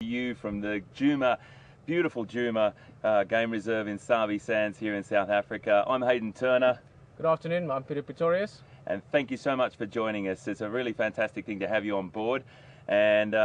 You from the Djuma, beautiful Djuma Game Reserve in Sabi Sands here in South Africa. I'm Hayden Turner. Good afternoon, I'm Peter Pretorius. And thank you so much for joining us. It's a really fantastic thing to have you on board. And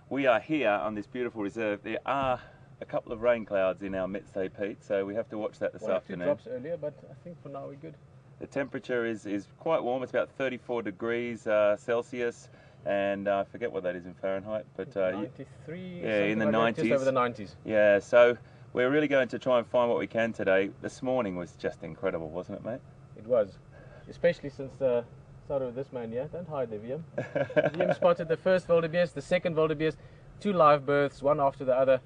we are here on this beautiful reserve. There are a couple of rain clouds in our midst, Pete, so we have to watch that this afternoon. 2 drops earlier, but I think for now we're good. The temperature is quite warm. It's about 34 degrees Celsius. And I forget what that is in Fahrenheit, but 93. Yeah, in the like 90s. Just over the 90s. Yeah, so we're really going to try and find what we can today. This morning was just incredible, wasn't it, mate? It was, especially since the start of this man here. Don't hide there, Liam. Liam spotted the first wildebeest, the second wildebeest, 2 live births, one after the other.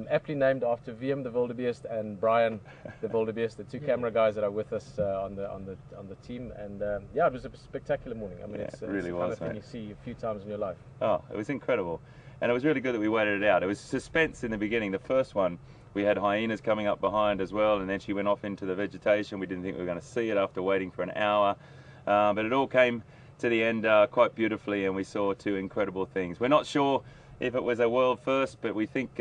Aptly named after VM the wildebeest and Brian the wildebeest, the 2 camera guys that are with us on the team. And yeah, it was a spectacular morning. I mean, Yeah, it's it really the was, kind of thing you see a few times in your life. Oh, it was incredible. And it was really good that we waited it out. It was suspense in the beginning. The first one, we had hyenas coming up behind as well, and then she went off into the vegetation. We didn't think we were going to see it after waiting for an hour. But it all came to the end quite beautifully, and we saw 2 incredible things. We're not sure if it was a world first, but we think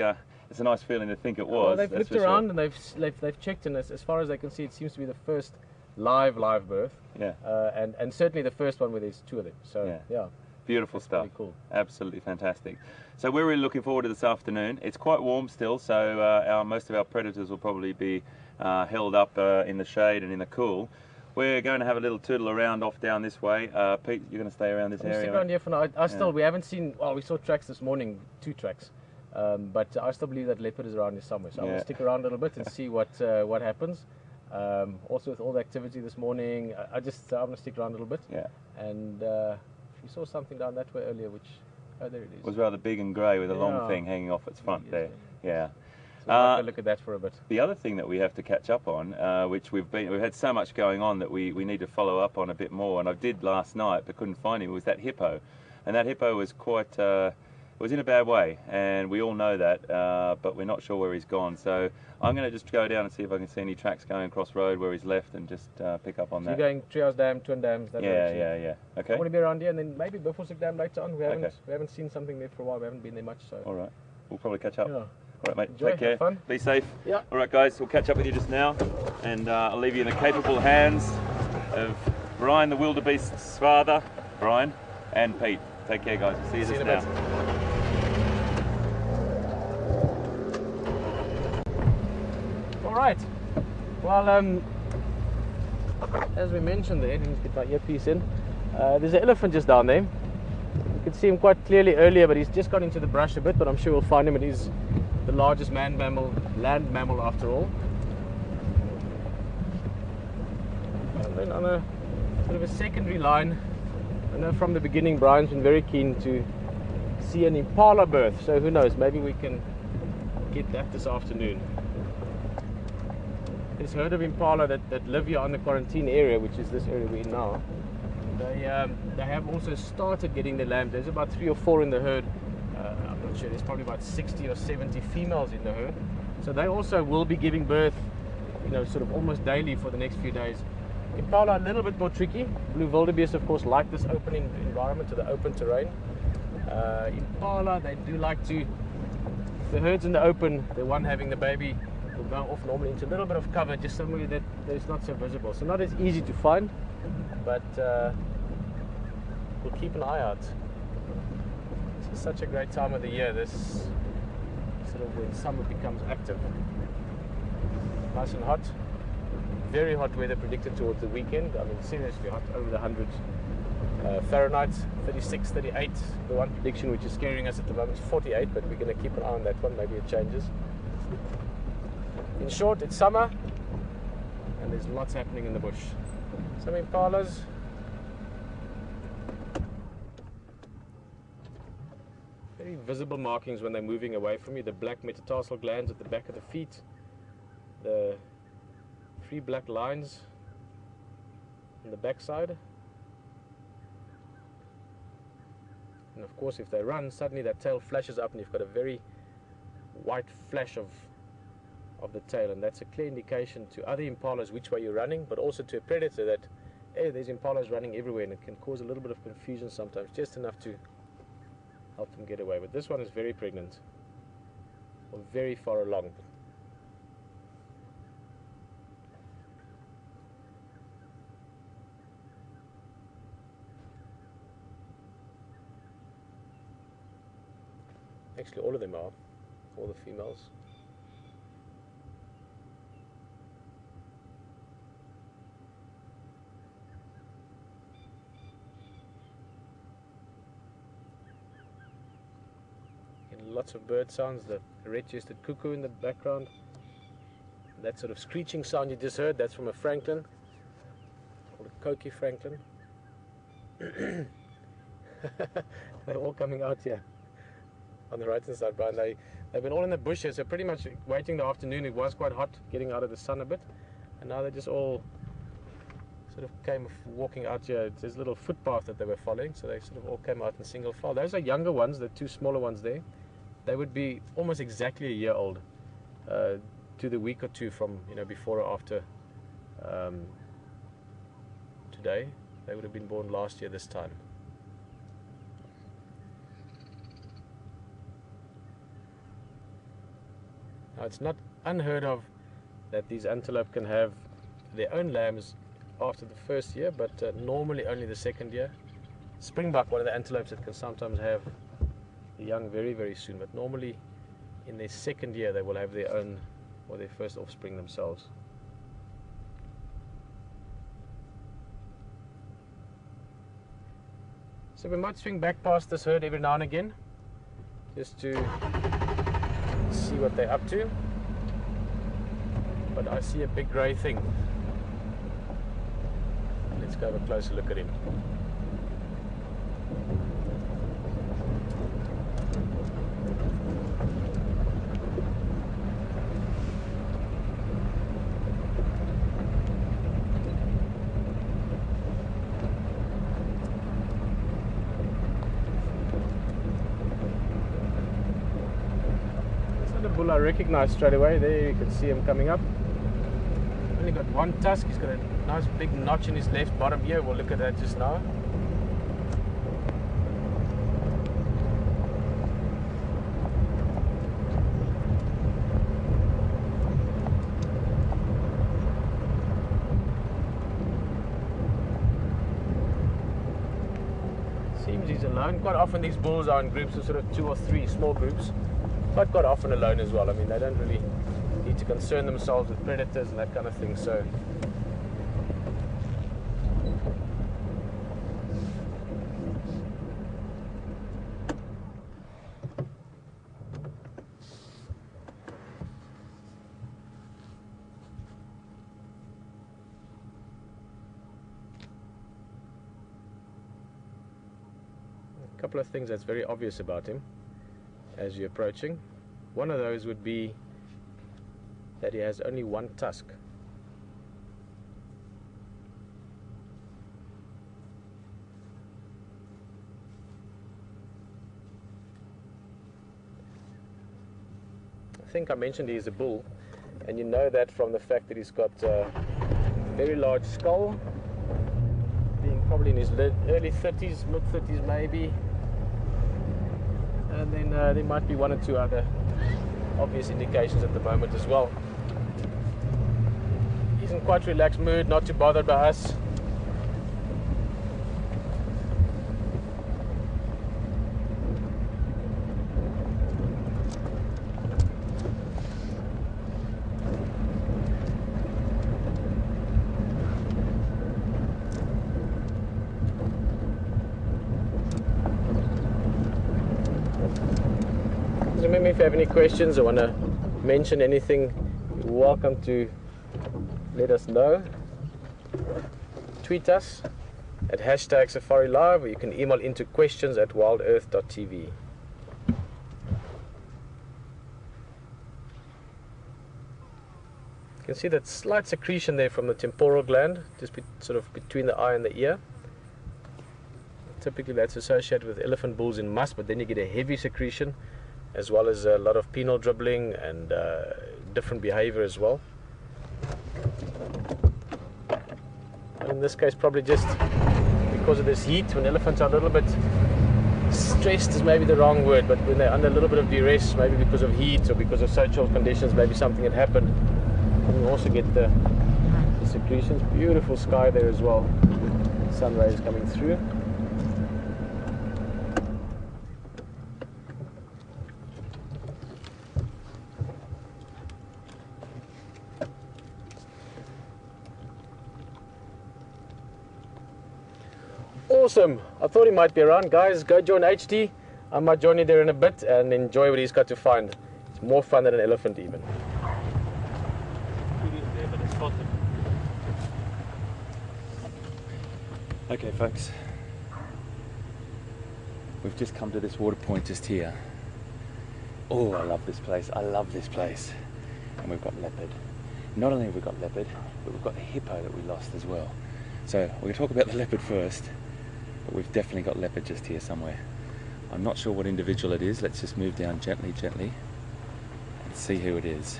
it's a nice feeling to think it was. Well, they've looked around and they've checked, and as far as they can see, it seems to be the first live birth. Yeah. And certainly the first one where there's 2 of them. So yeah. Beautiful stuff. Pretty cool. Absolutely fantastic. So we're really looking forward to this afternoon. It's quite warm still, so most of our predators will probably be held up in the shade and in the cool. We're going to have a little tootle around off down this way. Pete, you're going to stay around this area? Stick around here for now. We haven't seen, well, we saw tracks this morning, 2 tracks. But I still believe that leopard is around here somewhere. So I'm going to stick around a little bit and see what happens. Also with all the activity this morning, I'm going to stick around a little bit. Yeah. And we saw something down that way earlier, which, oh, there it is. It was rather big and grey with a long thing hanging off its front there. Yeah. So we'll have a look at that for a bit. The other thing that we have to catch up on, which we've had so much going on that we need to follow up on a bit more, and I did last night but couldn't find him, was that hippo. And that hippo was quite, was in a bad way, and we all know that, but we're not sure where he's gone. So I'm going to just go down and see if I can see any tracks going across road where he's left and just pick up on that. You're going Treehouse Dam, Twin Dams, that direction? Yeah. Okay. I want to be around here, and then maybe Buffelshoek Dam later on. We haven't seen something there for a while. We haven't been there much. So. All right. We'll probably catch up. Yeah. All right, mate. Enjoy, take care. have fun. Be safe. Yeah. All right, guys. We'll catch up with you just now, and I'll leave you in the capable hands of Brian, the wildebeest's father, Brian, and Pete. Take care, guys. We'll see you just now. All right. Well, as we mentioned there, let me get my earpiece in. There's an elephant just down there. You could see him quite clearly earlier, but he's just got into the brush a bit, but I'm sure we'll find him. It is the largest land mammal after all. And then on a sort of a secondary line, I know from the beginning Brian's been very keen to see an impala birth, so who knows, maybe we can get that this afternoon. This herd of impala that live here on the quarantine area, which is this area we're in now, they have also started getting their lambs. There's about 3 or 4 in the herd. I'm not sure, there's probably about 60 or 70 females in the herd. So they also will be giving birth, sort of almost daily for the next few days. Impala a little bit more tricky. Blue wildebeest, of course, like this open environment, to the open terrain. Impala, they do like to, if the herd's in the open, the one having the baby will go off normally into a little bit of cover, just somewhere that is not so visible. So not as easy to find, but we'll keep an eye out. This is such a great time of the year, this sort of when summer becomes active. Nice and hot. Very hot weather predicted towards the weekend. I mean, seriously hot, over the 100 Fahrenheit, 36, 38. The one prediction which is scaring us at the moment is 48, but we're going to keep an eye on that one. Maybe it changes. In short, it's summer, and there's lots happening in the bush. Some impalas. Very visible markings when they're moving away from you. The black metatarsal glands at the back of the feet. The 3 black lines on the backside. And of course, if they run, suddenly that tail flashes up and you've got a very white flash of the tail, and that's a clear indication to other impalas which way you're running, but also to a predator that, hey, there's impalas running everywhere, and it can cause a little bit of confusion sometimes, just enough to help them get away. But this one is very pregnant. or very far along. Actually, all of them are, all the females. And lots of bird sounds, the red-chested cuckoo in the background. That sort of screeching sound you just heard, that's from a francolin, called a coqui francolin. They're all coming out here on the right hand side, Brian. They've been all in the bushes, so pretty much waiting the afternoon. It was quite hot, getting out of the sun a bit, and now they just all sort of came walking out here. There's a little footpath that they were following, so they sort of all came out in single file. Those are younger ones, the two smaller ones there. They would be almost exactly a year old, to the week or two from, you know, before or after today. They would have been born last year this time. Now, it's not unheard of that these antelope can have their own lambs after the first year, but normally only the second year. Springbuck, one of the antelopes that can sometimes have the young very, very soon, but normally in their second year they will have their own, or their first offspring themselves. So we might swing back past this herd every now and again, just to see what they're up to. But I see a big grey thing. Let's go have a closer look at him. I recognize straight away. There you can see him coming up. Only got one tusk. He's got a nice big notch in his left bottom ear. We'll look at that just now. Seems he's alone. Quite often these bulls are in groups of sort of 2 or 3 small groups. But quite often alone as well. I mean, they don't really need to concern themselves with predators and that kind of thing. So a couple of things that's very obvious about him as you're approaching. One of those would be that he has only one tusk. I think I mentioned he's a bull, and you know that from the fact that he's got a very large skull, being probably in his early 30s, mid 30s maybe. And then there might be 1 or 2 other obvious indications at the moment as well. He's in quite relaxed mood, not too bothered by us. Remember, if you have any questions or want to mention anything, you're welcome to let us know. Tweet us at #SafariLive, or you can email into questions@WildEarth.tv. You can see that slight secretion there from the temporal gland, just sort of between the eye and the ear. Typically that's associated with elephant bulls in musk, but then you get a heavy secretion, as well as a lot of penile dribbling and different behavior as well. And in this case, probably just because of this heat, when elephants are a little bit stressed is maybe the wrong word, but when they're under a little bit of duress, maybe because of heat or because of social conditions, maybe something had happened. And you also get the secretions. Beautiful sky there as well. Sun rays coming through. Awesome. I thought he might be around. Guys, go join HT. I might join you there in a bit and enjoy what he's got to find. It's more fun than an elephant even. Okay folks, we've just come to this water point just here. Oh, I love this place, I love this place. And we've got leopard. Not only have we got leopard, but we've got the hippo that we lost as well. So we're going to talk about the leopard first, but we've definitely got leopard just here somewhere. I'm not sure what individual it is. Let's just move down gently, gently, and see who it is.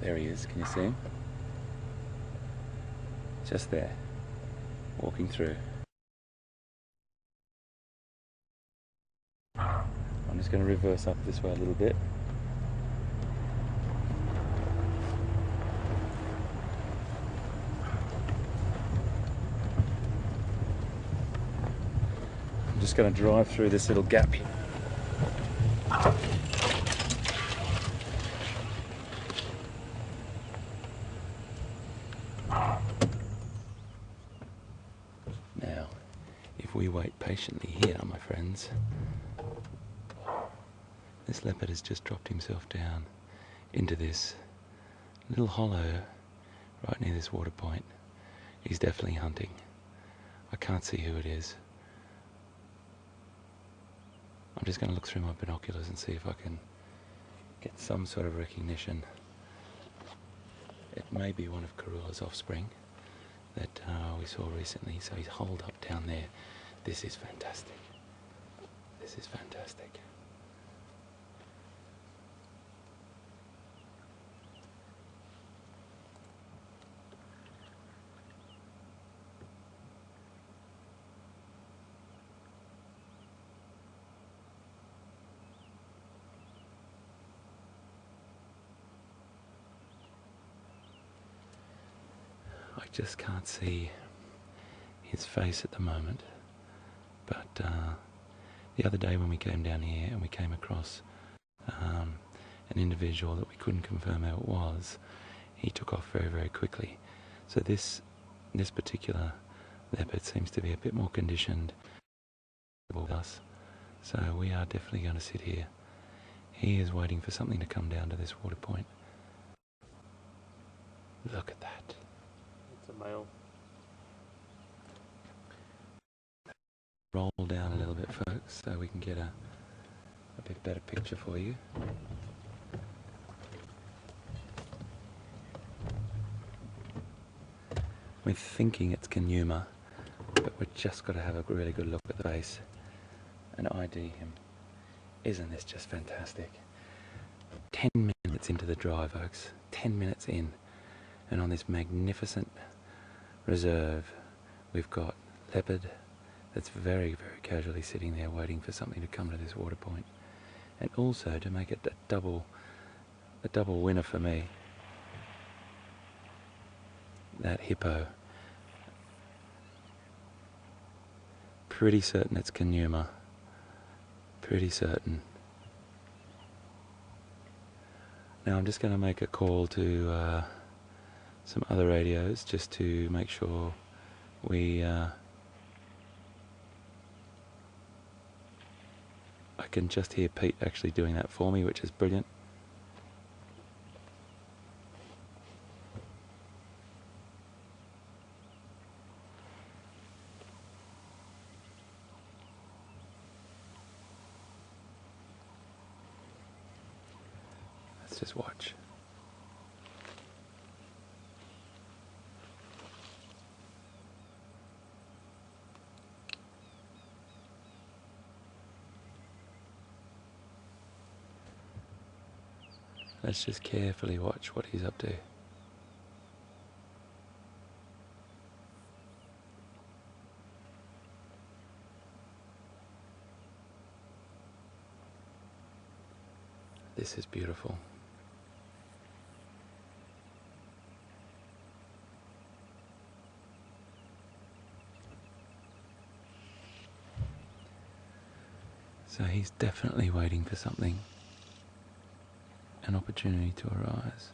There he is, can you see him? Just there, walking through. I'm just going to reverse up this way a little bit. I'm just going to drive through this little gap here. Now, if we wait patiently here, my friends, this leopard has just dropped himself down into this little hollow right near this water point. He's definitely hunting. I can't see who it is. I'm just going to look through my binoculars and see if I can get some sort of recognition. It may be one of Karula's offspring that we saw recently, so he's holed up down there. This is fantastic. This is fantastic. I just can't see his face at the moment, but the other day when we came down here and we came across an individual that we couldn't confirm who it was, he took off very, very quickly. So this particular leopard seems to be a bit more conditioned with us, so we are definitely going to sit here. He is waiting for something to come down to this water point. Look at that. It's a male. Roll down a little bit, folks, so we can get a bit better picture for you. We're thinking it's Djuma, but we've just got to have a really good look at the face and ID him. Isn't this just fantastic? 10 minutes into the drive, folks. 10 minutes in, and on this magnificent reserve we've got leopard that's very, very casually sitting there waiting for something to come to this water point. And also, to make it a double winner for me, that hippo. Pretty certain it's Djuma. Pretty certain. Now I'm just going to make a call to some other radios just to make sure we I can just hear Pete actually doing that for me, which is brilliant. Let's just watch. Let's just carefully watch what he's up to. This is beautiful. So he's definitely waiting for something, an opportunity to arise.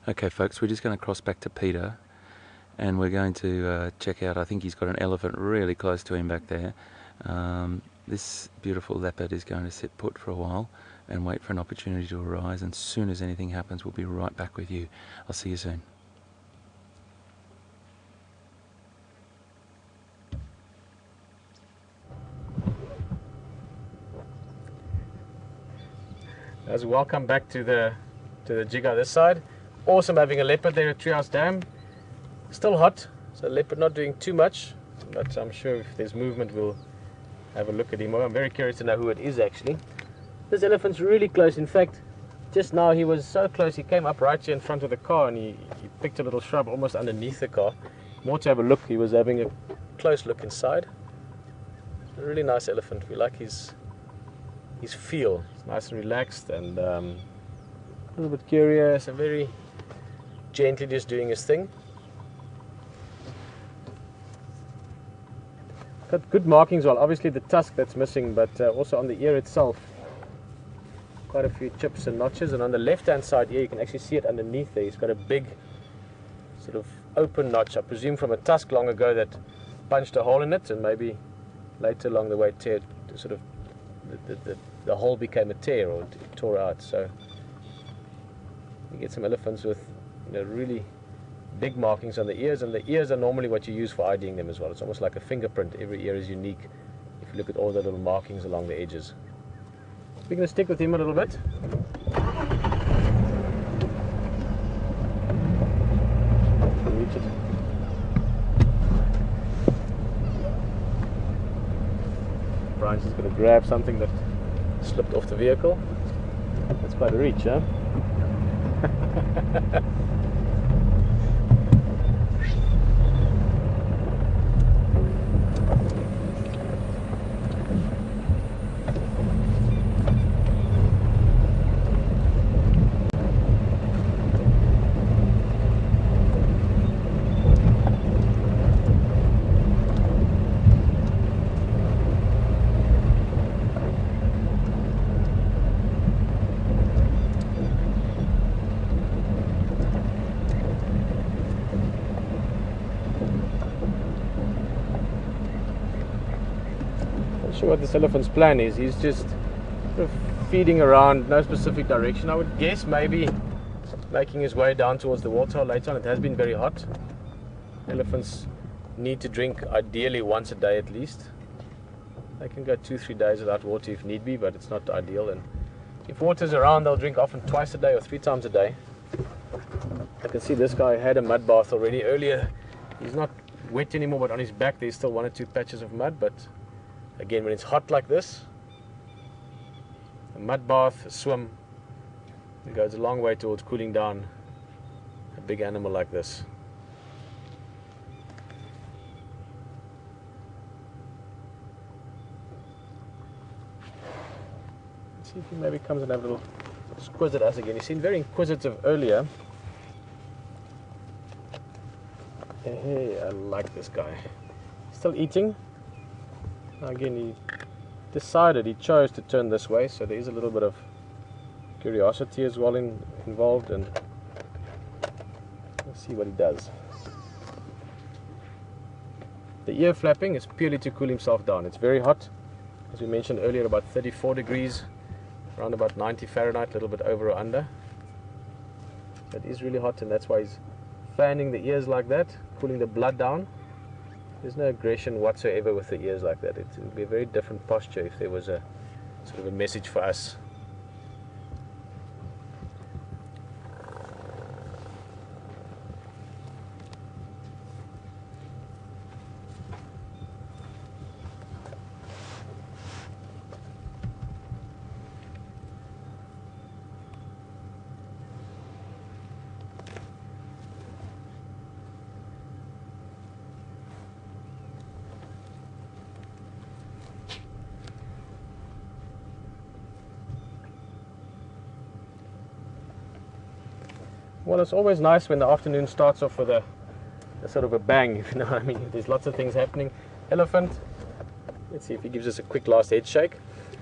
Okay folks, we're just going to cross back to Peter and we're going to check out, I think he's got an elephant really close to him back there. This beautiful leopard is going to sit put for a while and wait for an opportunity to arise, and as soon as anything happens we'll be right back with you. I'll see you soon. As welcome back to the Djuma this side. Awesome having a leopard there at Treehouse Dam. Still hot, so leopard not doing too much, but I'm sure if there's movement we'll have a look at him. I'm very curious to know who it is actually. This elephant's really close. In fact, just now he was so close, he came up right here in front of the car and he picked a little shrub almost underneath the car. More to have a look, he was having a close look inside. A really nice elephant. We like his feel. It's nice and relaxed and a little bit curious and very gently just doing his thing. Got good markings, well, obviously the tusk that's missing, but also on the ear itself, quite a few chips and notches. And on the left hand side here, you can actually see it underneath there. He's got a big sort of open notch, I presume from a tusk long ago that punched a hole in it, and maybe later along the way sort of the hole became a tear or it tore out. So you get some elephants with really big markings on the ears, and the ears are normally what you use for IDing them as well. It's almost like a fingerprint. Every ear is unique if you look at all the little markings along the edges. We're going to stick with him a little bit. Reach it. Brian's just going to grab something that slipped off the vehicle. That's quite a reach, huh? Not sure what this elephant's plan is. He's just sort of feeding around, no specific direction. I would guess maybe making his way down towards the water later on. It has been very hot. Elephants need to drink ideally once a day at least. They can go 2-3 days without water if need be, but it's not ideal. And if water's around, they'll drink often twice a day or 3 times a day. I can see this guy had a mud bath already earlier. He's not wet anymore, but on his back there's still 1 or 2 patches of mud. But again, when it's hot like this, a mud bath, a swim, it goes a long way towards cooling down a big animal like this. Let's see if he maybe comes and have a little squiz at us again. He seemed very inquisitive earlier. Hey, I like this guy. Still eating. Again, he decided, he chose to turn this way, so there is a little bit of curiosity as well involved, and let's see what he does. The ear flapping is purely to cool himself down. It's very hot, as we mentioned earlier, about 34 degrees, around about 90 Fahrenheit, a little bit over or under. It is really hot, and that's why he's fanning the ears like that. cooling the blood down. There's no aggression whatsoever with the ears like that. It would be a very different posture if there was a sort of a message for us. Well, it's always nice when the afternoon starts off with a sort of a bang, if you know what I mean. There's lots of things happening. Elephant, let's see if he gives us a quick last head shake.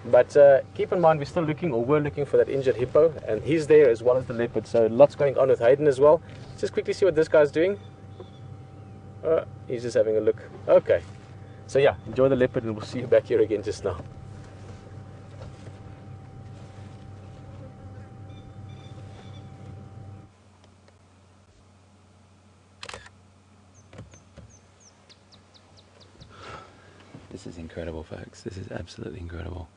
But keep in mind, we're looking for that injured hippo, and he's there as well as the leopard. So lots going on with Hayden as well. Let's just quickly see what this guy's doing. He's just having a look. Okay. So yeah, enjoy the leopard, and we'll see you back here again just now. This is incredible, folks. This is absolutely incredible.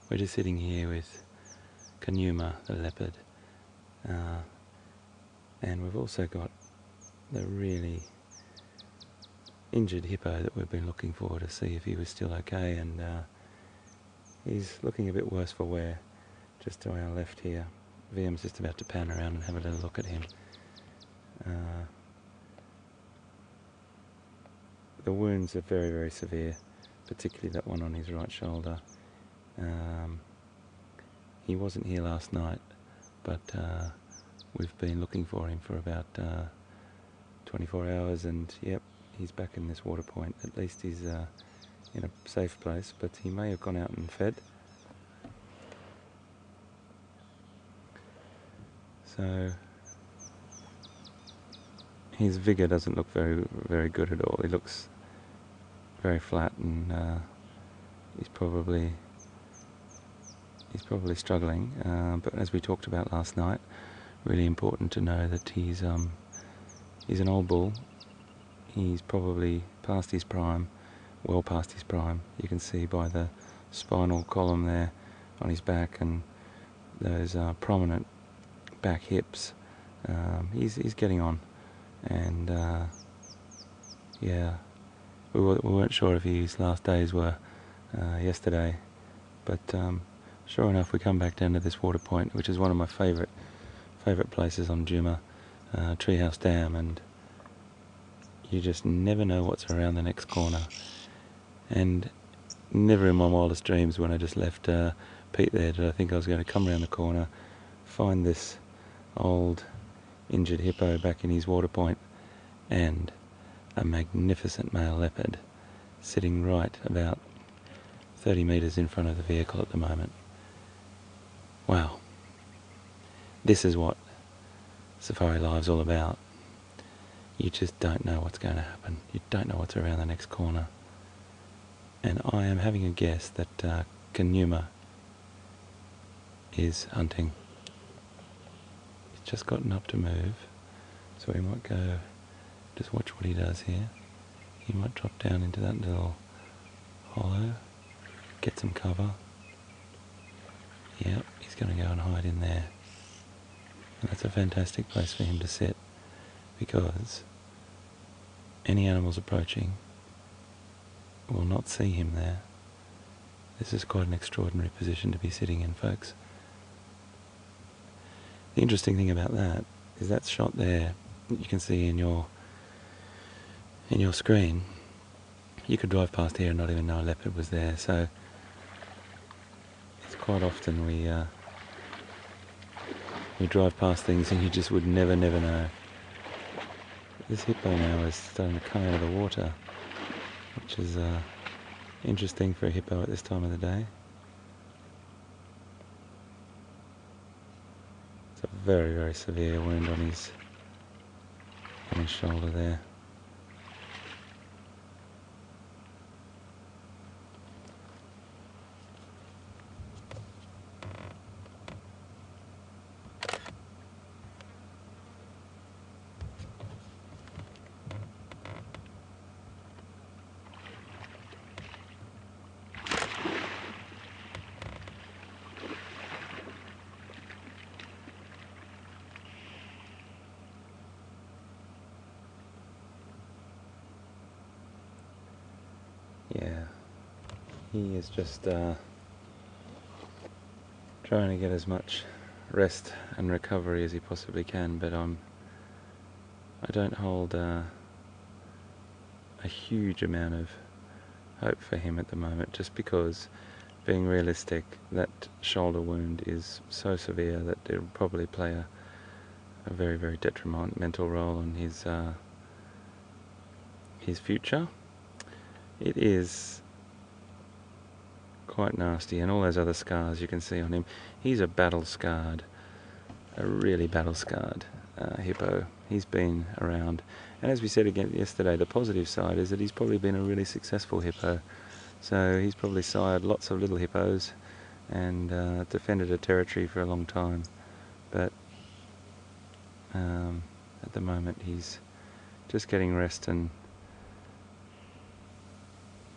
We're just sitting here with Djuma, the leopard, and we've also got the really injured hippo that we've been looking for to see if he was still okay, and he's looking a bit worse for wear just to our left here. VM's just about to pan around and have a little look at him. The wounds are very, very severe, particularly that one on his right shoulder. He wasn't here last night, but we've been looking for him for about 24 hours, and yep, he's back in this water point. At least he's in a safe place, but he may have gone out and fed. So his vigour doesn't look very, very good at all. He looks very flat, and he's probably struggling. But as we talked about last night, really important to know that he's an old bull. He's probably past his prime, well past his prime. You can see by the spinal column there on his back and those prominent back hips. He's getting on, and yeah, we weren't sure if his last days were yesterday, but sure enough, we come back down to this water point, which is one of my favourite places on Djuma, Treehouse Dam, and you just never know what's around the next corner. And never in my wildest dreams, when I just left Pete there, did I think I was going to come around the corner, find this old injured hippo back in his water point, and a magnificent male leopard sitting right about 30 metres in front of the vehicle at the moment. Wow, this is what safari life's all about. You just don't know what's going to happen. You don't know what's around the next corner. And I am having a guess that Djuma is hunting. He's just gotten up to move, so we might go just watch what he does here. He might drop down into that little hollow, get some cover. Yep, he's going to go and hide in there. And that's a fantastic place for him to sit, because any animals approaching will not see him there. This is quite an extraordinary position to be sitting in, folks. The interesting thing about that is that shot there that you can see in your screen. You could drive past here and not even know a leopard was there, so it's quite often we drive past things and you just would never know. This hippo now is starting to come out of the water, which is interesting for a hippo at this time of the day. It's a very, very severe wound on his shoulder there. He is just trying to get as much rest and recovery as he possibly can, but I don't hold a huge amount of hope for him at the moment, just because, being realistic, that shoulder wound is so severe that it'll probably play a very, very detrimental role on his future. It is quite nasty, and all those other scars you can see on him. He's a really battle-scarred hippo. He's been around, and as we said again yesterday, the positive side is that he's probably been a really successful hippo. So he's probably sired lots of little hippos and defended a territory for a long time. But at the moment he's just getting rest and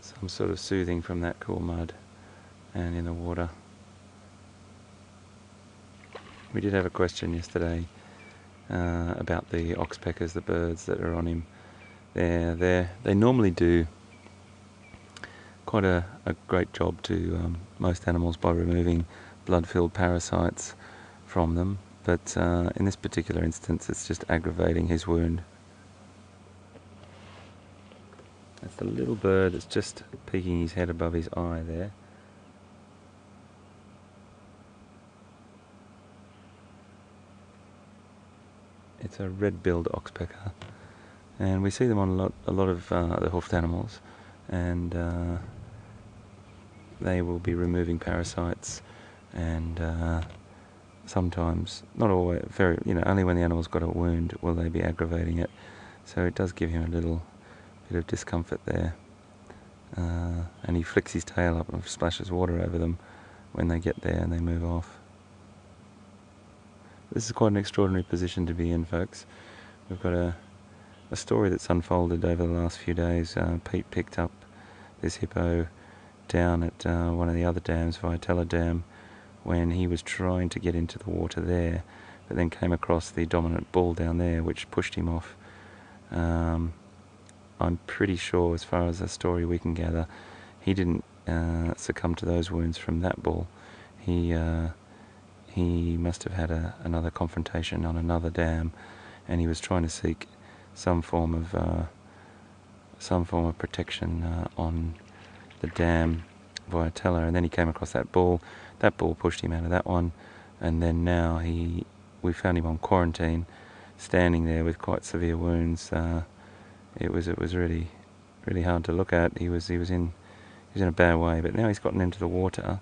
some sort of soothing from that cool mud and in the water. We did have a question yesterday about the oxpeckers, the birds that are on him. They normally do quite a great job to most animals by removing blood-filled parasites from them, but in this particular instance it's just aggravating his wound. That's the little bird that's just peeking his head above his eye there. It's a red-billed oxpecker, and we see them on a lot of the hoofed animals, and they will be removing parasites, and sometimes, not always, only when the animal's got a wound will they be aggravating it. So it does give him a little bit of discomfort there, and he flicks his tail up and splashes water over them when they get there and they move off. This is quite an extraordinary position to be in, folks. We've got a story that's unfolded over the last few days. Pete picked up this hippo down at one of the other dams, Vitella Dam, when he was trying to get into the water there, but then came across the dominant bull down there, which pushed him off. I'm pretty sure, as far as the story we can gather, he didn't succumb to those wounds from that bull. He must have had another confrontation on another dam, and he was trying to seek some form of protection on the dam Vitella, and then he came across that bull. That bull pushed him out of that one, and then now we found him on quarantine, standing there with quite severe wounds. It was really, really hard to look at. He was in a bad way, but now he's gotten into the water.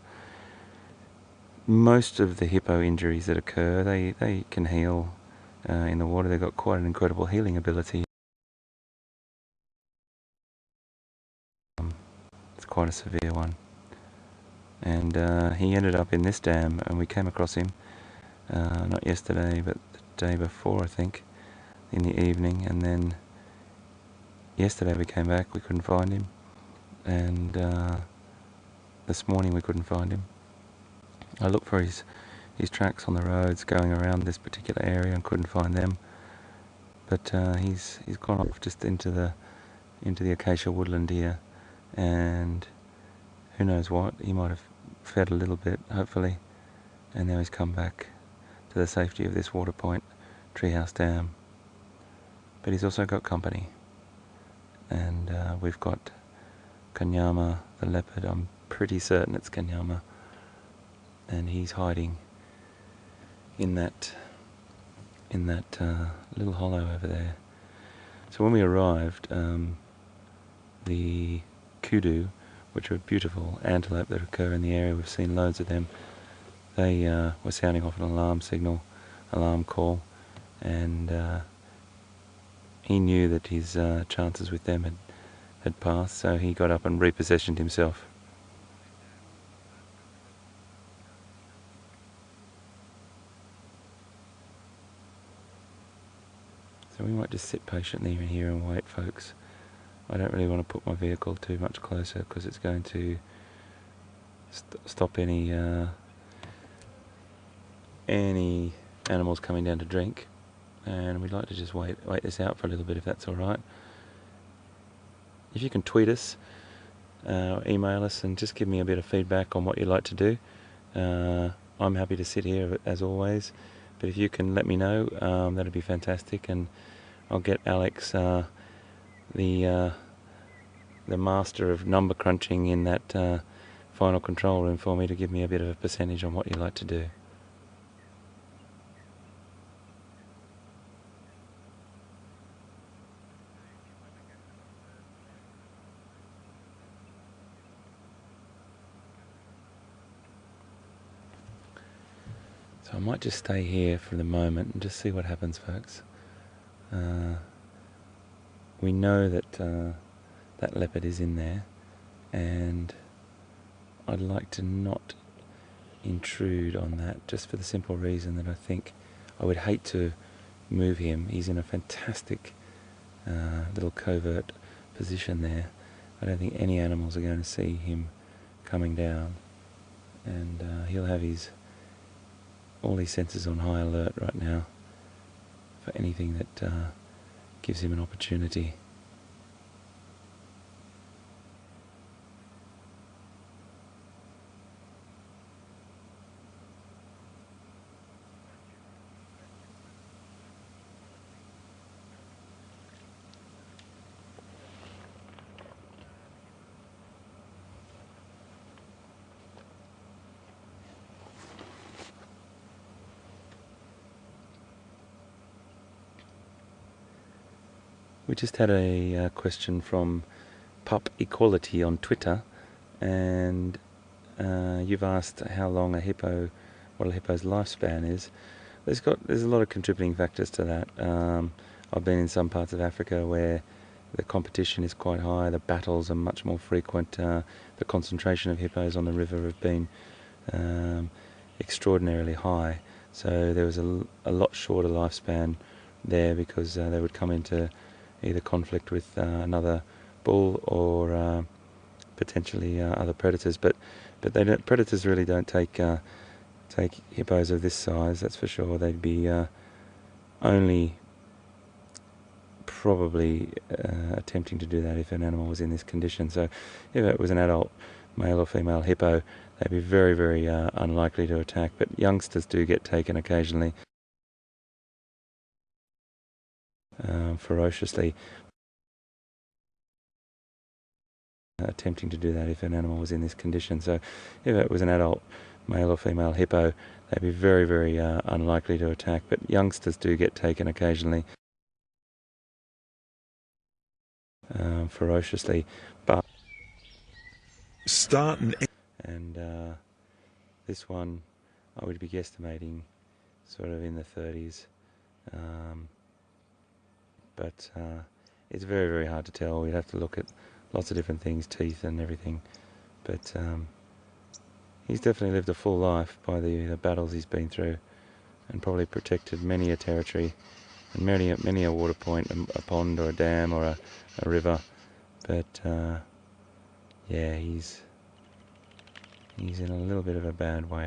Most of the hippo injuries that occur, they can heal in the water. They've got quite an incredible healing ability. It's quite a severe one. And he ended up in this dam, and we came across him, not yesterday, but the day before, I think, in the evening. And then yesterday we came back, we couldn't find him, and this morning we couldn't find him. I looked for his tracks on the roads going around this particular area and couldn't find them, but he's gone off just into the acacia woodland here, and who knows what, he might have fed a little bit, hopefully, and now he's come back to the safety of this water point, Treehouse Dam. But he's also got company, and we've got Kanyama the leopard. I'm pretty certain it's Kanyama, and he's hiding in that little hollow over there. So when we arrived, the kudu, which are beautiful antelope that occur in the area, we've seen loads of them, they were sounding off an alarm call, and he knew that his chances with them had passed, so he got up and repossessioned himself. So we might just sit patiently in here and wait, folks. I don't really want to put my vehicle too much closer because it's going to stop any animals coming down to drink, and we'd like to just wait this out for a little bit, if that's all right. If you can tweet us email us and just give me a bit of feedback on what you'd like to do. I'm happy to sit here as always, but if you can let me know, that'd be fantastic, and I'll get Alex, the master of number crunching in that final control room, for me to give me a bit of a percentage on what you'd like to do. So I might just stay here for the moment and just see what happens, folks. We know that that leopard is in there, and I'd like to not intrude on that, just for the simple reason that I think I would hate to move him. He's in a fantastic little covert position there. I don't think any animals are going to see him coming down, and he'll have all his senses on high alert right now for anything that gives him an opportunity. We just had a question from Pup Equality on Twitter, and you've asked how long what a hippo's lifespan is. There's a lot of contributing factors to that. I've been in some parts of Africa where the competition is quite high, the battles are much more frequent, the concentration of hippos on the river have been extraordinarily high. So there was a lot shorter lifespan there, because they would come into either conflict with another bull or potentially other predators, but predators really don't take hippos of this size, that's for sure. They'd be only probably attempting to do that if an animal was in this condition. So if it was an adult male or female hippo, they'd be very, very unlikely to attack, but youngsters do get taken occasionally ferociously. Attempting to do that if an animal was in this condition. So if it was an adult male or female hippo, they'd be very, very unlikely to attack, but youngsters do get taken occasionally ferociously. But and this one I would be guesstimating sort of in the 30s, but it's very, very hard to tell. We'd have to look at lots of different things, teeth and everything, but he's definitely lived a full life by the battles he's been through, and probably protected many a territory and many a water point, a pond or a dam or a river. But yeah, he's in a little bit of a bad way.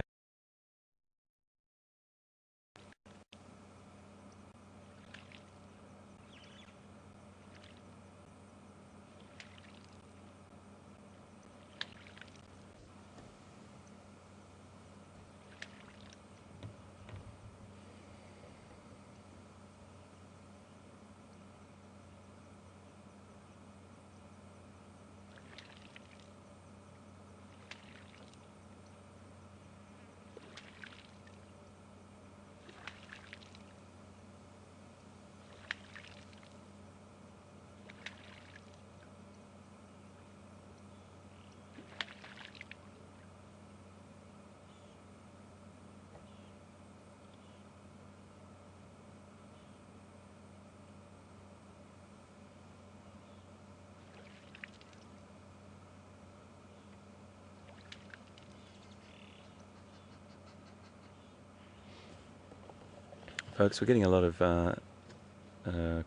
Folks, we're getting a lot of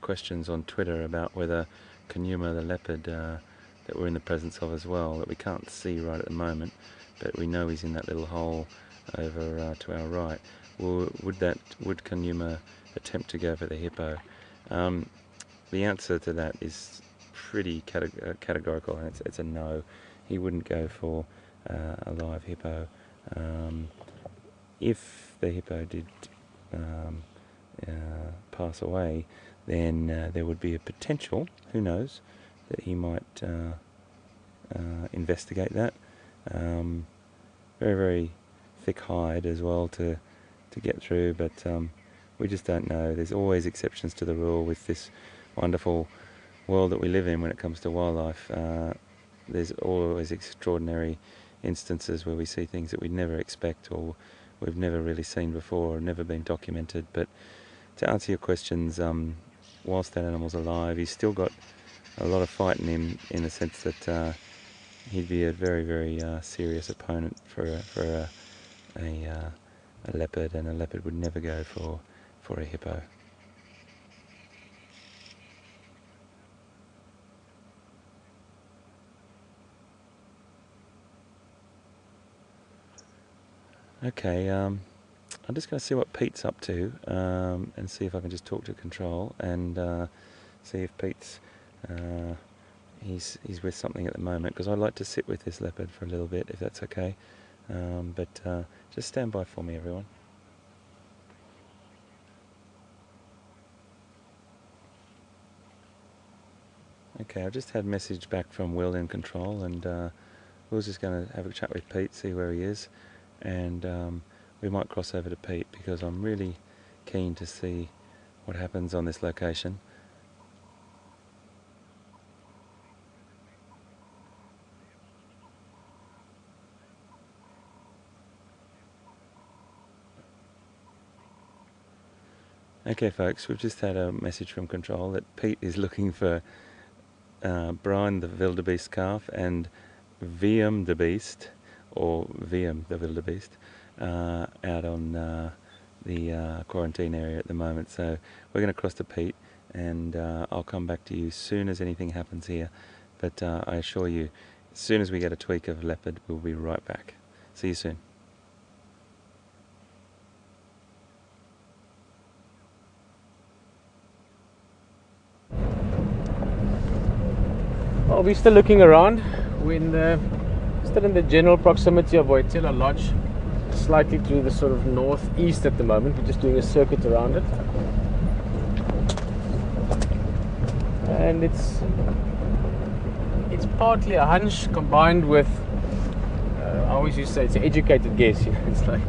questions on Twitter about whether Djuma the leopard that we're in the presence of as well, that we can't see right at the moment, but we know he's in that little hole over to our right. Would Djuma attempt to go for the hippo? The answer to that is pretty categorical, and it's a no. he wouldn't go for a live hippo. If the hippo did pass away, then there would be a potential, who knows, that he might investigate that. Very, very thick hide as well to get through, but we just don't know. There's always exceptions to the rule with this wonderful world that we live in when it comes to wildlife. There's always extraordinary instances where we see things that we'd never expect or we've never really seen before or never been documented. But to answer your questions, whilst that animal's alive, he's still got a lot of fight in him, in the sense that he'd be a very, very serious opponent for a leopard, and a leopard would never go for a hippo. Okay, I'm just going to see what Pete's up to, and see if I can just talk to control and see if Pete's he's with something at the moment, because I'd like to sit with this leopard for a little bit, if that's okay. But just stand by for me, everyone. Okay, I've just had a message back from Will in control, and Will's just going to have a chat with Pete, see where he is, and we might cross over to Pete, because I'm really keen to see what happens on this location. Okay folks, we've just had a message from control that Pete is looking for Brian the wildebeest calf and VM the beast, or VM the wildebeest, out on the quarantine area at the moment. So we're going to cross to Pete, and I'll come back to you as soon as anything happens here. But I assure you, as soon as we get a tweak of leopard, we'll be right back. See you soon. Well, we're still looking around. We're still in the general proximity of Wojtyla Lodge, slightly to the sort of northeast at the moment. We're just doing a circuit around it, and it's partly a hunch combined with I always used to say it's an educated guess. You know, it's like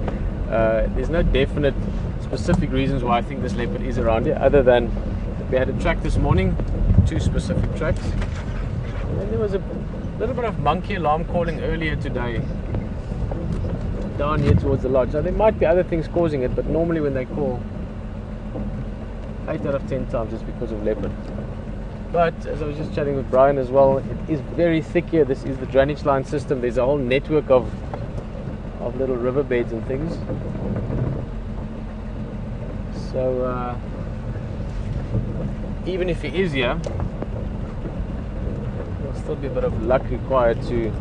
there's no definite specific reasons why I think this leopard is around here, other than we had a track this morning, 2 specific tracks. And then there was a little bit of monkey alarm calling earlier today down here towards the lodge. Now there might be other things causing it, but normally when they call, 8 out of 10 times it's because of leopard. But as I was just chatting with Brian as well, it is very thick here. This is the drainage line system. There's a whole network of little riverbeds and things. So even if he is here, there'll still be a bit of luck required to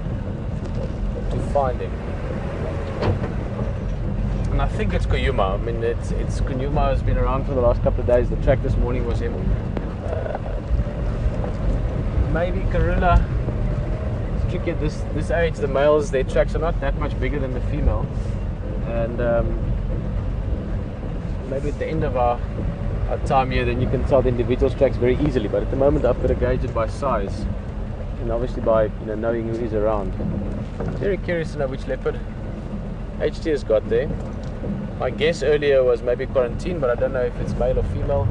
find him. And I think it's Djuma. I mean, it's Djuma has been around for the last couple of days. The track this morning was him. Maybe Karula. It's tricky at this age. The males, their tracks are not that much bigger than the female, and maybe at the end of our time here, then you can tell the individual's tracks very easily. But at the moment, I've got to gauge it by size, and obviously by knowing who is around. Very curious to know which leopard HT has got there. My guess earlier was maybe quarantine, but I don't know if it's male or female.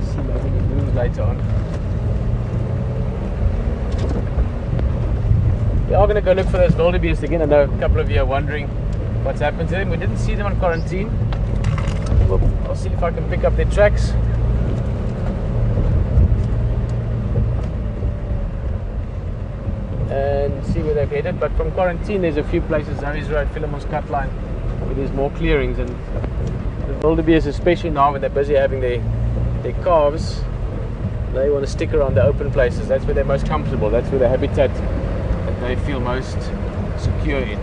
See maybe he moves later on. We are going to go look for those wildebeest again. I know a couple of you are wondering what's happened to them. We didn't see them on quarantine. I'll see if I can pick up their tracks. And see where they've headed. But from quarantine, there's a few places, Zoe's Road, Philemon's Cut Line, where there's more clearings. And the wildebeest, especially now when they're busy having their calves, they want to stick around the open places. That's where they're most comfortable. That's where the habitat that they feel most secure in.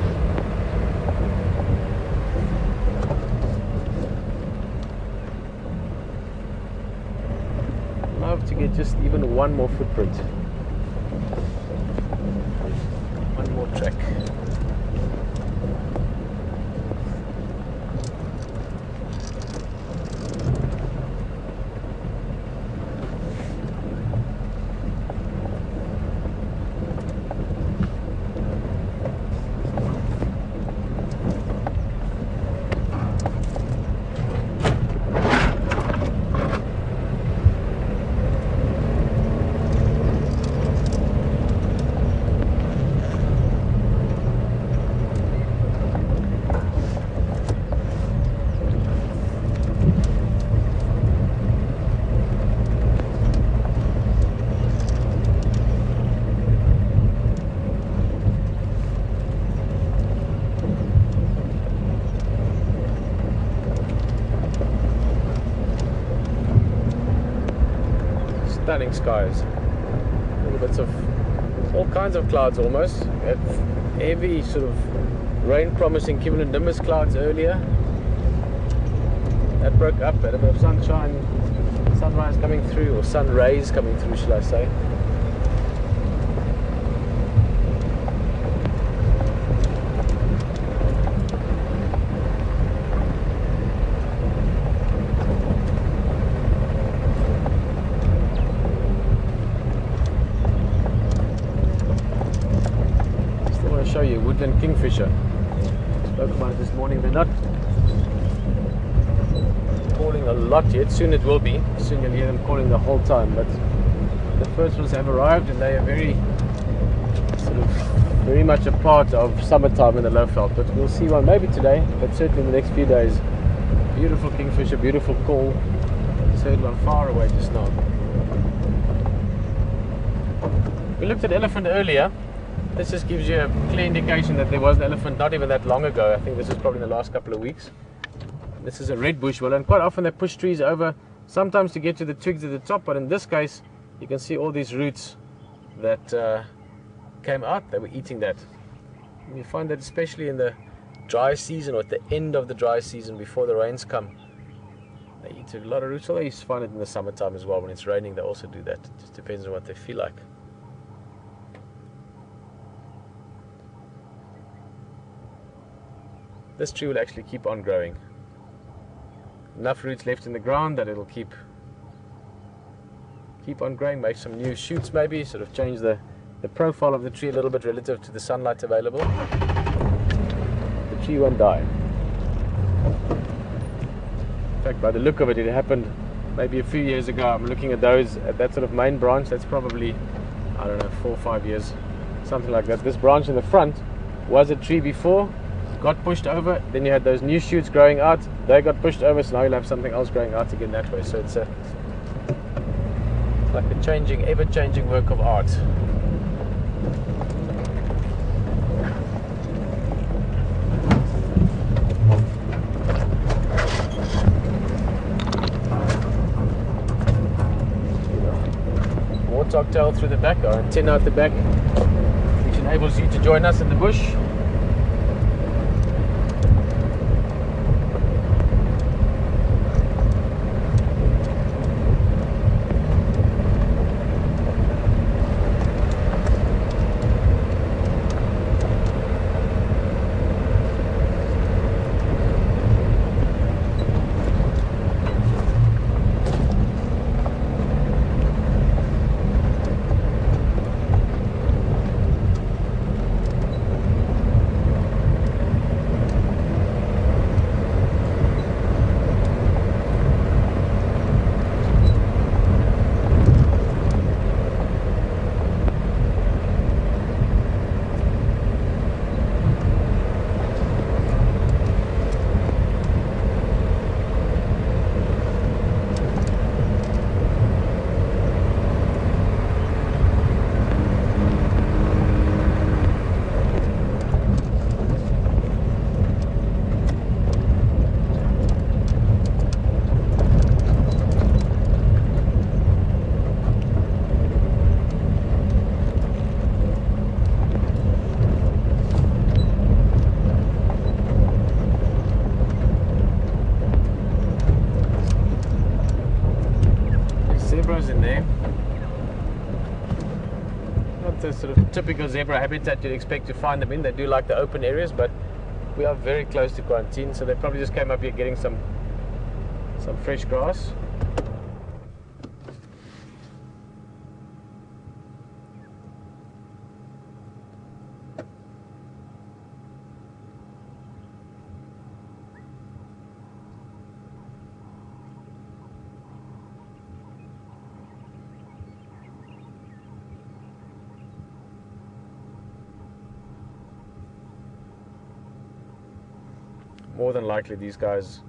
I'd love to get just even one more footprint. Stunning skies. Little bits of all kinds of clouds almost. We had heavy sort of rain promising cumulonimbus clouds earlier. That broke up, had a bit of sunshine, sunrise coming through, or sun rays coming through, shall I say. Show you woodland kingfisher. Spoke about it this morning. They're not calling a lot yet. Soon it will be. Soon you'll hear them calling the whole time. But the first ones have arrived, and they are very much a part of summertime in the Lowveld. But we'll see one maybe today, but certainly in the next few days. Beautiful kingfisher, beautiful call. Just heard one far away just now. We looked at elephant earlier. This just gives you a clear indication that there was an elephant not even that long ago. I think this is probably in the last couple of weeks. This is a red bush willow, and quite often they push trees over, sometimes to get to the twigs at the top, but in this case you can see all these roots that came out. They were eating that. And you find that especially in the dry season, or at the end of the dry season before the rains come, they eat a lot of roots. Although you find it in the summertime as well. When it's raining they also do that. It just depends on what they feel like. This tree will actually keep on growing. Enough roots left in the ground that it'll keep on growing, make some new shoots maybe, sort of change the profile of the tree a little bit relative to the sunlight available. The tree won't die. In fact, by the look of it, it happened maybe a few years ago. I'm looking at those, at that sort of main branch. That's probably, I don't know, 4 or 5 years, something like that. This branch in the front was a tree before, got pushed over, then you had those new shoots growing out, they got pushed over, so now you'll have something else growing out again that way. So it's like a changing, ever-changing work of art. Warthog tail through the back, our antenna at the back, which enables you to join us in the bush. In there, not the sort of typical zebra habitat you'd expect to find them in. They do like the open areas, but we are very close to quarantine, so they probably just came up here getting some fresh grass. More than likely these guys,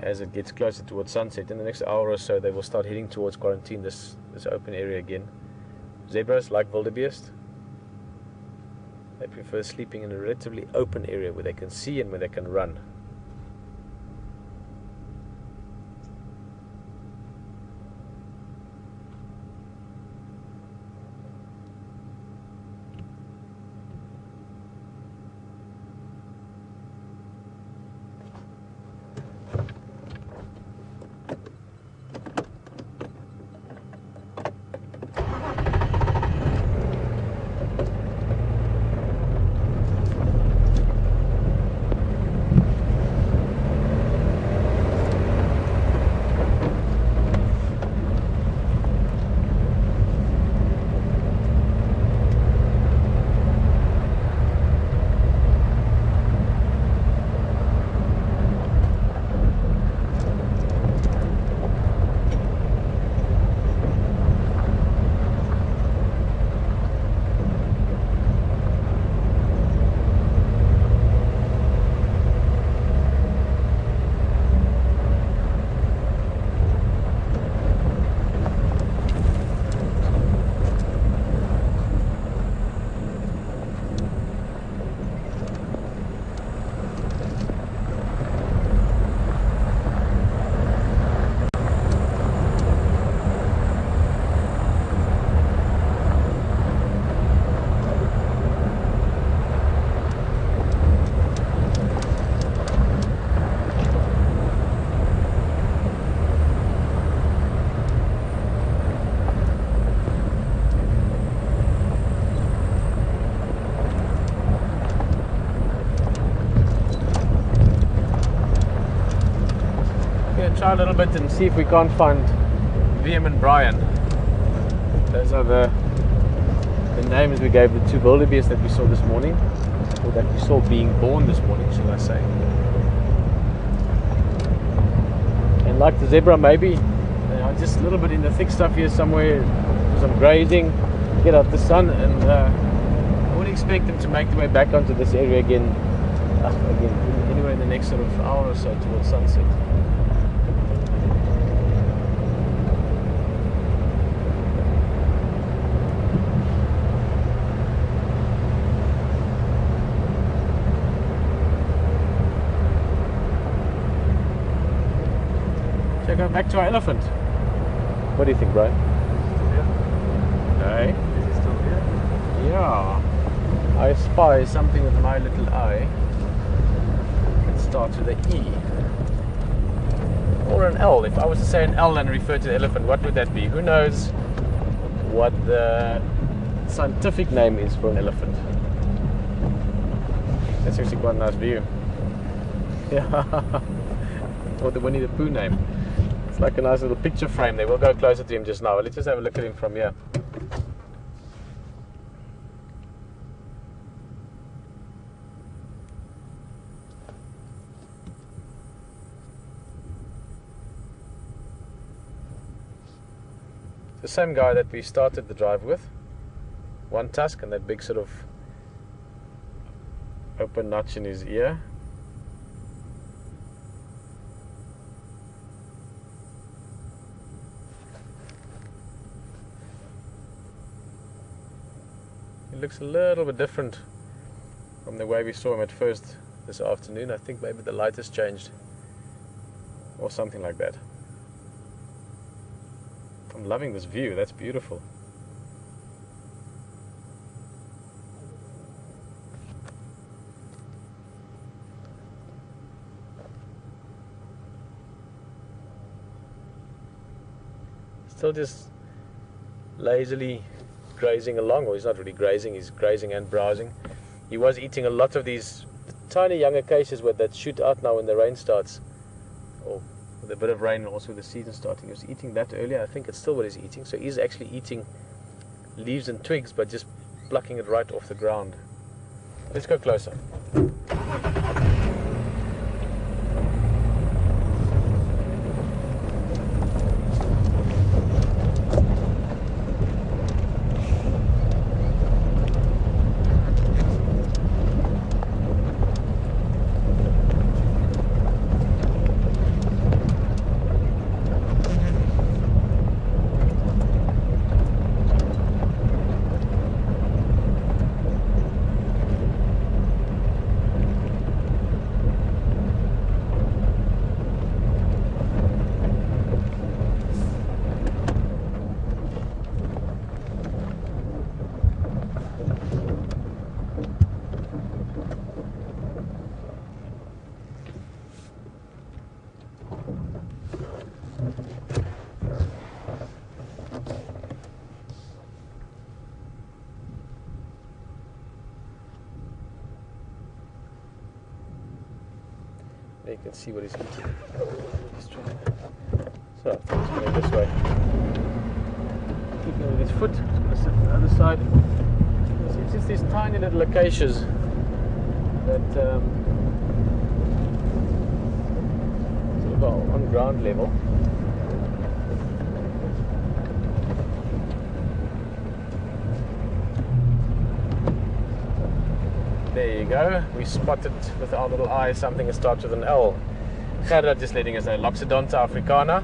as it gets closer towards sunset, in the next hour or so they will start heading towards quarantine, this open area again. Zebras, like wildebeest, they prefer sleeping in a relatively open area where they can see and where they can run. going to try a little bit and see if we can't find Liam and Brian. Those are the names we gave the two wildebeest that we saw this morning, or that we saw being born this morning, should I say. And like the zebra, maybe they are just a little bit in the thick stuff here somewhere, do some grazing, get out the sun, and I would expect them to make their way back onto this area again, anywhere in the next sort of hour or so towards sunset. Shall I go back to our elephant? What do you think, Brian? Hey? Is it still here? Yeah. I spy something with my little eye. It starts with an E. Or an L. If I was to say an L and refer to the elephant, what would that be? Who knows what the scientific name is for an elephant? That's actually quite a nice view. Yeah. Or the Winnie the Pooh name. It's like a nice little picture frame there. We'll go closer to him just now. Let's just have a look at him from here. The same guy that we started the drive with. One tusk and that big sort of open notch in his ear. He looks a little bit different from the way we saw him at first this afternoon. I think maybe the light has changed or something like that. I'm loving this view, that's beautiful. Still just lazily grazing along, or he's not really grazing, he's grazing and browsing. He was eating a lot of these tiny young acacias that shoot out now when the rain starts, or with a bit of rain, also with the season starting. He was eating that earlier. I think it's still what he's eating. So he's actually eating leaves and twigs, but just plucking it right off the ground. Let's go closer. There you can see what he's eating. So, let's go this way. Keeping with his foot, just going to sit on the other side. It's just these tiny little acacias that sort of are on ground level. There you go. We spotted with our little eye something that starts with an L. Gerda just letting us know. Loxodonta africana.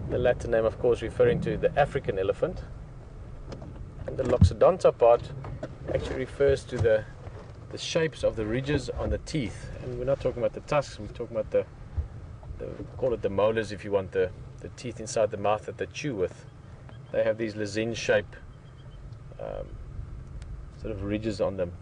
The Latin name, of course, referring to the African elephant. And the Loxodonta part actually refers to the shapes of the ridges on the teeth. And we're not talking about the tusks. We're talking about the call it the molars if you want, the teeth inside the mouth that they chew with. They have these lozenge shape sort of ridges on them.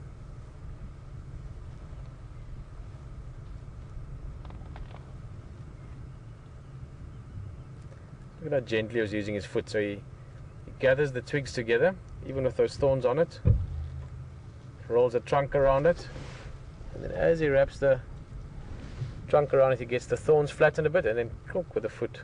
Look at how gently he was using his foot. So he gathers the twigs together, even with those thorns on it, rolls a trunk around it, and then as he wraps the trunk around it, he gets the thorns flattened a bit, and then clunk with the foot.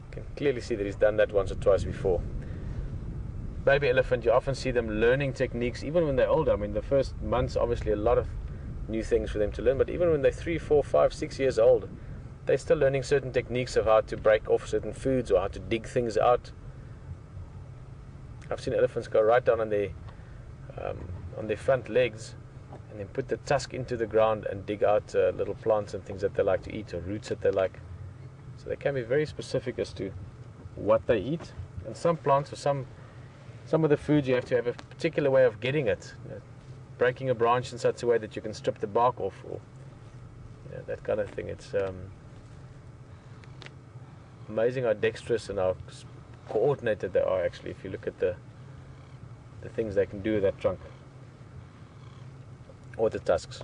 You can clearly see that he's done that once or twice before. Baby elephant, you often see them learning techniques even when they're older. I mean, the first months, obviously a lot of new things for them to learn, but even when they're 3, 4, 5, 6 years old, they're still learning certain techniques of how to break off certain foods or how to dig things out. I've seen elephants go right down on their front legs and then put the tusk into the ground and dig out little plants and things that they like to eat, or roots that they like. So they can be very specific as to what they eat. And some plants or some of the foods, you have to have a particular way of getting it. You know, breaking a branch in such a way that you can strip the bark off, or that kind of thing. It's amazing how dexterous and how coordinated they are, actually, if you look at the things they can do with that trunk or the tusks.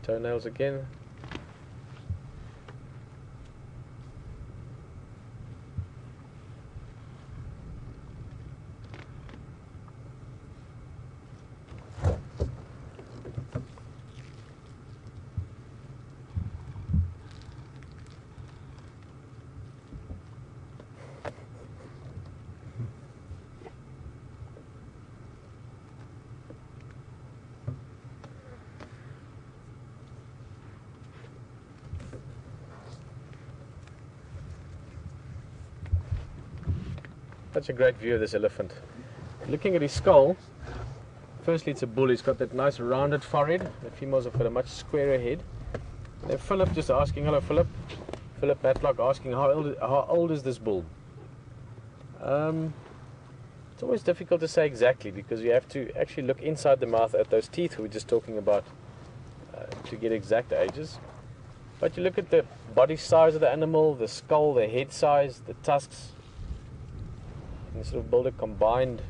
Toenails again. Such a great view of this elephant. Looking at his skull, firstly it's a bull, he's got that nice rounded forehead. The females have got a much squarer head. And then Philip just asking, hello Philip. Philip Matlock asking, how old is this bull? It's always difficult to say exactly, because you have to actually look inside the mouth at those teeth we were just talking about to get exact ages. But you look at the body size of the animal, the skull, the head size, the tusks, and sort of build a combined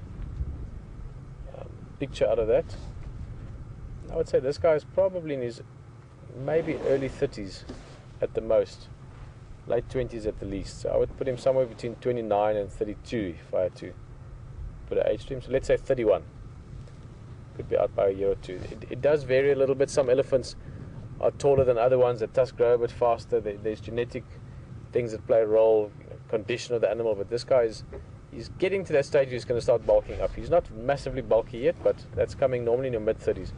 picture out of that. I would say this guy is probably in his maybe early 30s at the most, late 20s at the least. So I would put him somewhere between 29 and 32 if I had to put an age to him. So let's say 31. Could be out by a year or two. It does vary a little bit. Some elephants are taller than other ones. The tusks grow a bit faster. There's genetic things that play a role, condition of the animal. But this guy he's getting to that stage where he's going to start bulking up. He's not massively bulky yet, but that's coming normally in your mid-30s.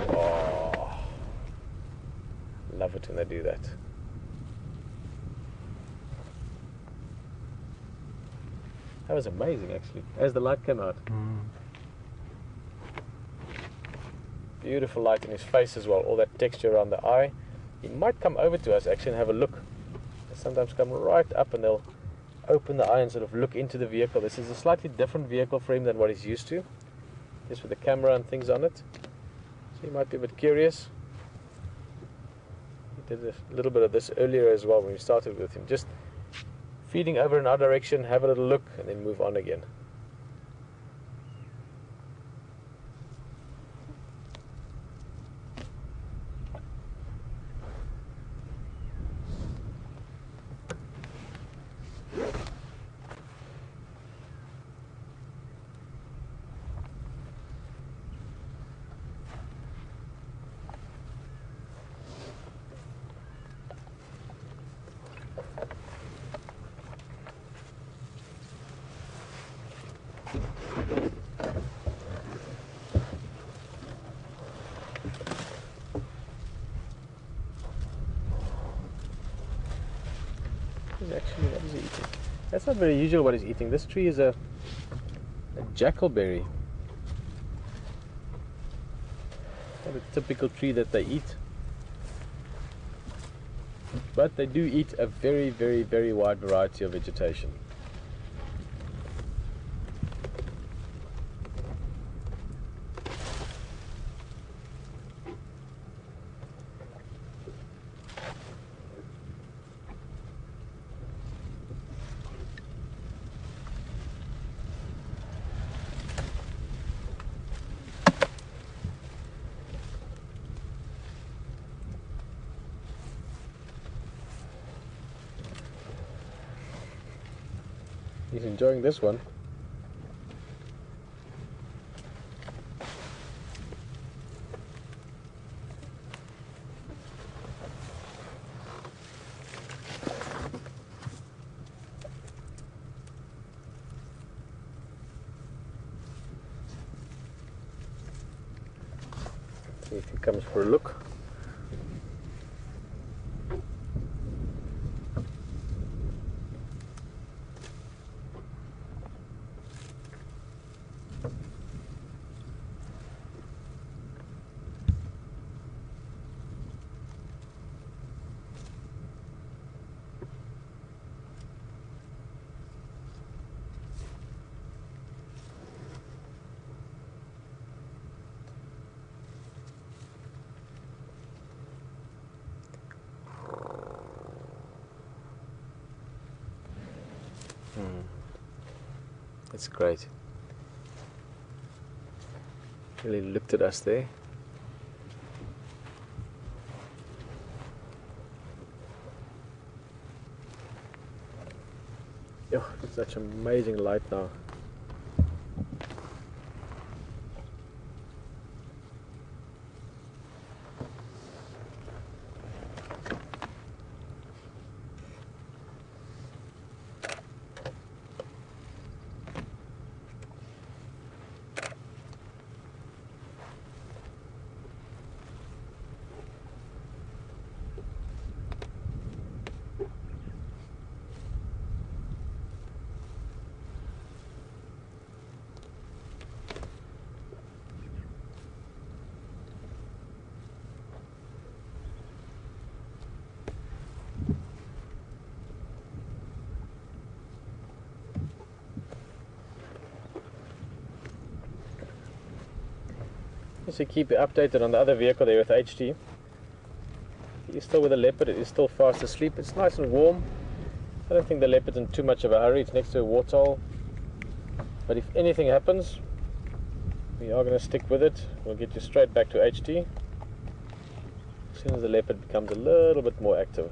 Oh, love it when they do that. That was amazing, actually, as the light came out. Beautiful light in his face as well, all that texture around the eye. He might come over to us actually and have a look. They sometimes come right up and they'll open the eye and sort of look into the vehicle. This is a slightly different vehicle for him than what he's used to, just with the camera and things on it. So he might be a bit curious. We did a little bit of this earlier as well when we started with him, just feeding over in our direction, have a little look, and then move on again. Actually, what is he eating? That's not very usual what he's eating. This tree is a jackalberry. Not a typical tree that they eat. But they do eat a very, very, very wide variety of vegetation. He's enjoying this one. See if he comes for a look. That's great. Really looked at us there. Oh, it's such amazing light now. Just to keep you updated on the other vehicle there with HT. He's still with the leopard, it is still fast asleep. It's nice and warm. I don't think the leopard's in too much of a hurry. It's next to a waterhole. But if anything happens, we are going to stick with it. We'll get you straight back to HT as soon as the leopard becomes a little bit more active.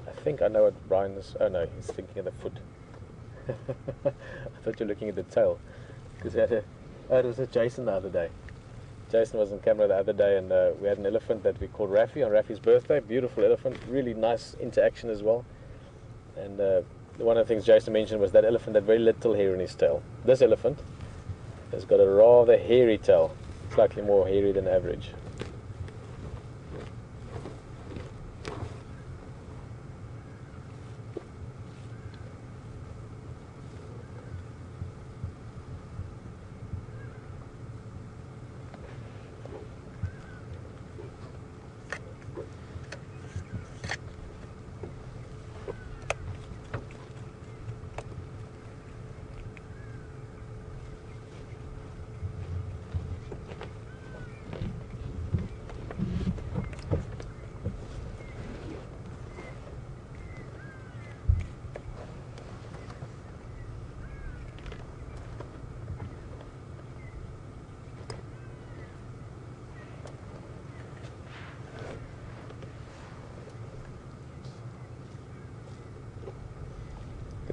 I think I know what Brian is. Oh no, he's thinking of the foot. I thought you were looking at the tail. Because it was a Jason the other day. Jason was on camera the other day, and we had an elephant that we called Rafi on Rafi's birthday. Beautiful elephant, really nice interaction as well. And one of the things Jason mentioned was that elephant had very little hair in his tail. This elephant has got a rather hairy tail, slightly more hairy than average.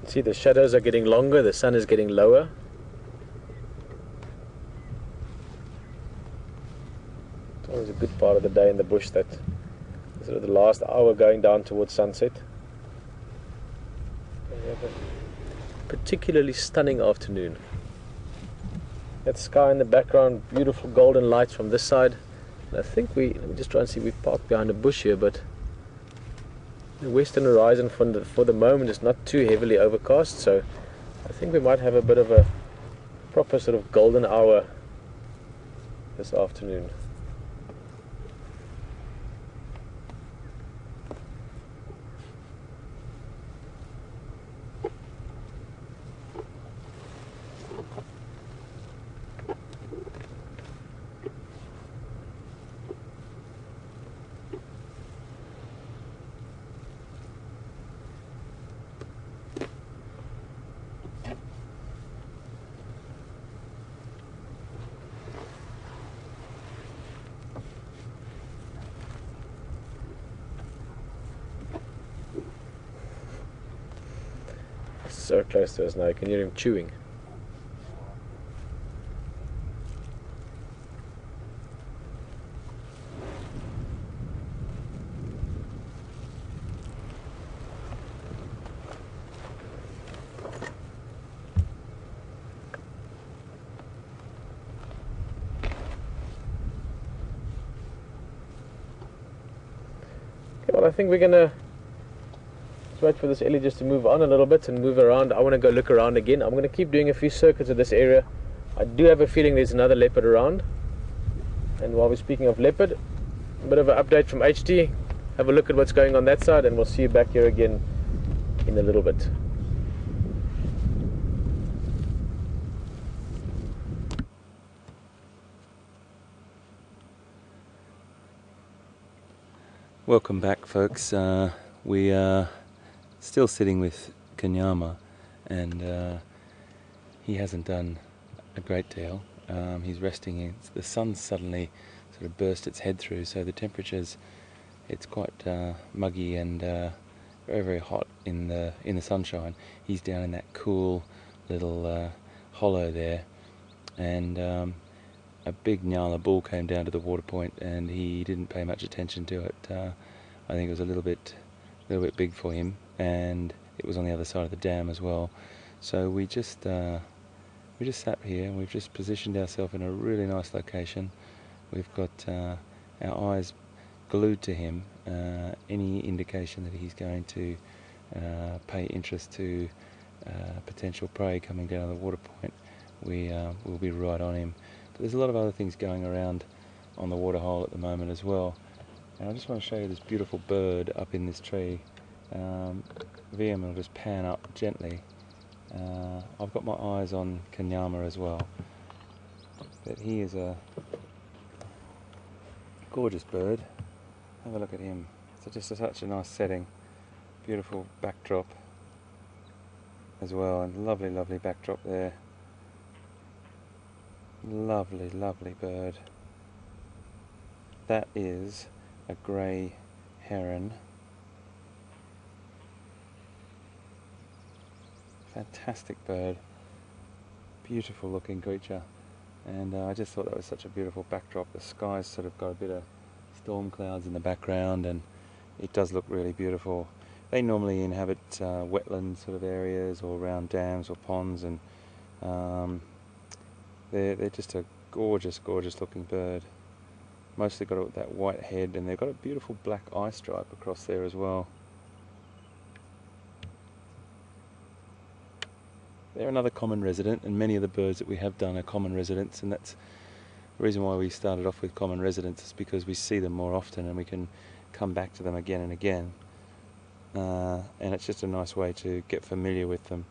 See, the shadows are getting longer, the sun is getting lower. It's always a good part of the day in the bush, that sort of the last hour going down towards sunset. And we have a particularly stunning afternoon. That sky in the background, beautiful golden lights from this side. And I think let me just try and see, we've parked behind a bush here, but the western horizon for the moment is not too heavily overcast, so I think we might have a bit of a proper sort of golden hour this afternoon. So close to us now, you can hear him chewing. Well, I think we're gonna just wait for this Ellie just to move on a little bit and move around. I want to go look around again. I'm going to keep doing a few circuits of this area. I do have a feeling there's another leopard around. And while we're speaking of leopard, a bit of an update from HT. Have a look at what's going on that side, and we'll see you back here again in a little bit. Welcome back, folks. We are still sitting with Kanyama, and he hasn't done a great deal. He's resting in. The sun suddenly sort of burst its head through, so the temperatures, it's quite muggy and very, very hot in the sunshine. He's down in that cool little hollow there, and a big Nyala bull came down to the water point, and he didn't pay much attention to it. I think it was a little bit big for him, and it was on the other side of the dam as well. So we just sat here, and we've just positioned ourselves in a really nice location. We've got our eyes glued to him. Any indication that he's going to pay interest to potential prey coming down the water point, we'll be right on him. But there's a lot of other things going around on the waterhole at the moment as well. And I just want to show you this beautiful bird up in this tree. VM will just pan up gently. I've got my eyes on Kanyama as well. But he is a gorgeous bird. Have a look at him. It's just such a nice setting. Beautiful backdrop as well, and lovely, lovely backdrop there. Lovely, lovely bird. That is a grey heron. Fantastic bird. Beautiful looking creature. And I just thought that was such a beautiful backdrop. The sky's sort of got a bit of storm clouds in the background, and it does look really beautiful. They normally inhabit wetland sort of areas or around dams or ponds, and they're just a gorgeous, gorgeous looking bird. Mostly got that white head, and they've got a beautiful black eye stripe across there as well. They're another common resident, and many of the birds that we have done are common residents, and that's the reason why we started off with common residents, is because we see them more often and we can come back to them again and again. And it's just a nice way to get familiar with them.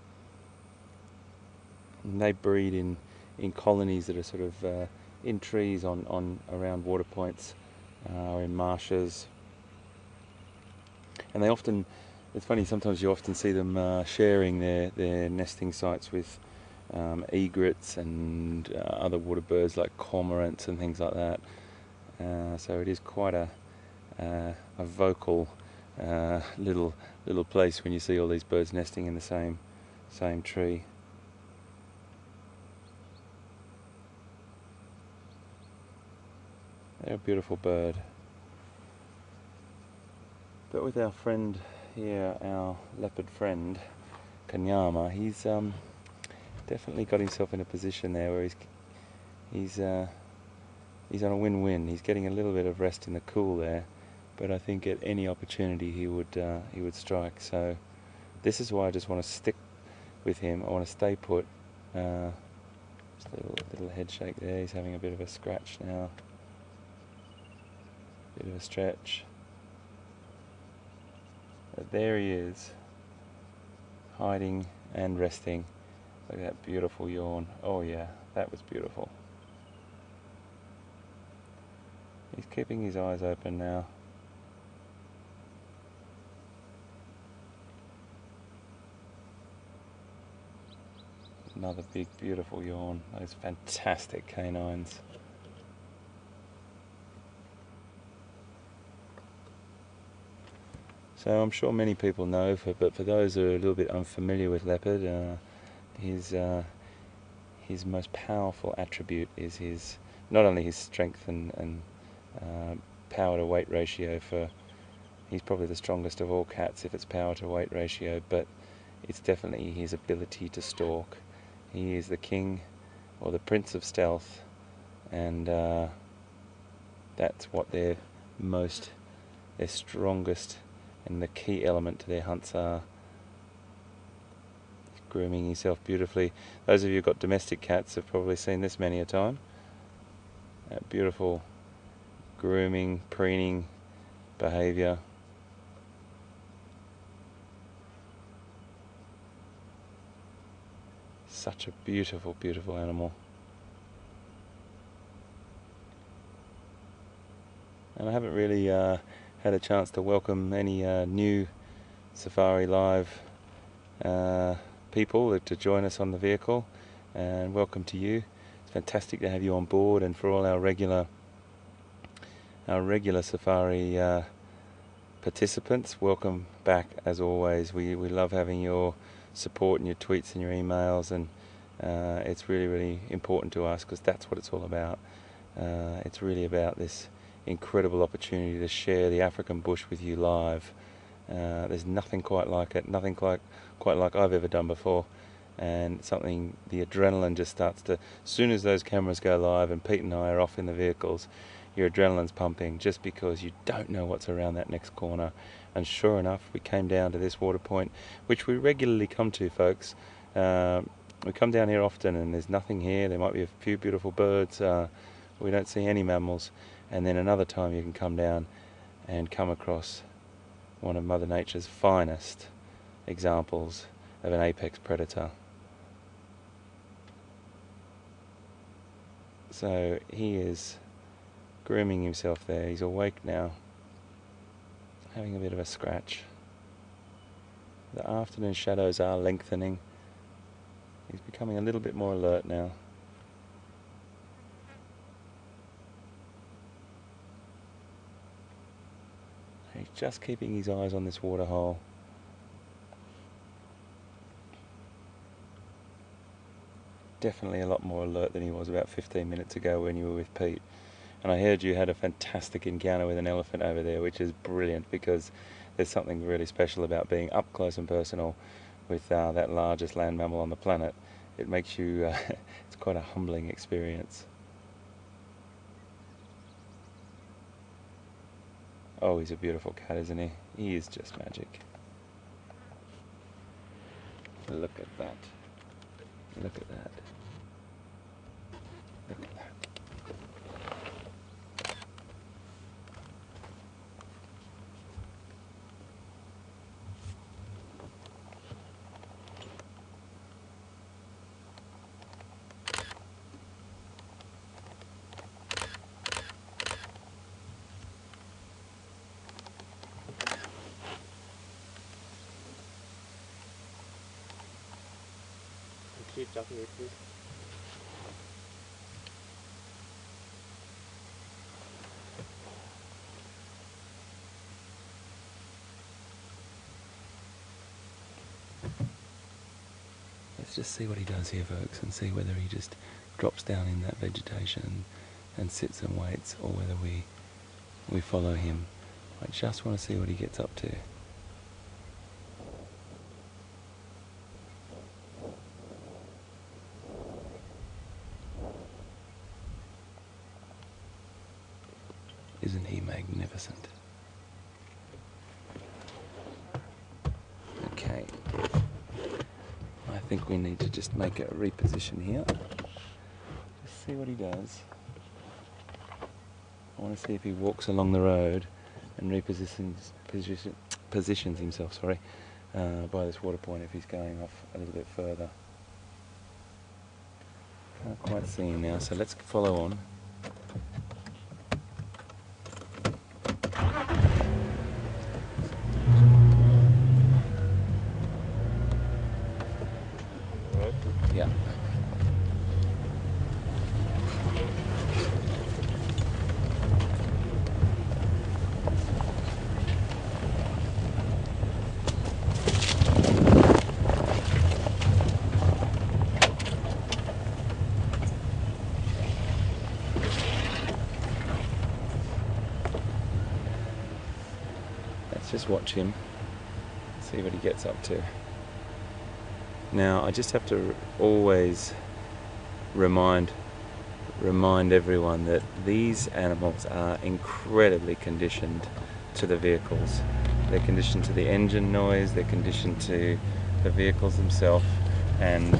And they breed in colonies that are sort of in trees on around water points or in marshes. And they often, it's funny, sometimes you often see them sharing their nesting sites with egrets and other water birds like cormorants and things like that. So it is quite a vocal little place when you see all these birds nesting in the same tree. They're a beautiful bird. But with our friend here, our leopard friend, Kanyama, he's definitely got himself in a position there where he's on a win-win. He's getting a little bit of rest in the cool there, but I think at any opportunity he would strike. So this is why I just want to stick with him. I want to stay put. Just a little head shake there. He's having a bit of a scratch now. Bit of a stretch. But there he is, hiding and resting. Look at that beautiful yawn. Oh yeah, that was beautiful. He's keeping his eyes open now. Another big beautiful yawn. Those fantastic canines. So I'm sure many people know, but for those who are a little bit unfamiliar with leopard, his most powerful attribute is his not only his strength and power to weight ratio. He's probably the strongest of all cats if it's power to weight ratio, but it's definitely his ability to stalk. He is the king or the prince of stealth, and that's what their strongest and the key element to their hunts are. Grooming himself beautifully. Those of you who've got domestic cats have probably seen this many a time. That beautiful grooming, preening behaviour. Such a beautiful, beautiful animal. And I haven't really had a chance to welcome any new Safari Live people to join us on the vehicle, and welcome to you. It's fantastic to have you on board, and for all our regular Safari participants, welcome back as always. We love having your support and your tweets and your emails, and it's really, really important to us because that's what it's all about. It's really about this incredible opportunity to share the African bush with you live. There's nothing quite like it, nothing quite like I've ever done before, and something, the adrenaline just starts to, as soon as those cameras go live and Pete and I are off in the vehicles, your adrenaline's pumping just because you don't know what's around that next corner. And sure enough, we came down to this water point, which we regularly come to, folks. We come down here often and there's nothing here. There might be a few beautiful birds. We don't see any mammals. And then another time you can come down and come across one of Mother Nature's finest examples of an apex predator. So he is grooming himself there. He's awake now, having a bit of a scratch. The afternoon shadows are lengthening. He's becoming a little bit more alert now. He's just keeping his eyes on this water hole. Definitely a lot more alert than he was about 15 minutes ago when you were with Pete. And I heard you had a fantastic encounter with an elephant over there, which is brilliant because there's something really special about being up close and personal with that largest land mammal on the planet. It makes you, it's quite a humbling experience. Oh, he's a beautiful cat, isn't he? He is just magic. Look at that. Look at that. Look at that. Keep jumping it, please. Let's just see what he does here, folks, and see whether he just drops down in that vegetation and sits and waits, or whether we follow him. I just want to see what he gets up to. Isn't he magnificent? Okay. I think we need to just make a reposition here. Just see what he does. I want to see if he walks along the road and positions himself, by this water point if he's going off a little bit further. Can't quite see him now, so let's follow on. Yeah. Just watch him, see what he gets up to. Now I just have to always remind everyone that these animals are incredibly conditioned to the vehicles. They're conditioned to the engine noise, they're conditioned to the vehicles themselves, and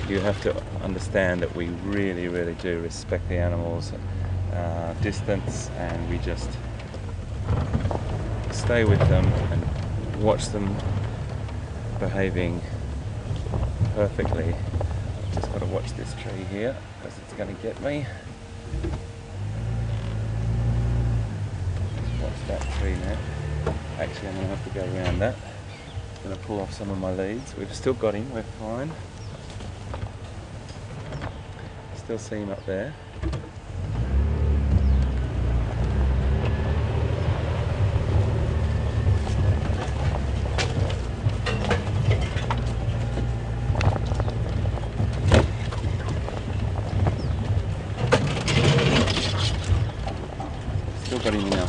you have to understand that we really, really do respect the animals' distance, and we just stay with them and watch them behaving perfectly. Just got to watch this tree here because it's going to get me. Watch that tree now. Actually, I'm going to have to go around that. I'm going to pull off some of my leads. We've still got him, we're fine. Still see him up there. Still got him now.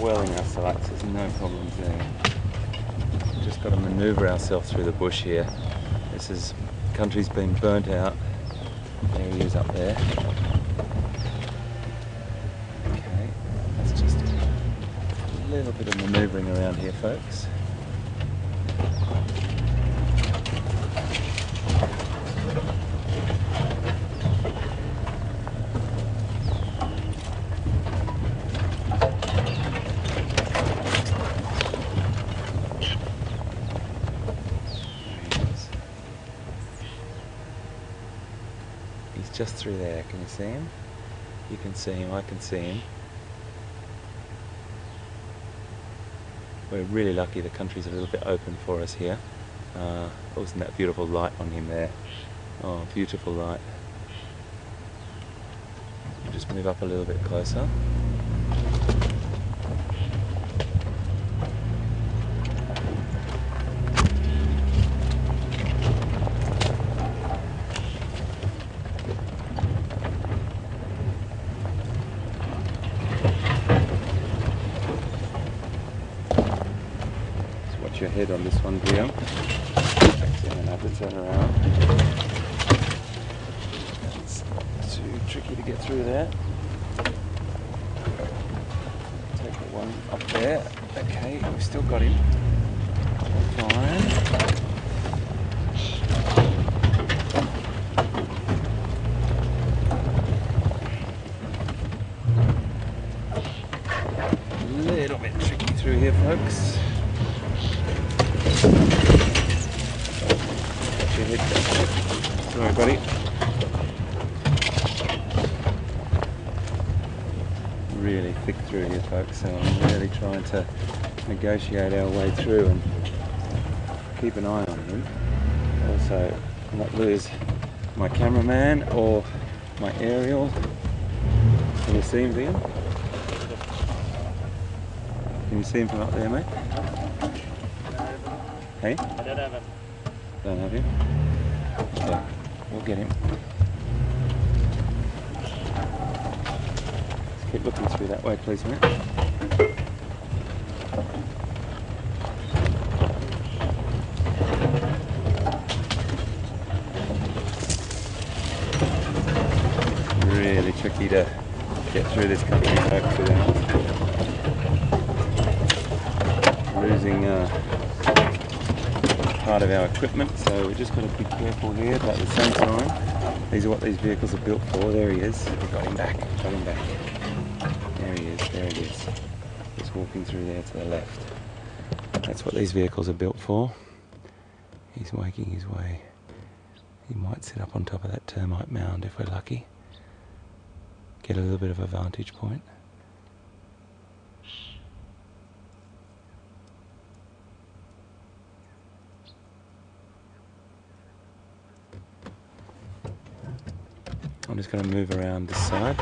Well in our sights, there's no problems there. We've just got to manoeuvre ourselves through the bush here. Country's been burnt out. There he is up there. Okay, that's just a little bit of manoeuvring around here, folks. Just through there, can you see him? You can see him, I can see him. We're really lucky the country's a little bit open for us here. Wasn't that beautiful light on him there? Oh, beautiful light. Just move up a little bit closer. Your head on this one, Guillaume. Actually, I'm going to have to turn around. It's too tricky to get through there. Take the one up there. Okay, we've still got him. Fine. A little bit tricky through here, folks. Sorry, buddy. Really thick through here, folks, so I'm really trying to negotiate our way through and keep an eye on him. Also, not lose my cameraman or my aerial. Can you see him, Liam? Can you see him from up there, mate? Hey? I don't have him. Don't have him? Okay, we'll get him. Let's keep looking through that way, please, mate. Really tricky to get through this country folks without losing part of our equipment, so we've just got to be careful here, but at the same time, these are what these vehicles are built for. There he is. We've got him back. Got him back. There he is. There he is. Just walking through there to the left. That's what these vehicles are built for. He's making his way. He might sit up on top of that termite mound if we're lucky. Get a little bit of a vantage point. I'm just going to move around this side.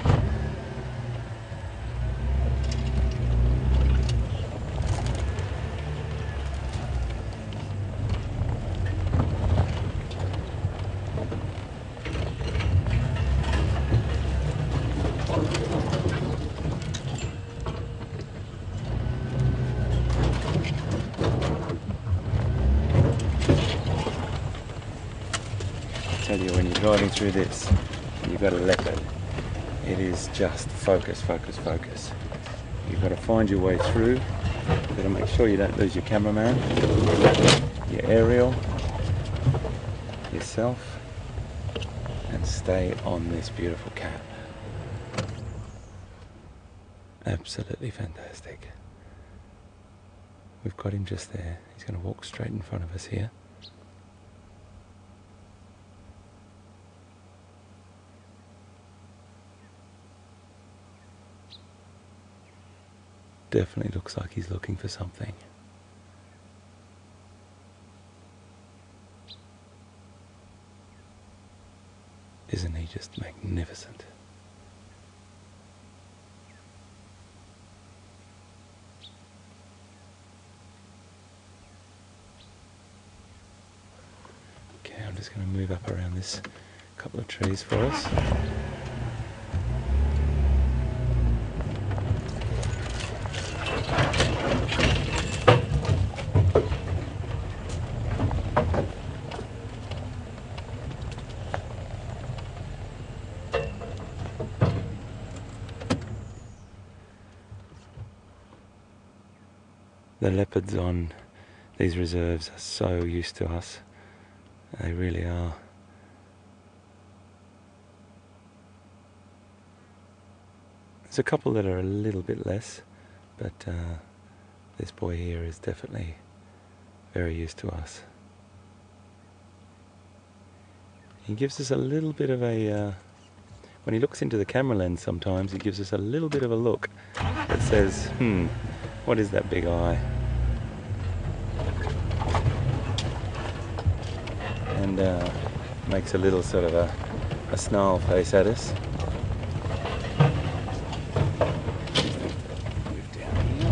tell you, when you're driving through this and you've got a leopard, it is just focus, focus, focus. You've got to find your way through. You've got to make sure you don't lose your cameraman, your aerial, yourself, and stay on this beautiful cat. Absolutely fantastic. We've got him just there. He's going to walk straight in front of us here. Definitely looks like he's looking for something. Isn't he just magnificent? Okay, I'm just going to move up around this couple of trees for us. The leopards on these reserves are so used to us. They really are. There's a couple that are a little bit less, but this boy here is definitely very used to us. He gives us a little bit of a, when he looks into the camera lens sometimes, he gives us a little bit of a look that says, what is that big eye? And makes a little sort of a snarl face at us. Move down here.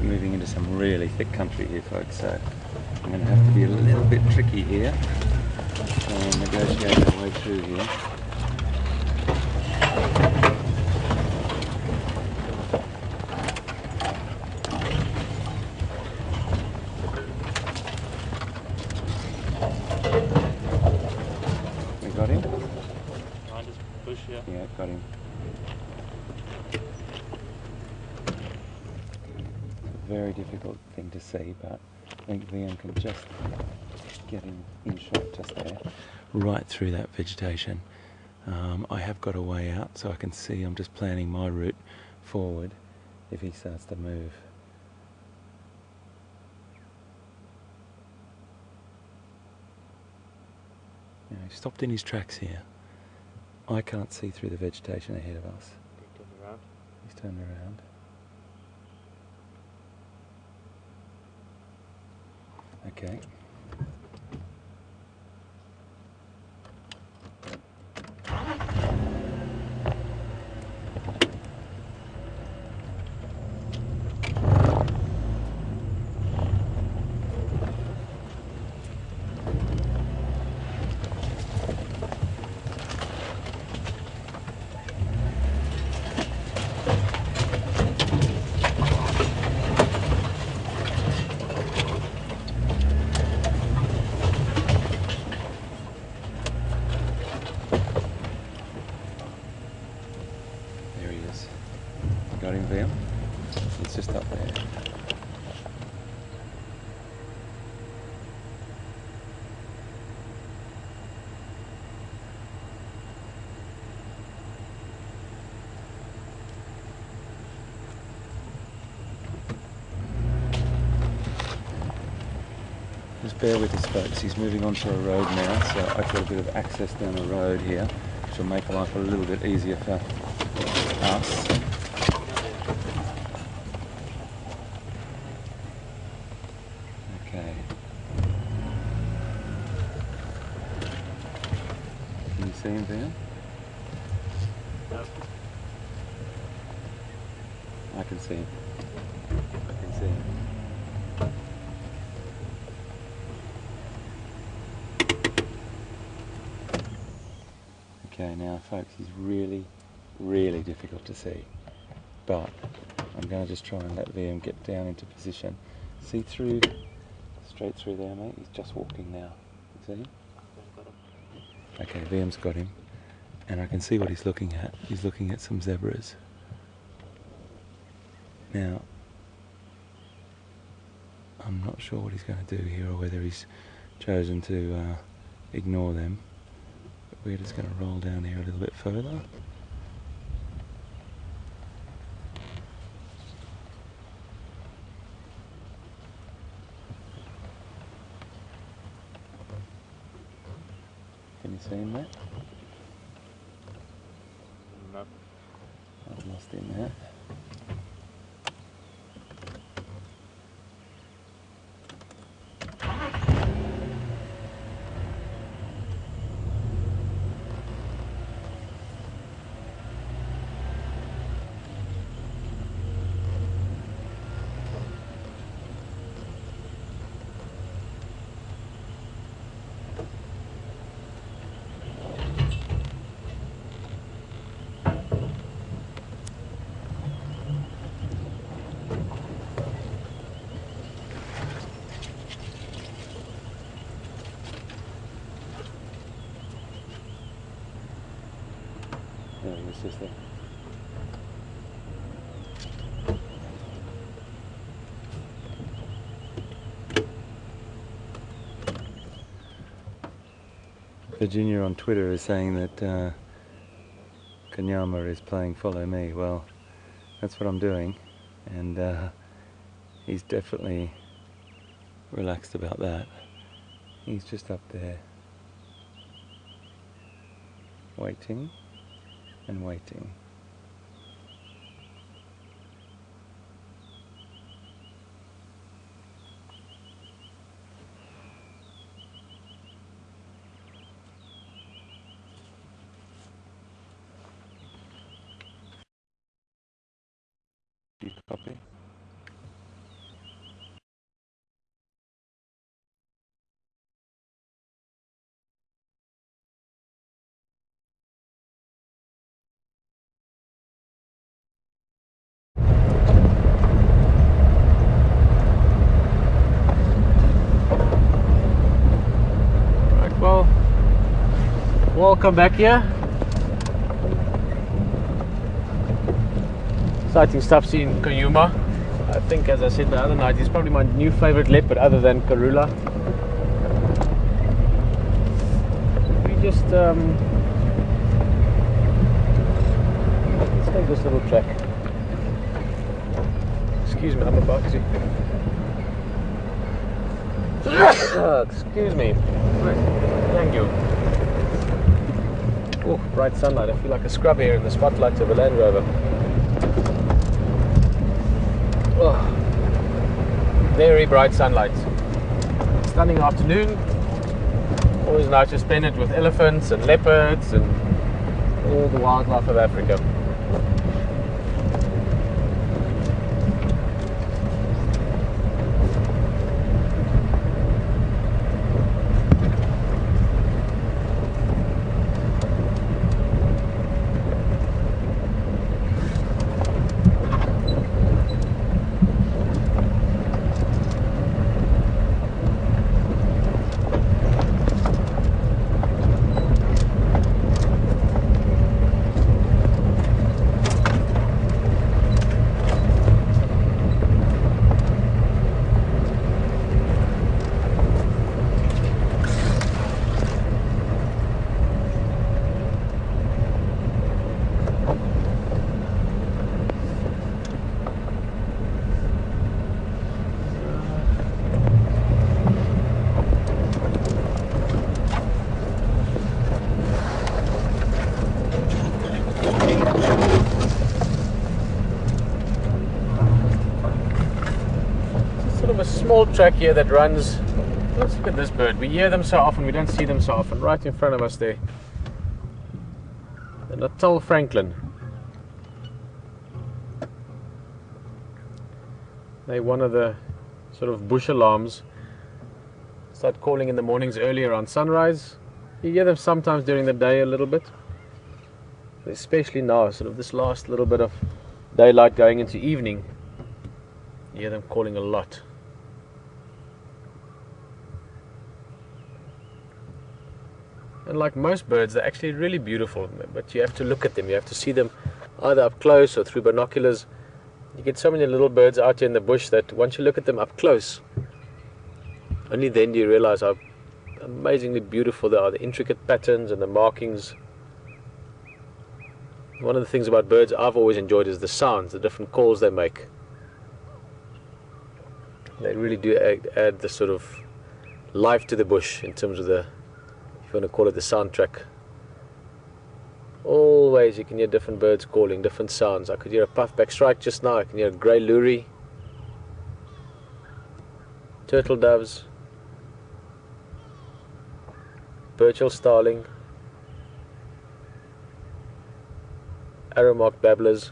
Moving into some really thick country here, folks, so I'm going to have to be a little bit tricky here and negotiate our way through here. We got him? I just push here. Yeah, got him. Very difficult thing to see, but I think VM can just get him in shot just there, right through that vegetation. I have got a way out, so I can see. I'm just planning my route forward if he starts to move. You know, he stopped in his tracks here. I can't see through the vegetation ahead of us. He's turned around. Okay. Got him, VM. He's just up there. Just bear with us, folks. He's moving onto a road now, so I've got a bit of access down the road here, which will make life a little bit easier for us. Okay. Can you see him, Ben? No. I can see him. I can see him. Okay, now folks, he's really, really difficult to see, but I'm going to just try and let Liam get down into position. See through, straight through there, mate. He's just walking now. See him? Okay, Liam's got him, and I can see what he's looking at. He's looking at some zebras. Now, I'm not sure what he's going to do here, or whether he's chosen to ignore them. But we're just going to roll down here a little bit further. Can you see him, mate? No. I've lost him there. Yeah, he was just there. Virginia on Twitter is saying that Kanyama is playing Follow Me. Well, that's what I'm doing, and he's definitely relaxed about that. He's just up there waiting and waiting. You copy? Right, well, welcome back here. Exciting stuff seeing Kanyama. I think, as I said the other night, he's probably my new favorite leopard other than Karula. We just let's take this little track. Excuse me, I'm about to. Excuse me. Thank you. Oh, bright sunlight. I feel like a scrub here in the spotlight of a Land Rover. Oh, very bright sunlight. Stunning afternoon. Always nice to spend it with elephants and leopards and all the wildlife of Africa. A small track here that runs. Let's look at this bird. We hear them so often, we don't see them so often. Right in front of us there, the Natal Franklin. They're one of the sort of bush alarms. Start calling in the mornings early around sunrise. You hear them sometimes during the day a little bit. especially now, sort of this last little bit of daylight going into evening, you hear them calling a lot. And like most birds, they're actually really beautiful, but you have to look at them. You have to see them either up close or through binoculars. You get so many little birds out here in the bush that once you look at them up close, only then do you realize how amazingly beautiful they are, the intricate patterns and the markings. One of the things about birds I've always enjoyed is the sounds, the different calls they make. They really do add the sort of life to the bush in terms of the, if you want to call it the soundtrack. Always you can hear different birds calling, different sounds. I could hear a puffback shrike just now, I can hear a grey lory, turtle doves, Burchell starling, arrow-marked babblers.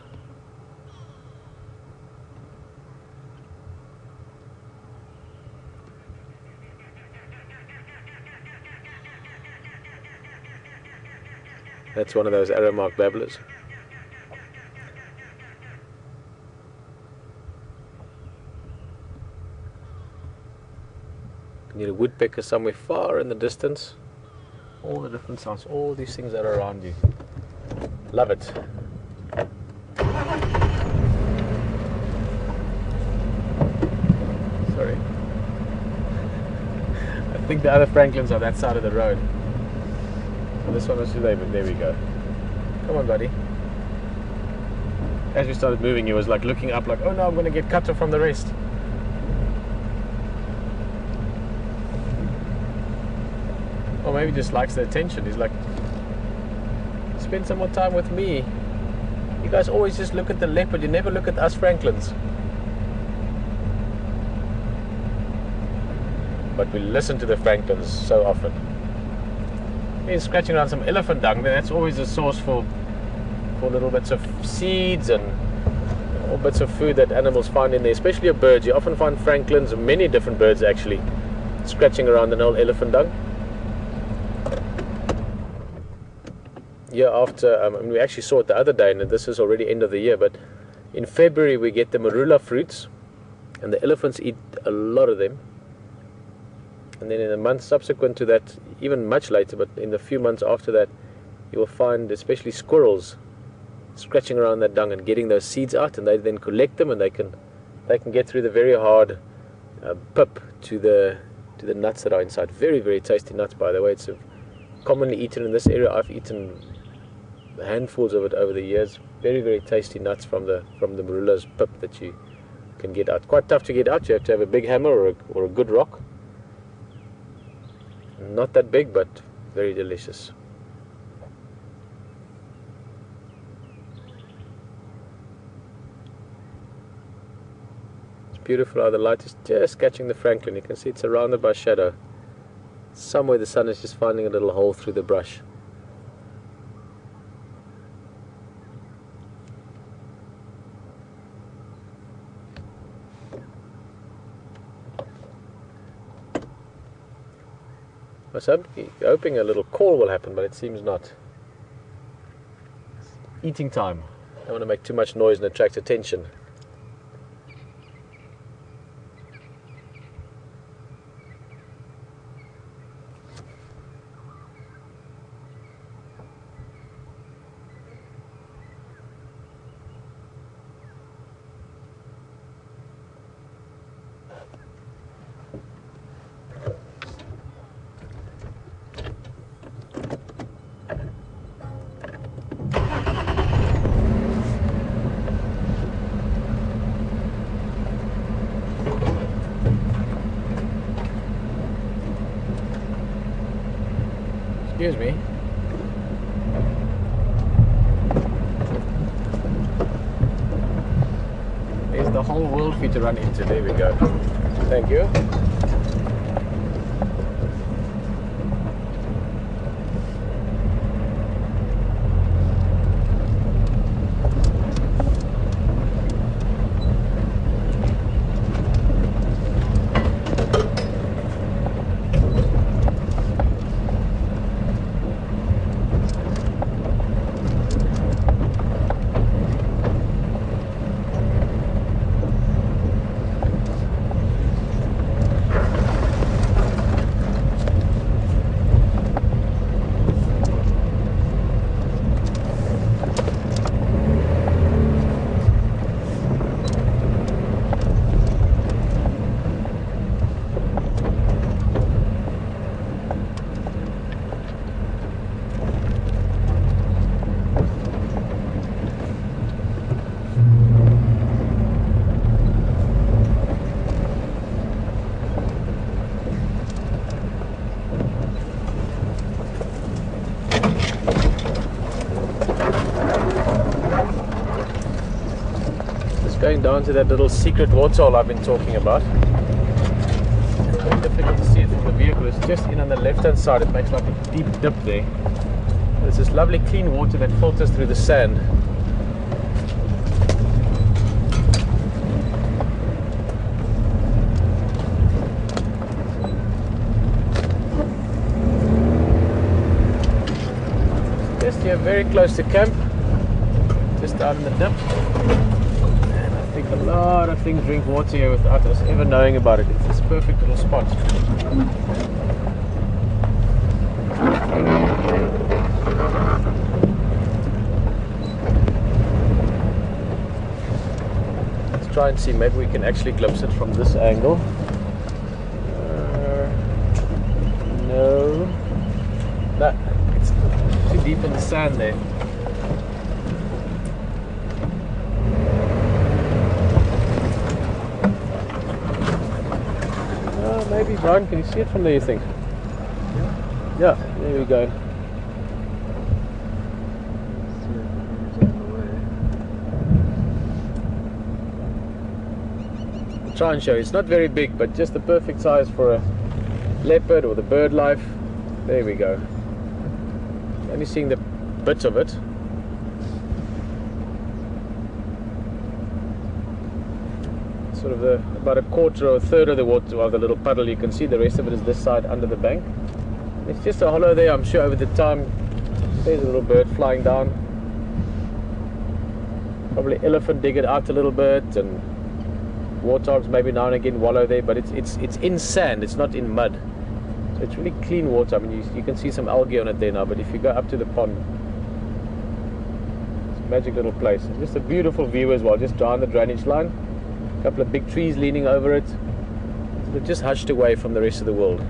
That's one of those arrow-marked babblers. You can hear a woodpecker somewhere far in the distance. All the different sounds, all these things that are around you. Love it. Sorry. I think the other Franklins are that side of the road. So this one was today, but there we go. Come on, buddy. As we started moving, he was like looking up like, oh no, I'm going to get cut off from the rest. Or maybe just likes the attention. He's like, spend some more time with me. You guys always just look at the leopard, you never look at us Franklins. But we listen to the Franklins so often. He's scratching around some elephant dung. That's always a source for little bits of seeds and all bits of food that animals find in there, especially your birds. You often find Franklins, many different birds actually, scratching around an old elephant dung. Year after, we actually saw it the other day, and this is already end of the year, but in February we get the marula fruits, and the elephants eat a lot of them. And then in the months subsequent to that, even much later, but in the few months after that, you will find especially squirrels scratching around that dung and getting those seeds out, and they then collect them, and they can get through the very hard pip to the nuts that are inside. Very, very tasty nuts, by the way. It's commonly eaten in this area. I've eaten handfuls of it over the years. Very, very tasty nuts from the marula's pip that you can get out. Quite tough to get out. You have to have a big hammer or a good rock. Not that big, but very delicious. It's beautiful how the light is just catching the Franklin. You can see it's surrounded by shadow. Somewhere the sun is just finding a little hole through the brush. I was hoping a little call will happen, but it seems not. It's eating time. Don't want to make too much noise and attract attention. Excuse me. There's the whole world for you to run into. There we go. Thank you. going down to that little secret waterhole I've been talking about. It's very difficult to see it from the vehicle. It's just in on the left hand side. It makes like a deep dip there. There's this lovely clean water that filters through the sand. Just here, very close to camp, just out in the dip. And I think a lot of things drink water here without us ever knowing about it. It's this perfect little spot. Let's try and see, maybe we can actually glimpse it from this angle. No. No. It's too deep in the sand there. Maybe, Brian, can you see it from there, you think? Yeah, there we go. I'll try and show you. It's not very big, but just the perfect size for a leopard or the bird life. There we go. Only seeing the bits of it. Sort of about a quarter or a third of the water of the little puddle. You can see the rest of it is this side under the bank. It's just a hollow there. I'm sure over the time there's a little bird flying down. Probably elephant dig it out a little bit, and warthogs maybe now and again wallow there. But it's in sand. It's not in mud. So it's really clean water. I mean, you can see some algae on it there now. But if you go up to the pond, it's a magic little place. And just a beautiful view as well. Just down the drainage line. A couple of big trees leaning over it. They're just hushed away from the rest of the world.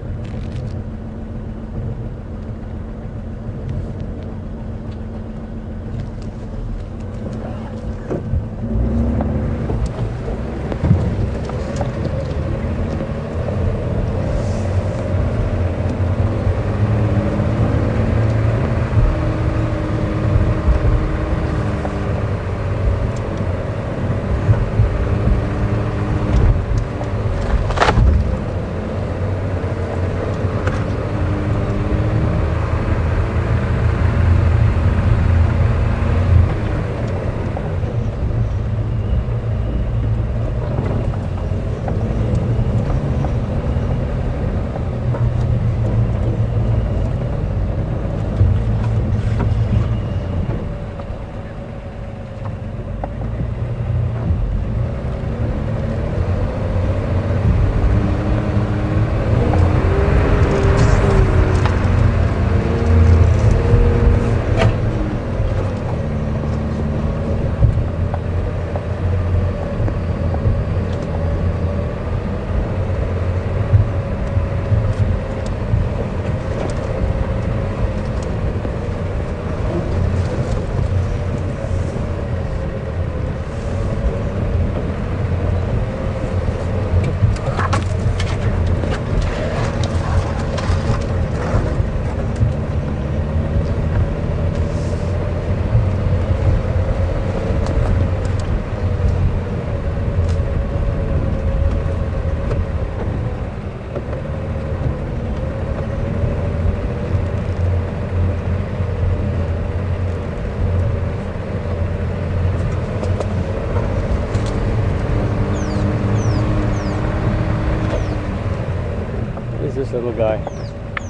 This little guy.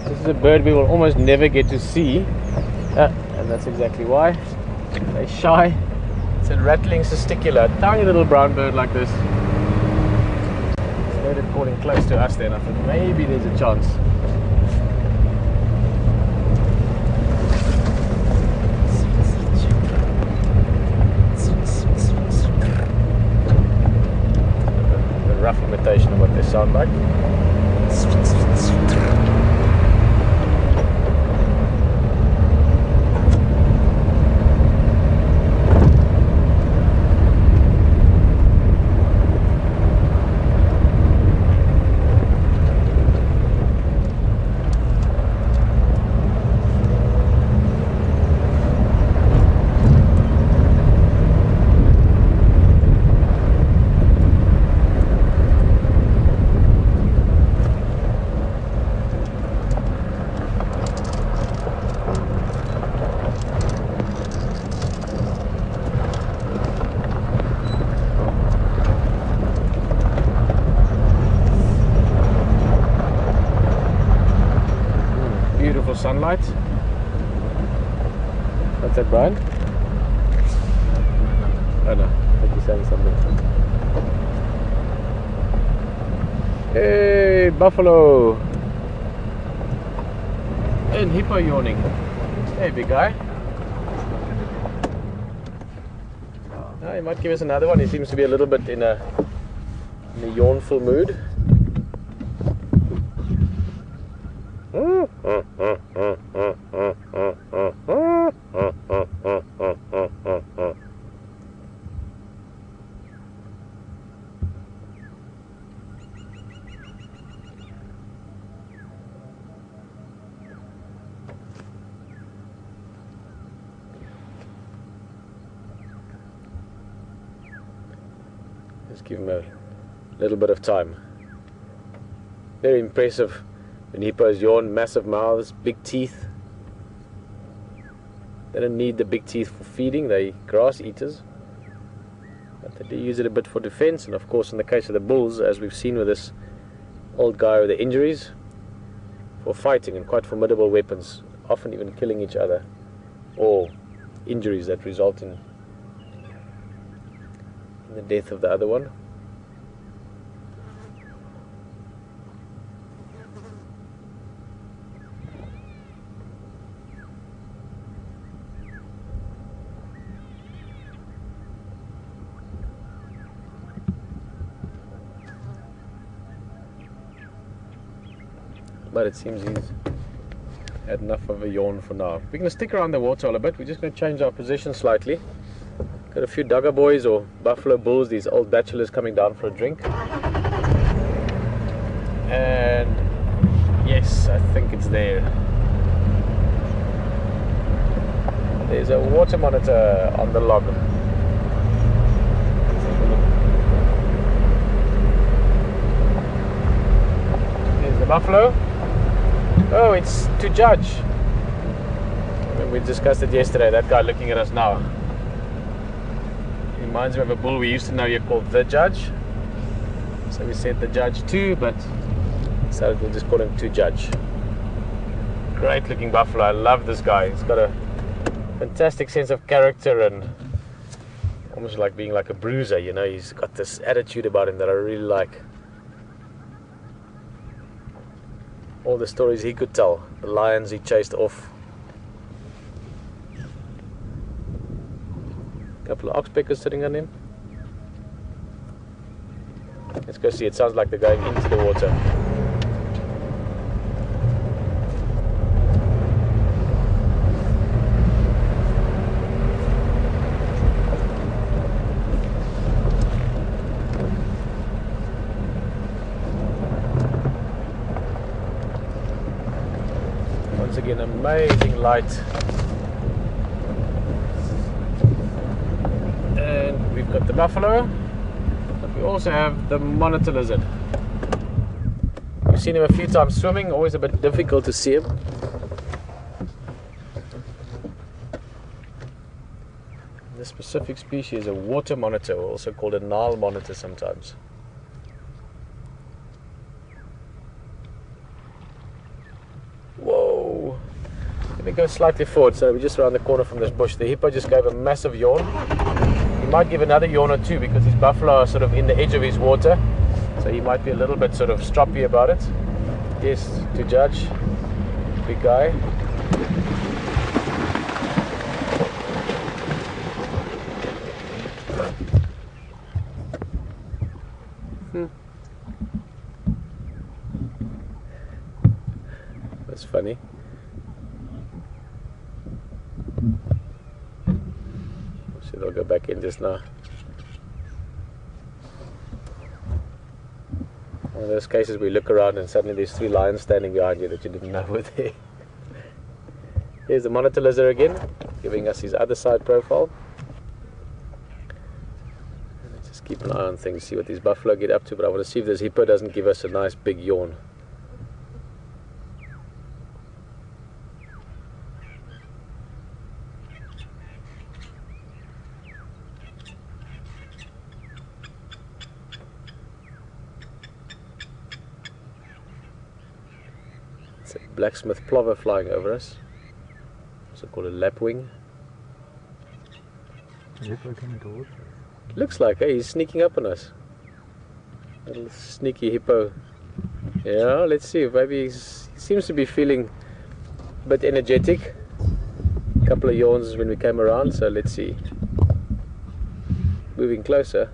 This is a bird we will almost never get to see, and that's exactly why. They're shy. It's a rattling cisticola, tiny little brown bird like this. It's heard it calling close to us then. I thought maybe there's a chance. A rough imitation of what they sound like. sunlight. What's that, Brian? Oh no, I think he's saying something. Hey, buffalo! And hippo yawning. Hey, big guy. Oh, he might give us another one. He seems to be a little bit in a yawnful mood. Just give him a little bit of time. Very impressive when hippos yawn, massive mouths, big teeth. They don't need the big teeth for feeding, they're grass eaters. But they do use it a bit for defense, and of course in the case of the bulls, as we've seen with this old guy with the injuries, for fighting, and quite formidable weapons, often even killing each other, or injuries that result in the death of the other one. But it seems he's had enough of a yawn for now. We're going to stick around the water a bit. We're just going to change our position slightly. Got a few Duggar boys or buffalo bulls, these old bachelors coming down for a drink. And yes, I think it's there. There's a water monitor on the log. There's the buffalo. Oh, it's to judge. We discussed it yesterday, that guy looking at us now. Reminds me of a bull we used to know here called the Judge. So we said the Judge too, but so we'll just call him to Judge. Great looking buffalo. I love this guy. He's got a fantastic sense of character and almost like being like a bruiser, you know. He's got this attitude about him that I really like. All the stories he could tell, the lions he chased off. A couple of oxpeckers sitting on him. Let's go see. It sounds like they're going into the water. Once again, amazing light. And we've got the buffalo, but we also have the monitor lizard. We've seen him a few times swimming, always a bit difficult to see him. This specific species is a water monitor, also called a Nile monitor sometimes. Whoa! Let me go slightly forward, so we're just around the corner from this bush. The hippo just gave a massive yawn. He might give another yawn or two because his buffalo are sort of in the edge of his water, so he might be a little bit sort of stroppy about it. Yes, to judge. Big guy. That's funny. So they'll go back in just now. One of those cases where you look around and suddenly there's 3 lions standing behind you that you didn't know were there. Here's the monitor lizard again, giving us his other side profile. Let's just keep an eye on things, see what these buffalo get up to, but I want to see if this hippo doesn't give us a nice big yawn. It's a blacksmith plover flying over us. Also called a lapwing. Looks like he's sneaking up on us. Little sneaky hippo. Yeah, let's see. Maybe he seems to be feeling a bit energetic. A couple of yawns when we came around, so let's see. Moving closer.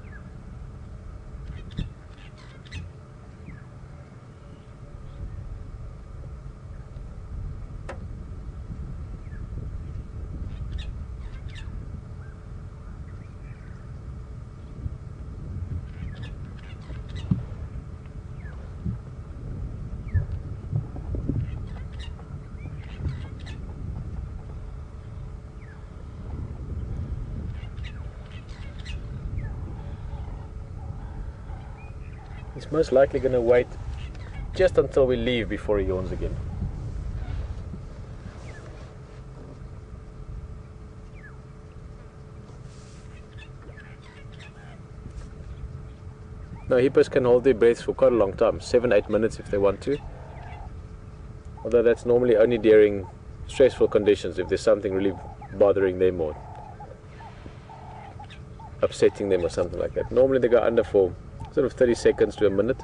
He's most likely going to wait just until we leave before he yawns again. Now hippos can hold their breaths for quite a long time, 7-8 minutes if they want to. Although that's normally only during stressful conditions, if there's something really bothering them or upsetting them or something like that. Normally they go under for sort of 30 seconds to a minute.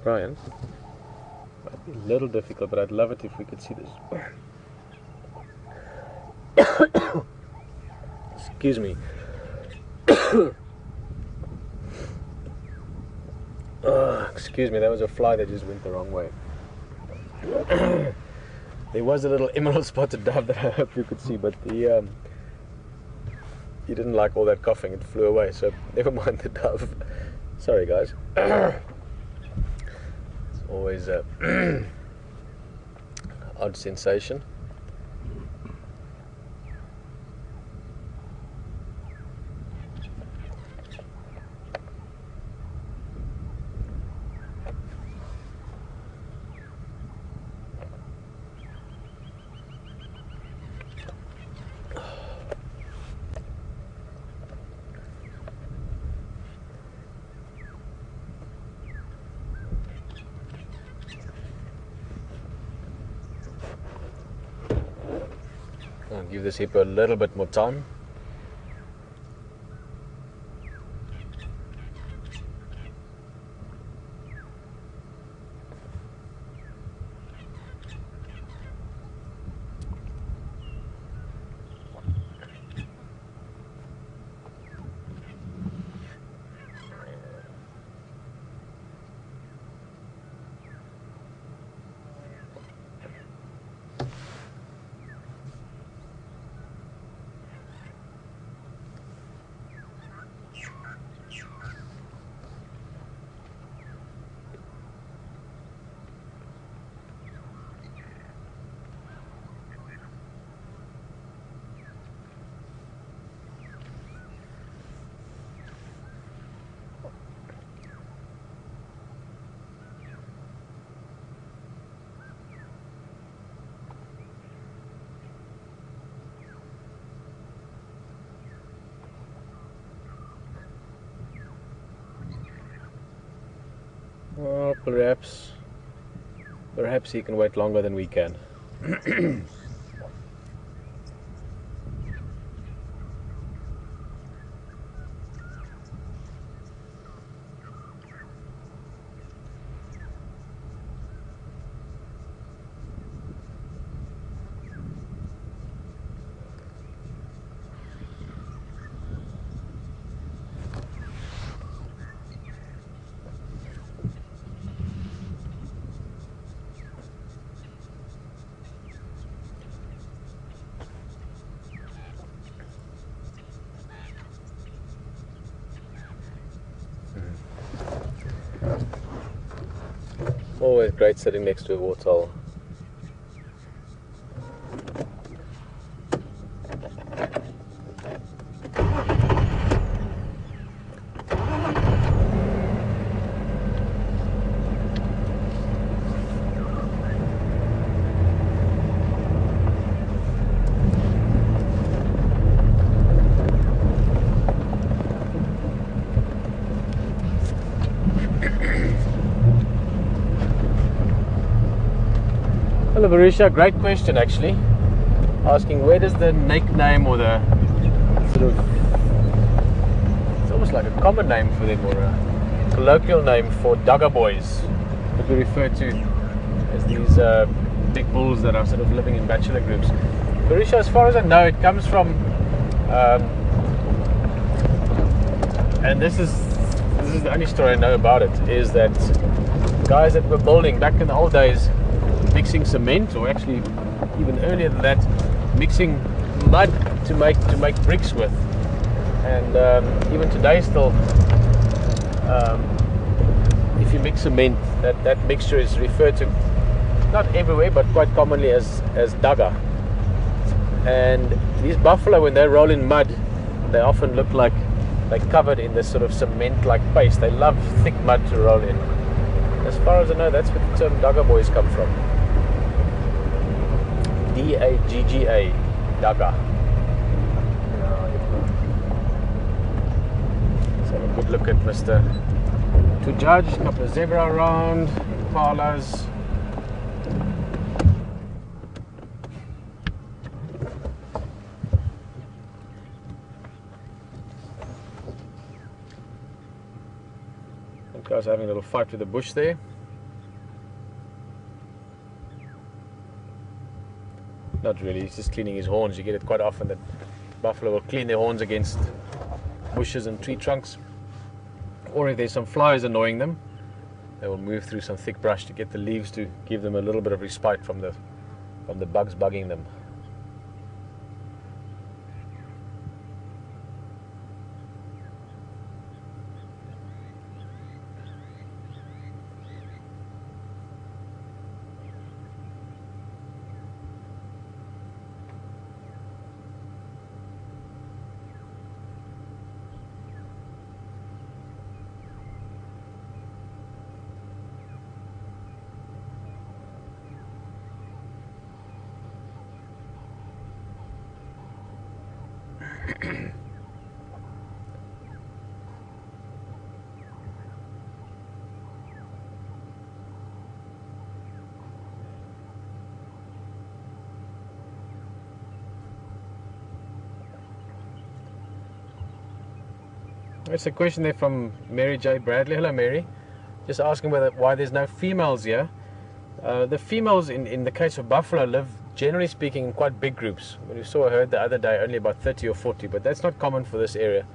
Brian, might be a little difficult, but I'd love it if we could see this. Excuse me. Excuse me, that was a fly that just went the wrong way. There was a little emerald spotted dove that I hope you could see, but he didn't like all that coughing, it flew away, so never mind the dove. Sorry guys. Always a odd sensation. I'll give this hippo a little bit more time. Well, perhaps he can wait longer than we can. Always great sitting next to a waterhole. Hello Barisha, great question actually. Asking where does the nickname or the sort of, it's almost like a common name for them or a colloquial name for Dugger boys, what we refer to as these big bulls that are sort of living in bachelor groups. Barisha, as far as I know, it comes from, and this is the only story I know about it, is that guys that were building back in the old days, mixing cement, or actually even earlier than that, mixing mud to make bricks with, and even today still, if you mix cement, that mixture is referred to, not everywhere but quite commonly, as dugger. And these buffalo, when they roll in mud, they often look like they're covered in this sort of cement-like paste. They love thick mud to roll in. As far as I know, that's where the term Dugger boys come from. D-A-G-G-A, Dugger. Let's have a good look at Mr. To judge, a couple of zebra around, impalas. That guy's having a little fight with the bush there. Not really, he's just cleaning his horns. You get it quite often that buffalo will clean their horns against bushes and tree trunks. Or if there's some flies annoying them, they will move through some thick brush to get the leaves to give them a little bit of respite from the bugs bugging them. It's a question there from Mary J. Bradley. Hello Mary. Just asking why there's no females here. The females in the case of buffalo live, generally speaking, in quite big groups. When we saw a herd the other day, only about 30 or 40, but that's not common for this area.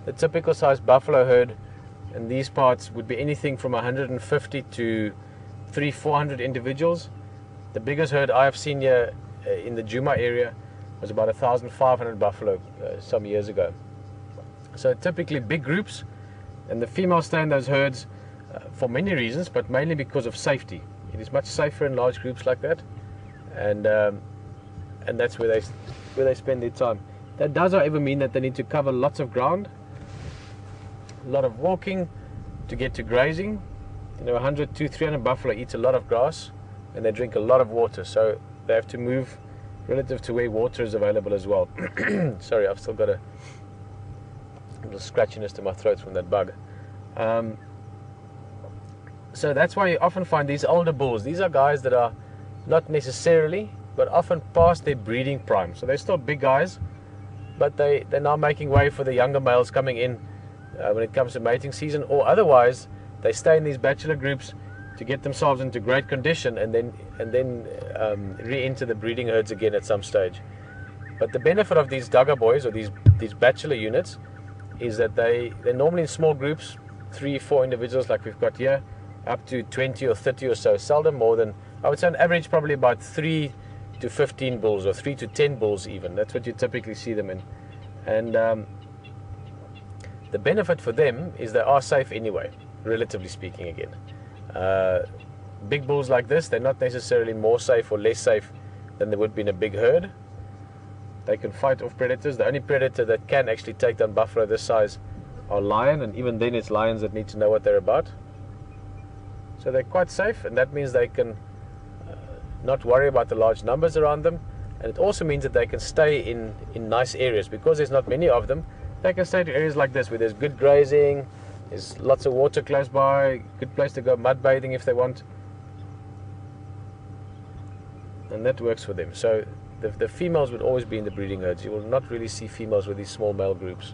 The typical size buffalo herd in these parts would be anything from 150 to 300-400 individuals. The biggest herd I have seen here in the Djuma area was about 1,500 buffalo some years ago. So typically big groups, and the females stay in those herds for many reasons, but mainly because of safety. It is much safer in large groups like that, and that's where they spend their time. That does, however, mean that they need to cover lots of ground, a lot of walking to get to grazing. 100 to 300 buffalo eats a lot of grass, and they drink a lot of water, so they have to move relative to where water is available as well. Sorry, I've still got a little scratchiness to my throat from that bug. So that's why you often find these older bulls. These are guys that are not necessarily, but often past their breeding prime. So they're still big guys, but they're now making way for the younger males coming in when it comes to mating season, or otherwise they stay in these bachelor groups to get themselves into great condition and then re-enter the breeding herds again at some stage. But the benefit of these Dugger boys, or these bachelor units, is that they're normally in small groups, 3-4 individuals like we've got here, up to 20 or 30 or so, seldom more than, I would say on average, probably about 3 to 15 bulls, or 3 to 10 bulls even. That's what you typically see them in. And the benefit for them is they are safe anyway, relatively speaking again. Big bulls like this, they're not necessarily more safe or less safe than they would be in a big herd. They can fight off predators. The only predator that can actually take down buffalo this size are lion, and even then it's lions that need to know what they're about. So they're quite safe, and that means they can not worry about the large numbers around them. And it also means that they can stay in nice areas, because there's not many of them. They can stay to areas like this where there's good grazing, there's lots of water close by, good place to go mud bathing if they want. and that works for them. So the females would always be in the breeding herds. You will not really see females with these small male groups.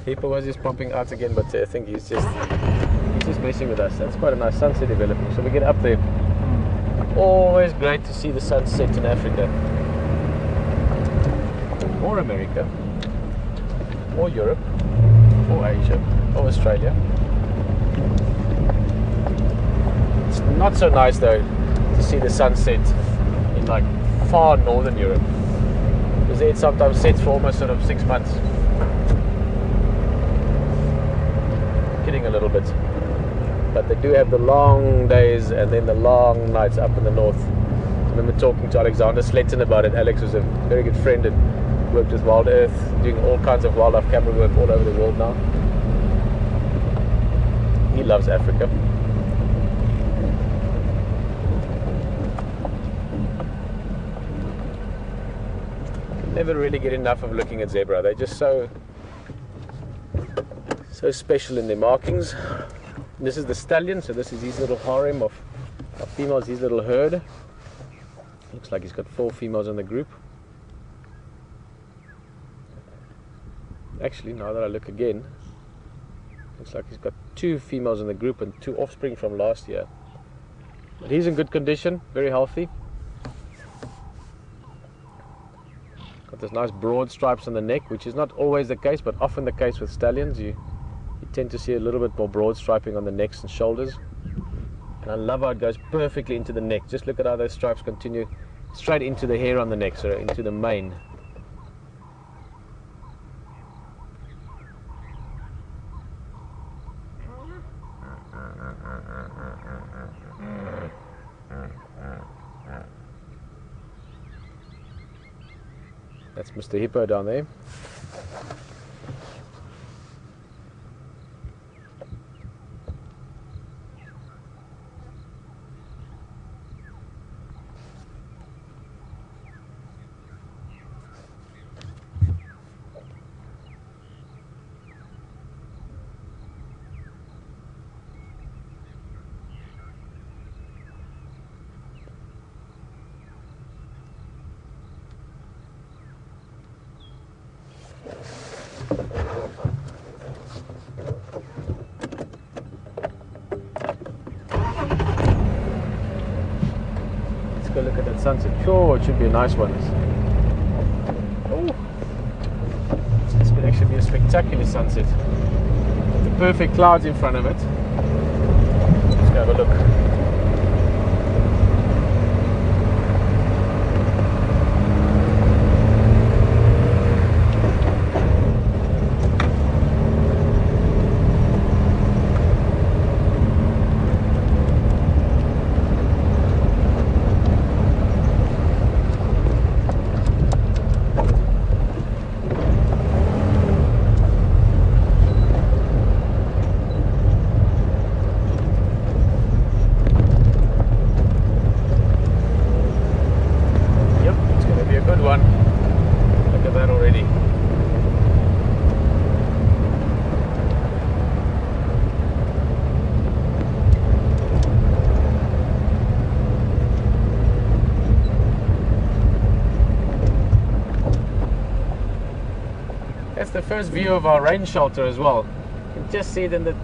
Hippo was just popping out again, but I think he's just messing with us. That's quite a nice sunset developing. So we get up there. Always great to see the sunset in Africa, or America, or Europe, or Asia, or Australia. It's not so nice though to see the sunset in like far northern Europe, because there it sometimes sets for almost sort of 6 months. Kidding a little bit, but they do have the long days and then the long nights up in the north. I remember talking to Alexander Sletton about it. Alex was a very good friend and worked with Wild Earth, doing all kinds of wildlife camera work all over the world now. He loves Africa. Never really get enough of looking at zebra. They're just so special in their markings. This is the stallion, so this is his little harem of females, his little herd. Looks like he's got 4 females in the group. Actually, now that I look again, looks like he's got 2 females in the group and 2 offspring from last year. But he's in good condition, very healthy. Got this nice broad stripes on the neck, which is not always the case, but often the case with stallions. You tend to see a little bit more broad striping on the necks and shoulders. And I love how it goes perfectly into the neck. Just look at how those stripes continue straight into the hair on the neck, so into the mane. That's Mr. Hippo down there. Let's go look at that sunset. Sure, it should be a nice one. Oh, this could actually be a spectacular sunset. The perfect clouds in front of it. Let's go have a look. That's the first view of our rain shelter as well. You can just see it in the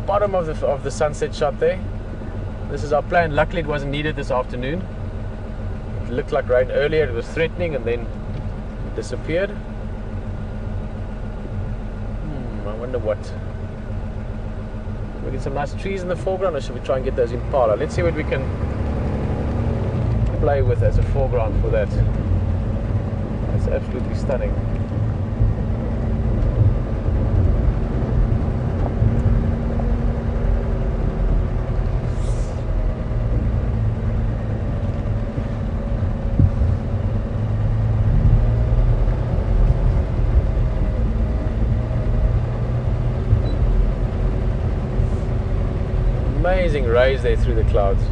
bottom of the sunset shot there. This is our plan. Luckily it wasn't needed this afternoon. It looked like rain earlier, it was threatening, and then it disappeared. I wonder what. We get some nice trees in the foreground, or should we try and get those impala? Let's see what we can play with as a foreground for that. That's absolutely stunning. Amazing rays there through the clouds.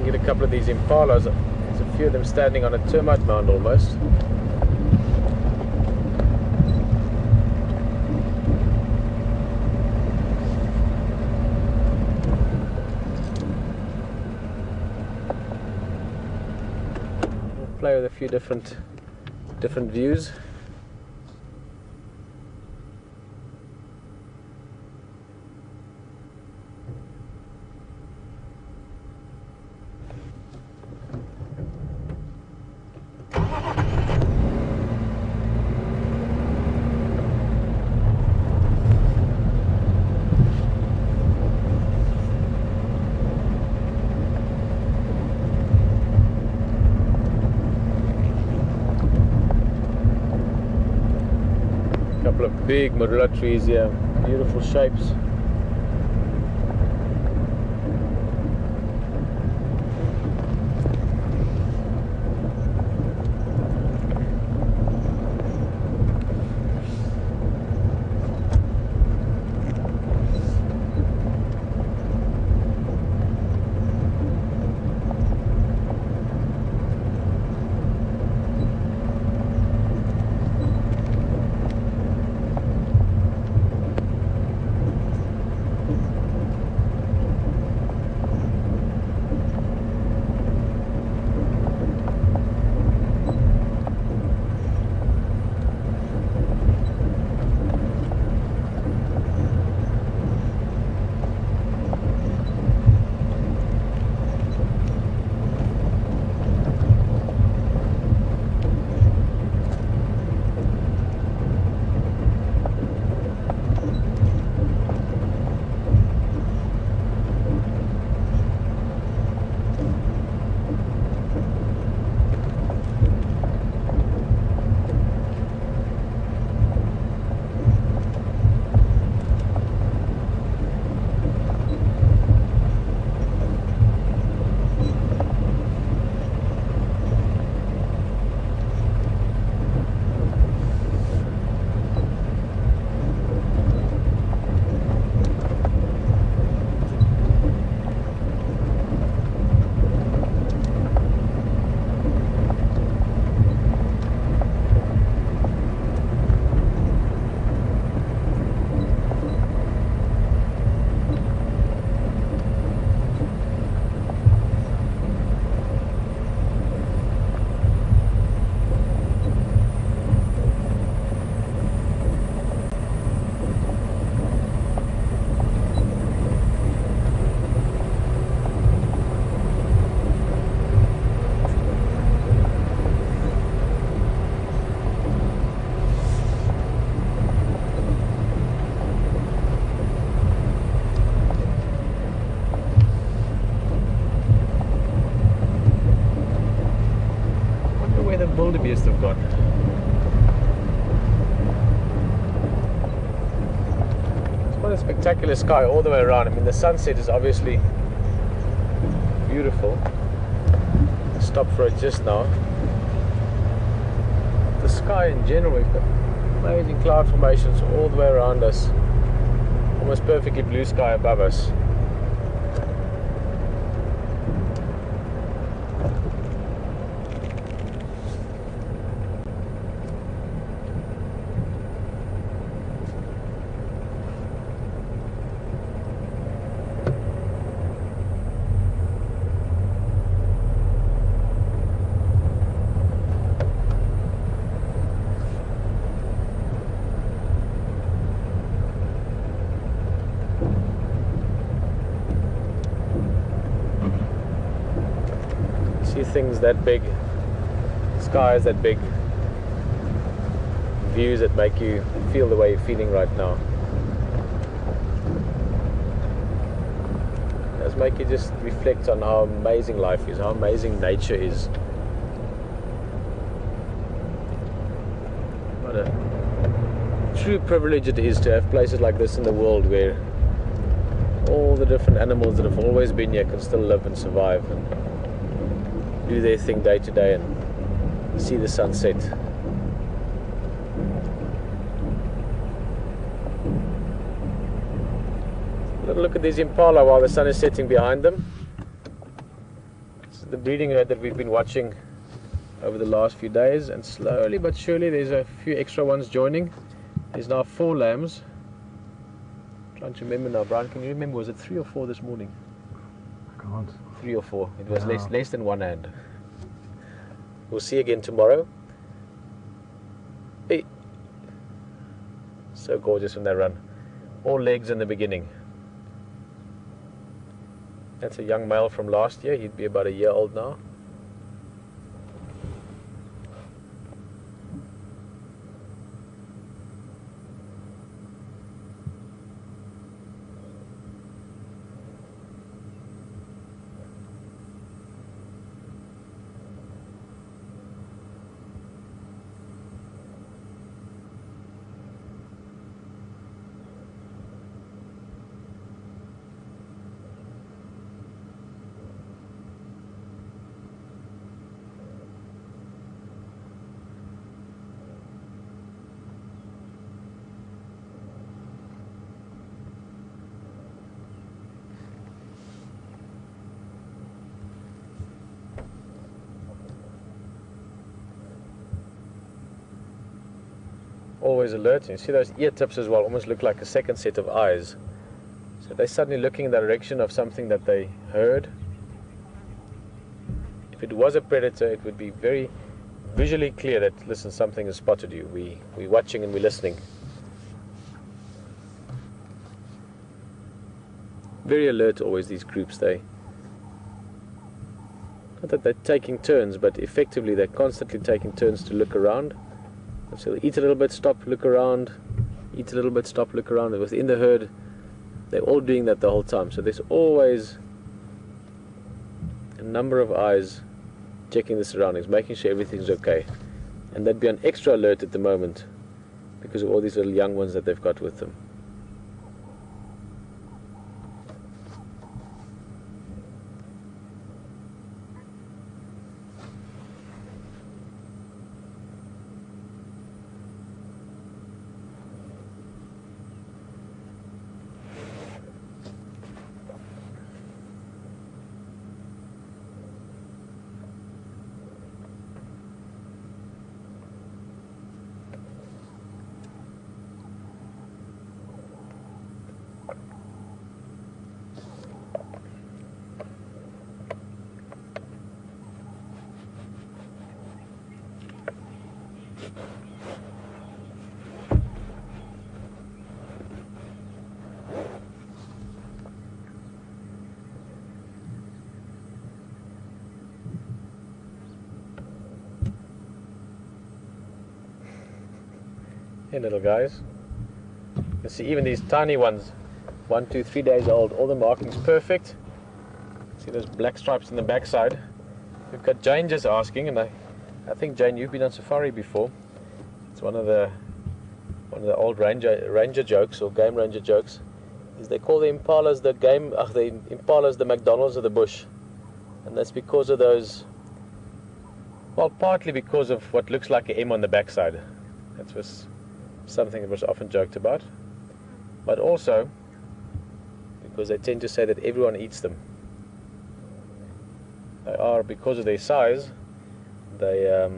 looking at a couple of these impalas. There's a few of them standing on a termite mound almost. We'll play with a few different views. Couple of big marula trees here, beautiful shapes. Wildebeest have gone. It's quite a spectacular sky all the way around. I mean, the sunset is obviously beautiful. I'll stop for it just now. The sky in general, we've got amazing cloud formations all the way around us. Almost perfectly blue sky above us. Things that big, skies that big, views that make you feel the way you're feeling right now. Those make you just reflect on how amazing life is, how amazing nature is. What a true privilege it is to have places like this in the world where all the different animals that have always been here can still live and survive and do their thing day to day and see the sunset. Look at these impala while the sun is setting behind them. the breeding herd that we've been watching over the last few days, and slowly but surely there's a few extra ones joining. There's now 4 lambs. Trying to remember now, Brian, can you remember, was it 3 or 4 this morning? I can't. 3 or 4. It was Yeah. less than 1 hand. We'll see again tomorrow. Hey. So gorgeous when they run. All legs in the beginning. That's a young male from last year. He'd be about a year old now. Always alert. And you see those ear tips as well, almost look like a second set of eyes. So they're suddenly looking in the direction of something that they heard. If it was a predator, it would be very visually clear that, listen, something has spotted you. We're watching and we're listening. Very alert always, these groups. Not that they're taking turns, but effectively they're constantly taking turns to look around. So they eat a little bit, stop, look around, eat a little bit, stop, look around. Within the herd, they're all doing that the whole time. So there's always a number of eyes checking the surroundings, making sure everything's okay. And they'd be on extra alert at the moment because of all these little young ones that they've got with them. Hey little guys, you can see even these tiny ones, 1, 2, 3 days old, all the markings perfect. See those black stripes in the backside. We've got Jane just asking, and I think Jane, you've been on safari before. It's one of the old ranger jokes, or game ranger jokes, is they call the impalas the impalas the McDonald's of the bush, and that's because of those. Well, partly because of what looks like an M on the backside. That was something that was often joked about, but also because they tend to say that everyone eats them. They are, because of their size, they are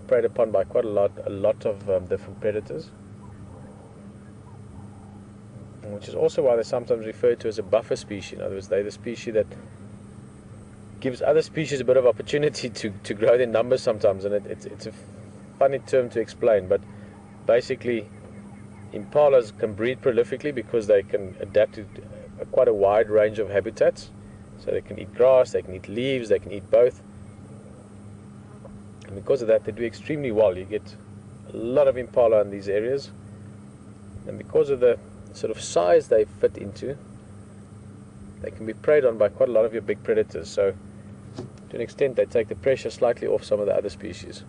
preyed upon by quite a lot of different predators, which is also why they're sometimes referred to as a buffer species. In other words, they're the species that gives other species a bit of opportunity to grow their numbers sometimes, and it's a funny term to explain, but basically impalas can breed prolifically because they can adapt to quite a wide range of habitats. So they can eat grass, they can eat leaves, they can eat both, and because of that they do extremely well. You get a lot of impala in these areas, and because of the sort of size they fit into, they can be preyed on by quite a lot of your big predators. So to an extent they take the pressure slightly off some of the other species.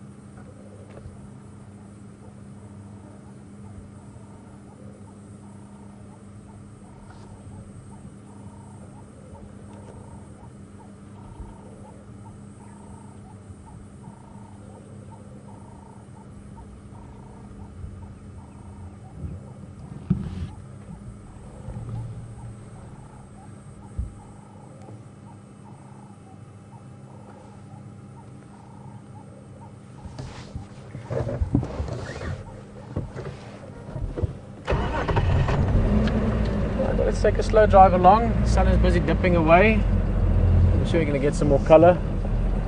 take a slow drive along. The sun is busy dipping away. I'm sure you're going to get some more color.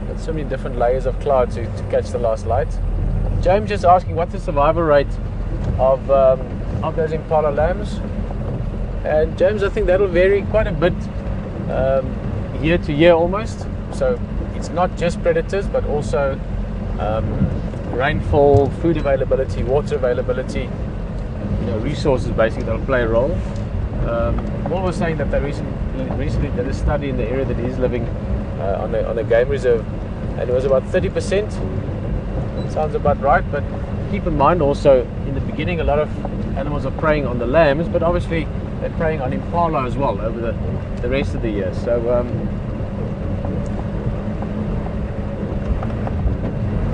Got so many different layers of cloud to catch the last light. James just asking what's the survival rate of those impala lambs. And James, I think that'll vary quite a bit year to year almost. So it's not just predators, but also rainfall, food availability, water availability, resources basically that'll play a role. Paul was saying that they recently did a study in the area that he's living on a game reserve, and it was about 30%. Sounds about right, but keep in mind also in the beginning a lot of animals are preying on the lambs, but obviously they're preying on impala as well over the rest of the year. So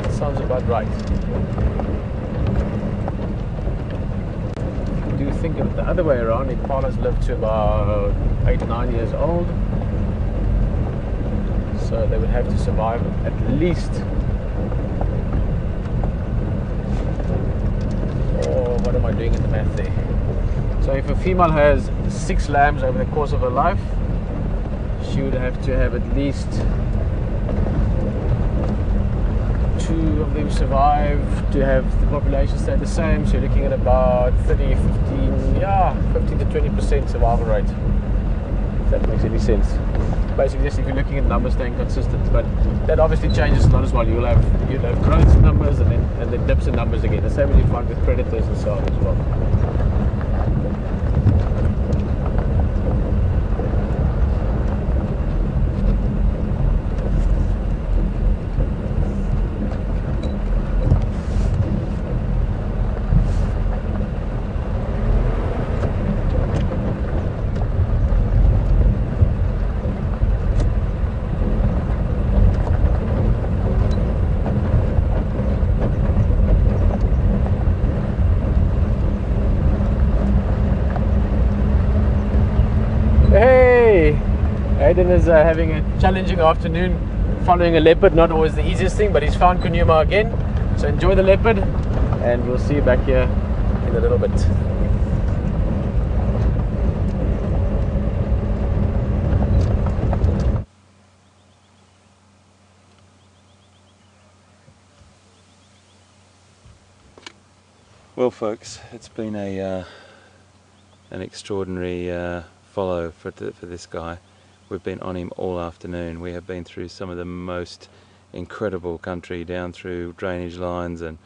that sounds about right. I do think of it the other way around. Impalas live to about 8 or 9 years old, so they would have to survive at least, what am I doing in the math there? So if a female has 6 lambs over the course of her life, she would have to have at least 2 of them survive to have the population stay the same. So you're looking at about 15 to 20% survival rate, if that makes any sense. Basically just if you're looking at numbers staying consistent, but that obviously changes a lot as well. You'll have growth in numbers and then dips in numbers again. The same as you find with predators and so on as well. Aiden is having a challenging afternoon following a leopard. Not always the easiest thing, but he's found Djuma again. So enjoy the leopard, and we'll see you back here in a little bit. Well folks, it's been an extraordinary follow for this guy. We've been on him all afternoon. We have been through some of the most incredible country, down through drainage lines and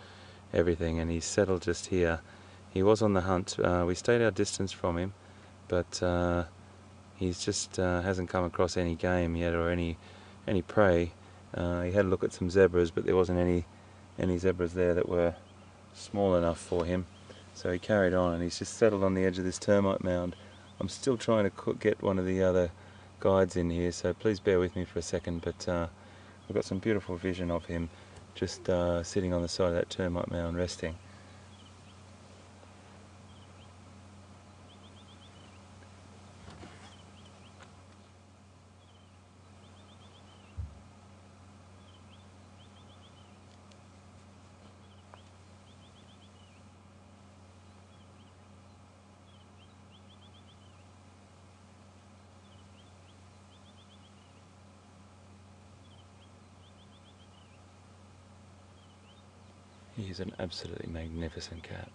everything, and he's settled just here. He was on the hunt. We stayed our distance from him, but he's just hasn't come across any game yet or any prey. He had a look at some zebras, but there wasn't any zebras there that were small enough for him, so he carried on, and he's just settled on the edge of this termite mound. I'm still trying to get one of the other guides in here, so please bear with me for a second, but we've got some beautiful vision of him just sitting on the side of that termite mound resting. He's an absolutely magnificent cat.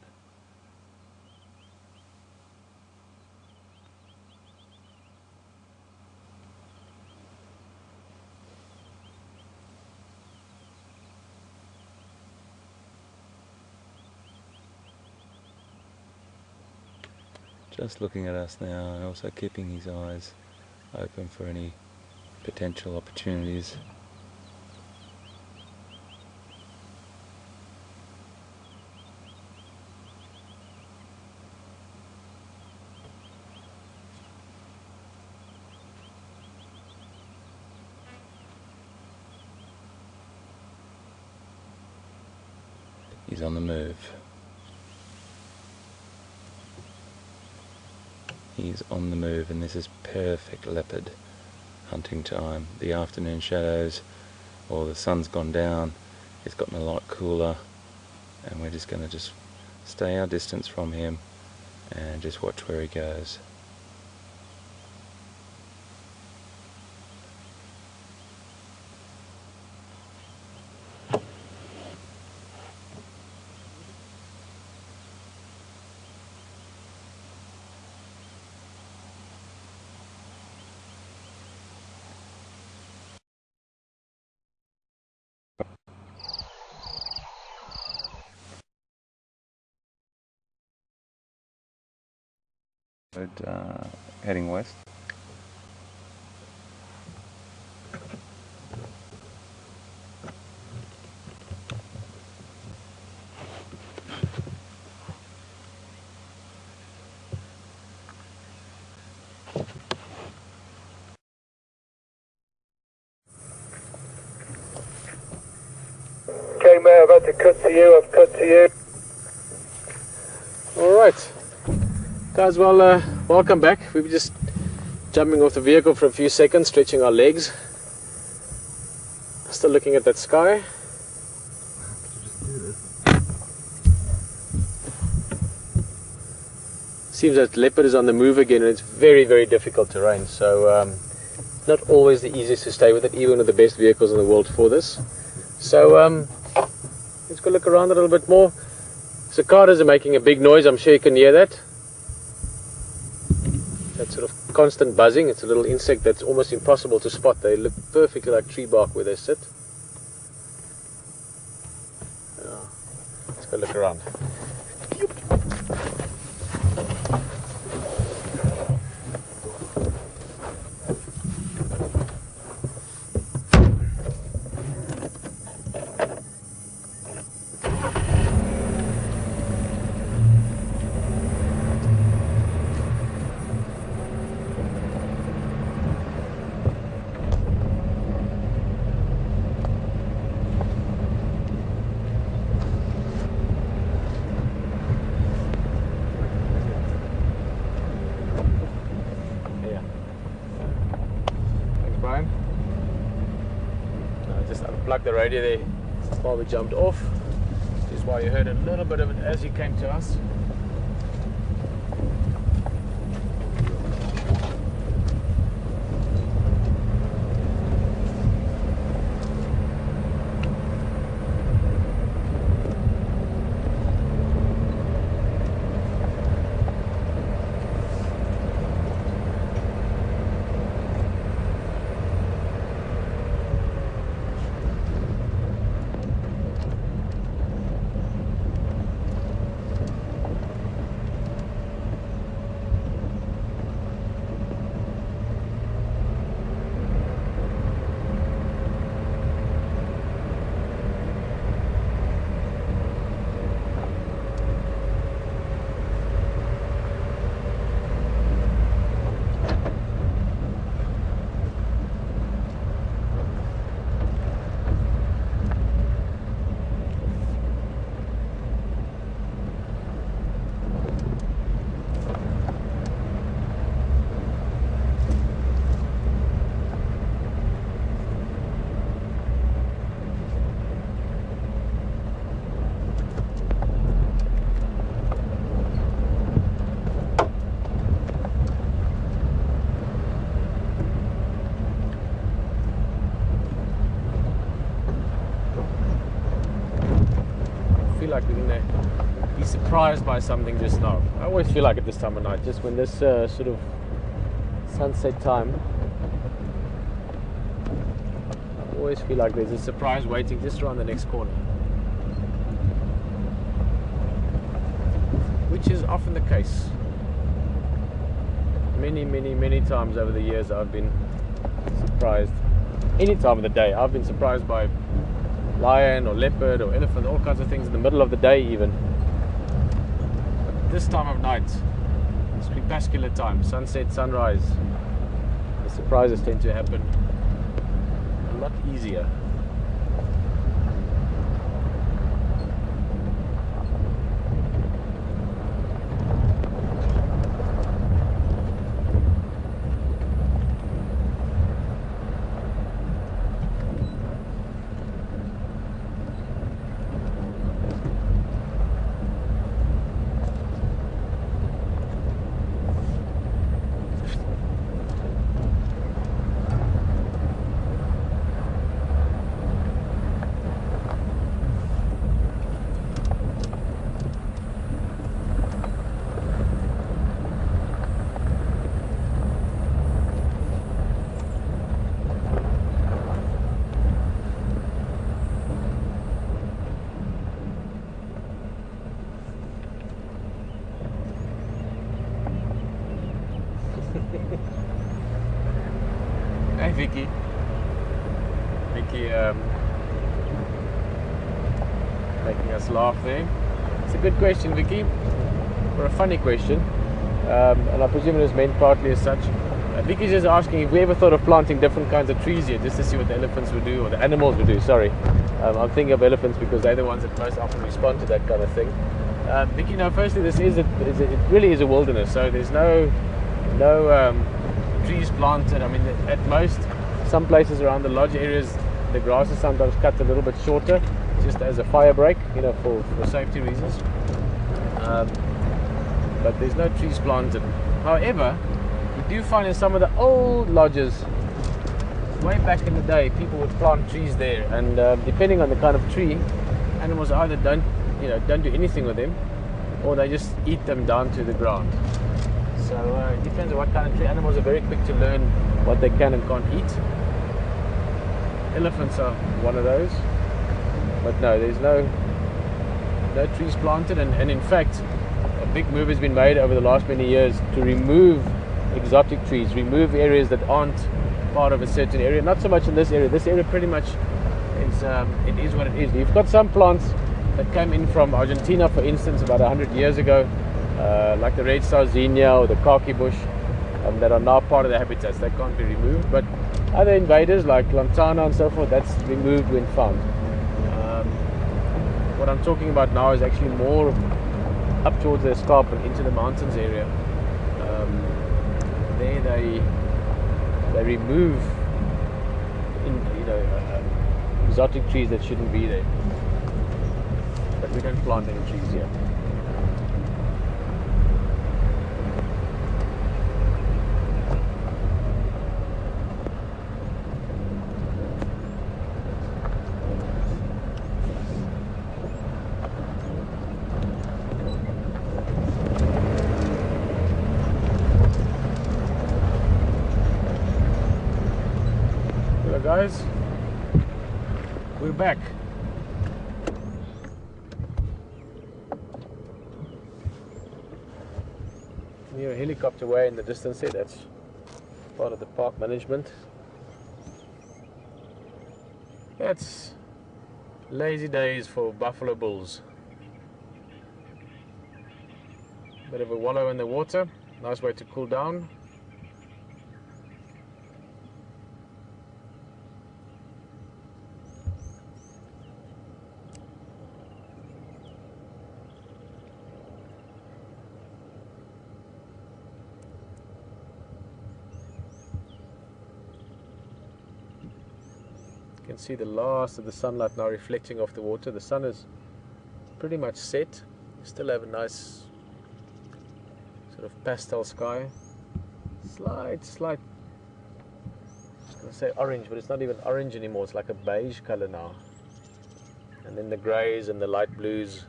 Just looking at us now, and also keeping his eyes open for any potential opportunities. He's on the move. He's on the move, and this is perfect leopard hunting time. The afternoon shadows, or the sun's gone down, it's gotten a lot cooler, and we're just going to stay our distance from him and just watch where he goes. Heading west. Okay, mate, I'm about to cut to you. I've cut to you. Alright, guys, well, welcome back. We were just jumping off the vehicle for a few seconds, stretching our legs. Still looking at that sky. Seems that leopard is on the move again, and it's very, very difficult to range. So, not always the easiest to stay with it, even with the best vehicles in the world for this. So, let's go look around a little bit more. Cicadas are making a big noise. I'm sure you can hear that. That sort of constant buzzing. It's a little insect that's almost impossible to spot. They look perfectly like tree bark where they sit. Let's go look around. Just unplugged the radio there while we jumped off. This is why you heard a little bit of it as you came to us. Like we're gonna be surprised by something just now. I always feel like at this time of night, just when this sort of sunset time, I always feel like there's a surprise waiting just around the next corner, which is often the case. Many times over the years I've been surprised. Any time of the day I've been surprised by lion or leopard or elephant, all kinds of things in the middle of the day even. But this time of night, this crepuscular time, sunset, sunrise, the surprises tend to happen a lot easier. Vicky. Vicky making us laugh there. It's a good question, Vicky, or a funny question, and I presume it was meant partly as such. Vicky's just asking if we ever thought of planting different kinds of trees here, just to see what the elephants would do, or the animals would do. Sorry, I'm thinking of elephants because they're the ones that most often respond to that kind of thing. Vicky, no. Firstly, this it really is a wilderness, so there's no trees planted. I mean, at most, some places around the lodge areas, the grass is sometimes cut a little bit shorter, just as a fire break, you know, for safety reasons. But there's no trees planted. However, you do find in some of the old lodges, way back in the day, people would plant trees there, and depending on the kind of tree, animals either don't do anything with them, or they just eat them down to the ground. So it depends on what kind of tree. Animals are very quick to learn what they can and can't eat. Elephants are one of those. But no, there's no trees planted, and in fact, a big move has been made over the last many years to remove exotic trees, remove areas that aren't part of a certain area. Not so much in this area. This area pretty much is what it is. You've got some plants that came in from Argentina, for instance, about 100 years ago, like the red star zinnia or the khaki bush, that are now part of the habitats. They can't be removed. But other invaders like lantana and so forth, that's removed when found. What I'm talking about now is actually more up towards the escarpment, into the mountains area. There they remove exotic trees that shouldn't be there. But we don't plant any trees here. Guys, we're back. Near a helicopter way in the distance there, that's part of the park management. That's lazy days for buffalo bulls. Bit of a wallow in the water, nice way to cool down. You can see the last of the sunlight now reflecting off the water. The sun is pretty much set. You still have a nice sort of pastel sky. Slight, I was going to say orange, but it's not even orange anymore. It's like a beige color now. And then the grays and the light blues,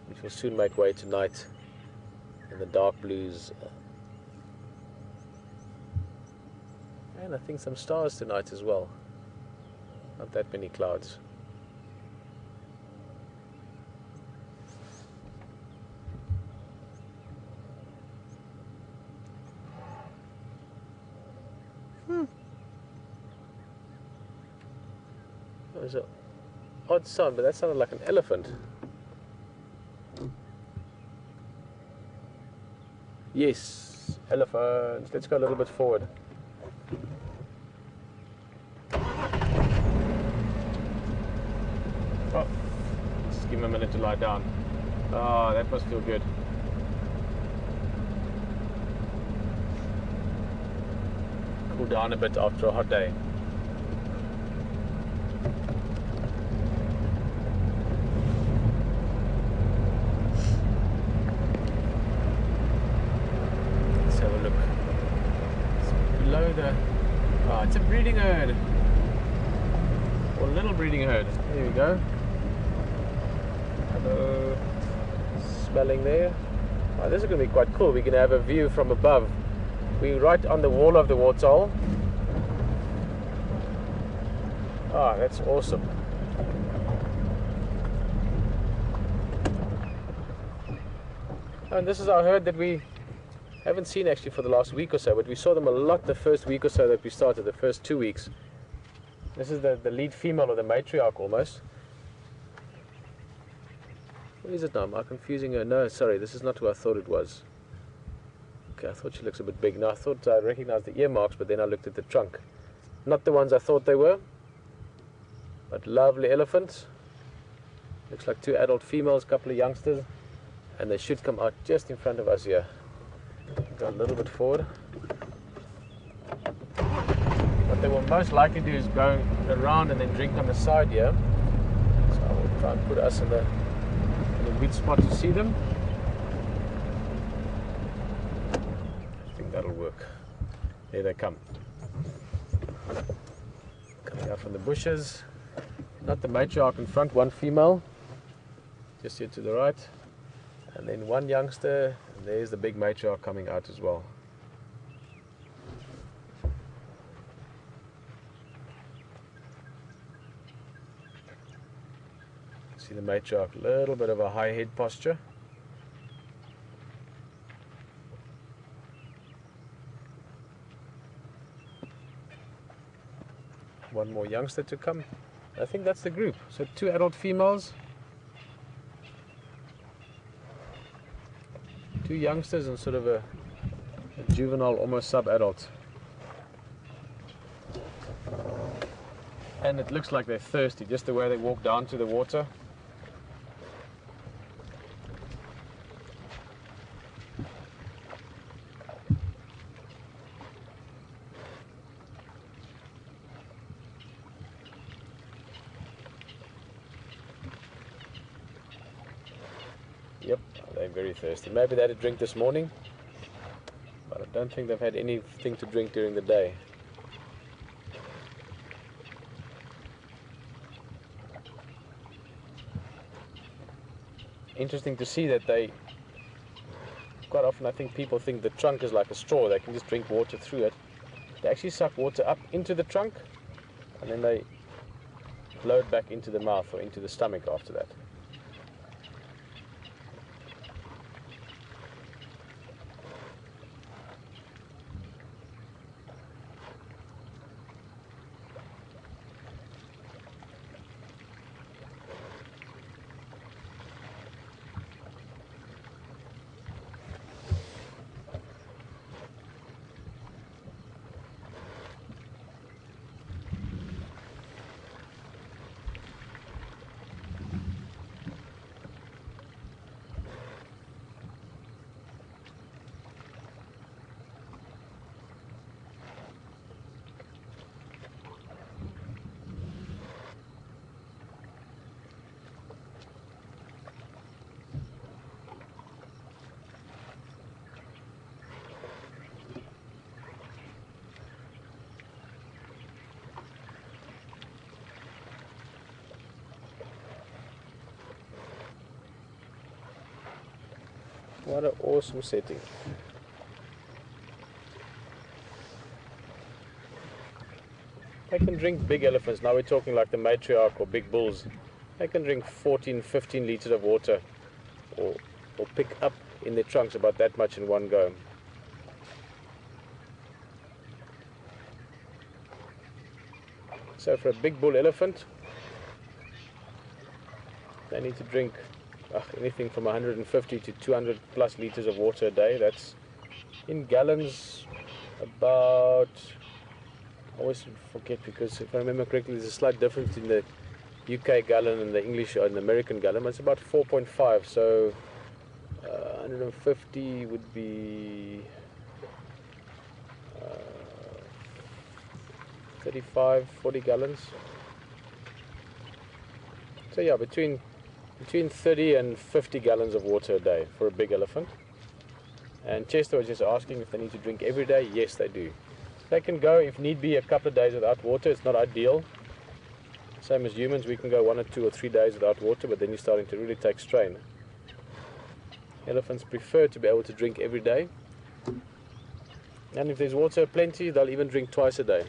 which will soon make way to night, and the dark blues. And I think some stars tonight as well. Not that many clouds. There's an odd sound, but that sounded like an elephant. Yes, elephants. Let's go a little bit forward. Oh, just give him a minute to lie down. Oh, that must feel good. Cool down a bit after a hot day. Let's have a look. It's below the... Oh, it's a breeding herd. Or a little breeding herd. There we go. Hello. Smelling there. Oh, this is going to be quite cool. We can have a view from above. We're right on the wall of the waterhole. Ah, that's awesome. And this is our herd that we Haven't seen actually for the last week or so, but we saw them a lot the first week or so that we started, the first 2 weeks. This is the lead female, or the matriarch almost. What is it now? Am I confusing her? No, sorry, this is not who I thought it was. Okay, I thought she looks a bit big. Now I thought I recognized the ear marks, but then I looked at the trunk. Not the ones I thought they were, but lovely elephants. Looks like 2 adult females, couple of youngsters, and they should come out just in front of us here. Go a little bit forward. What they will most likely do is go around and then drink on the side here. So I will try and put us in a good spot to see them. I think that'll work. There they come. Coming out from the bushes. Not the matriarch in front, one female. Just here to the right. And then one youngster. And there's the big matriarch coming out as well. See the matriarch, a little bit of a high head posture. One more youngster to come. I think that's the group. So 2 adult females, 2 youngsters, and sort of a juvenile, almost sub-adult. And it looks like they're thirsty, just the way they walk down to the water. Yep, they're very thirsty. Maybe they had a drink this morning, but I don't think they've had anything to drink during the day. Interesting to see that they, quite often I think people think the trunk is like a straw, they can just drink water through it. They actually suck water up into the trunk, and then they blow it back into the mouth or into the stomach after that. What an awesome setting. They can drink big elephants. Now we're talking like the matriarch or big bulls. They can drink 14, 15 liters of water, or pick up in their trunks about that much in one go. So for a big bull elephant, they need to drink anything from 150 to 200 plus liters of water a day. That's in gallons about, I always forget, because if I remember correctly, there's a slight difference in the UK gallon and the English and the American gallon. But it's about 4.5, so 150 would be 35, 40 gallons. So yeah, between 30 and 50 gallons of water a day for a big elephant. And Chester was just asking if they need to drink every day. Yes, they do. They can go, if need be, a couple of days without water. It's not ideal. Same as humans, we can go 1 or 2 or 3 days without water, but then you're starting to really take strain. Elephants prefer to be able to drink every day. And if there's water plenty, they'll even drink twice a day.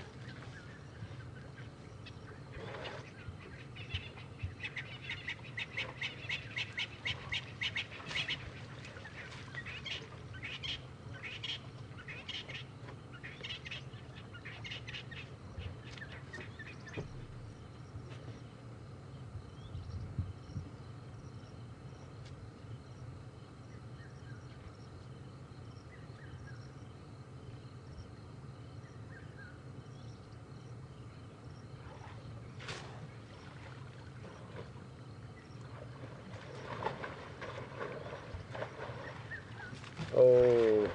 Oh,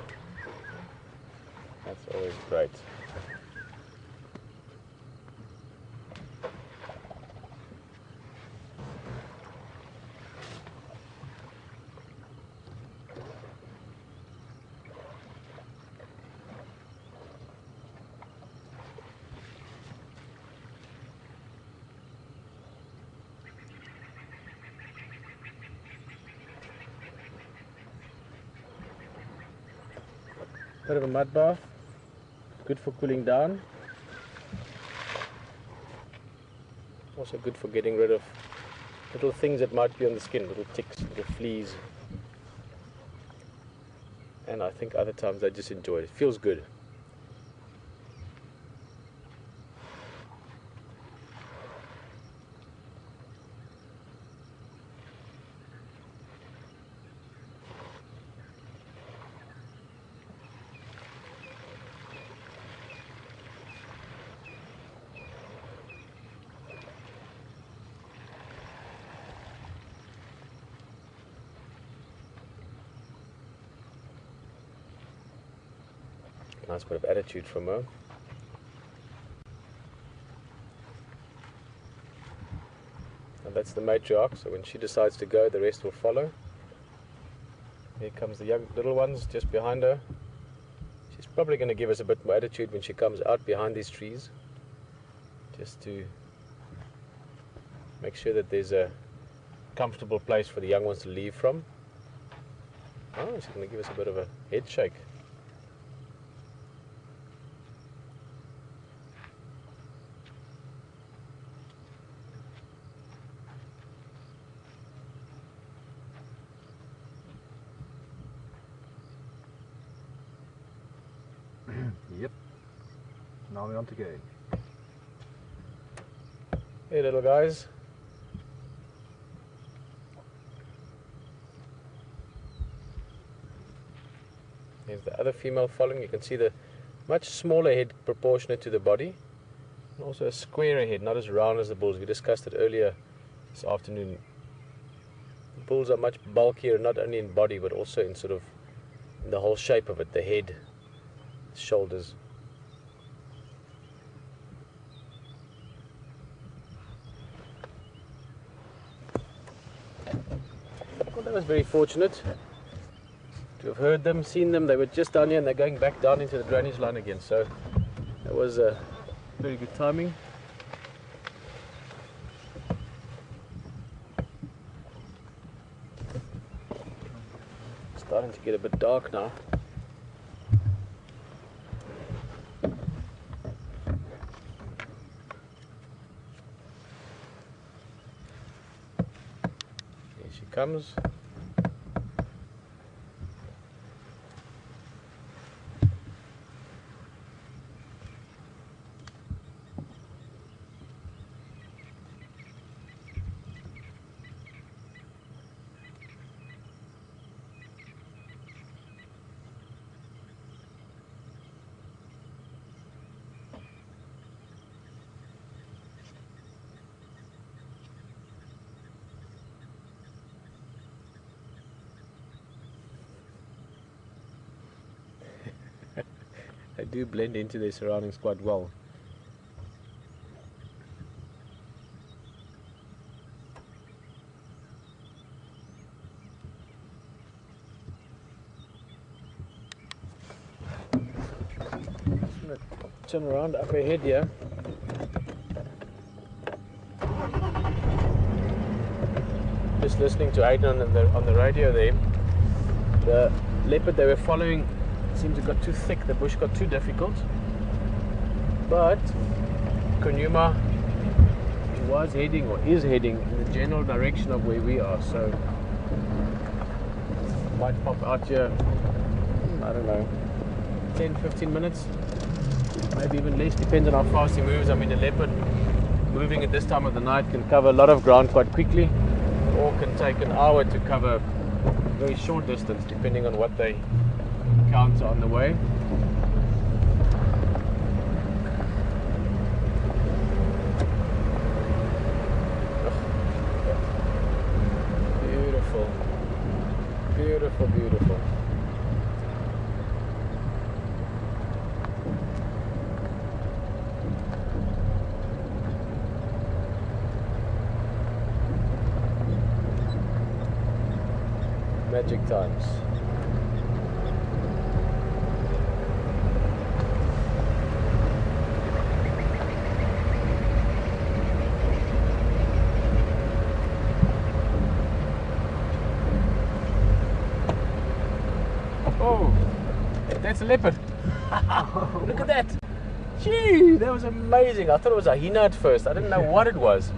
that's always great. Bit of a mud bath, good for cooling down, also good for getting rid of little things that might be on the skin, little ticks, little fleas, and I think other times I just enjoy it. It feels good. Nice bit of attitude from her. And that's the matriarch, so when she decides to go, the rest will follow. Here comes the young little ones just behind her. She's probably going to give us a bit more attitude when she comes out behind these trees, just to make sure that there's a comfortable place for the young ones to leave from. Oh, she's going to give us a bit of a head shake. Yep. Now we're on to go. Hey little guys. Here's the other female following. You can see the much smaller head proportionate to the body. And also a squarer head, not as round as the bulls. We discussed it earlier this afternoon. The bulls are much bulkier, not only in body but also in sort of in the whole shape of it, the head, shoulders. Well, that was very fortunate to have heard them, seen them. They were just down here and they're going back down into the drainage line again, so that was very good timing. It's starting to get a bit dark now. Comes. They do blend into their surroundings quite well. Just going to turn around up ahead here. Just listening to Aiden on the radio there. The leopard they were following seems it got too thick, the bush got too difficult, but Djuma was heading or is heading in the general direction of where we are, so might pop out here, I don't know, 10-15 minutes, maybe even less, depends on how fast he moves. I mean, a leopard moving at this time of the night can cover a lot of ground quite quickly, or can take an hour to cover a very short distance depending on what they encounter on the way. Beautiful, beautiful, beautiful. Magic times. Oh, that's a leopard. Look at that. Gee, that was amazing. I thought it was a hyena at first. I didn't know what it was.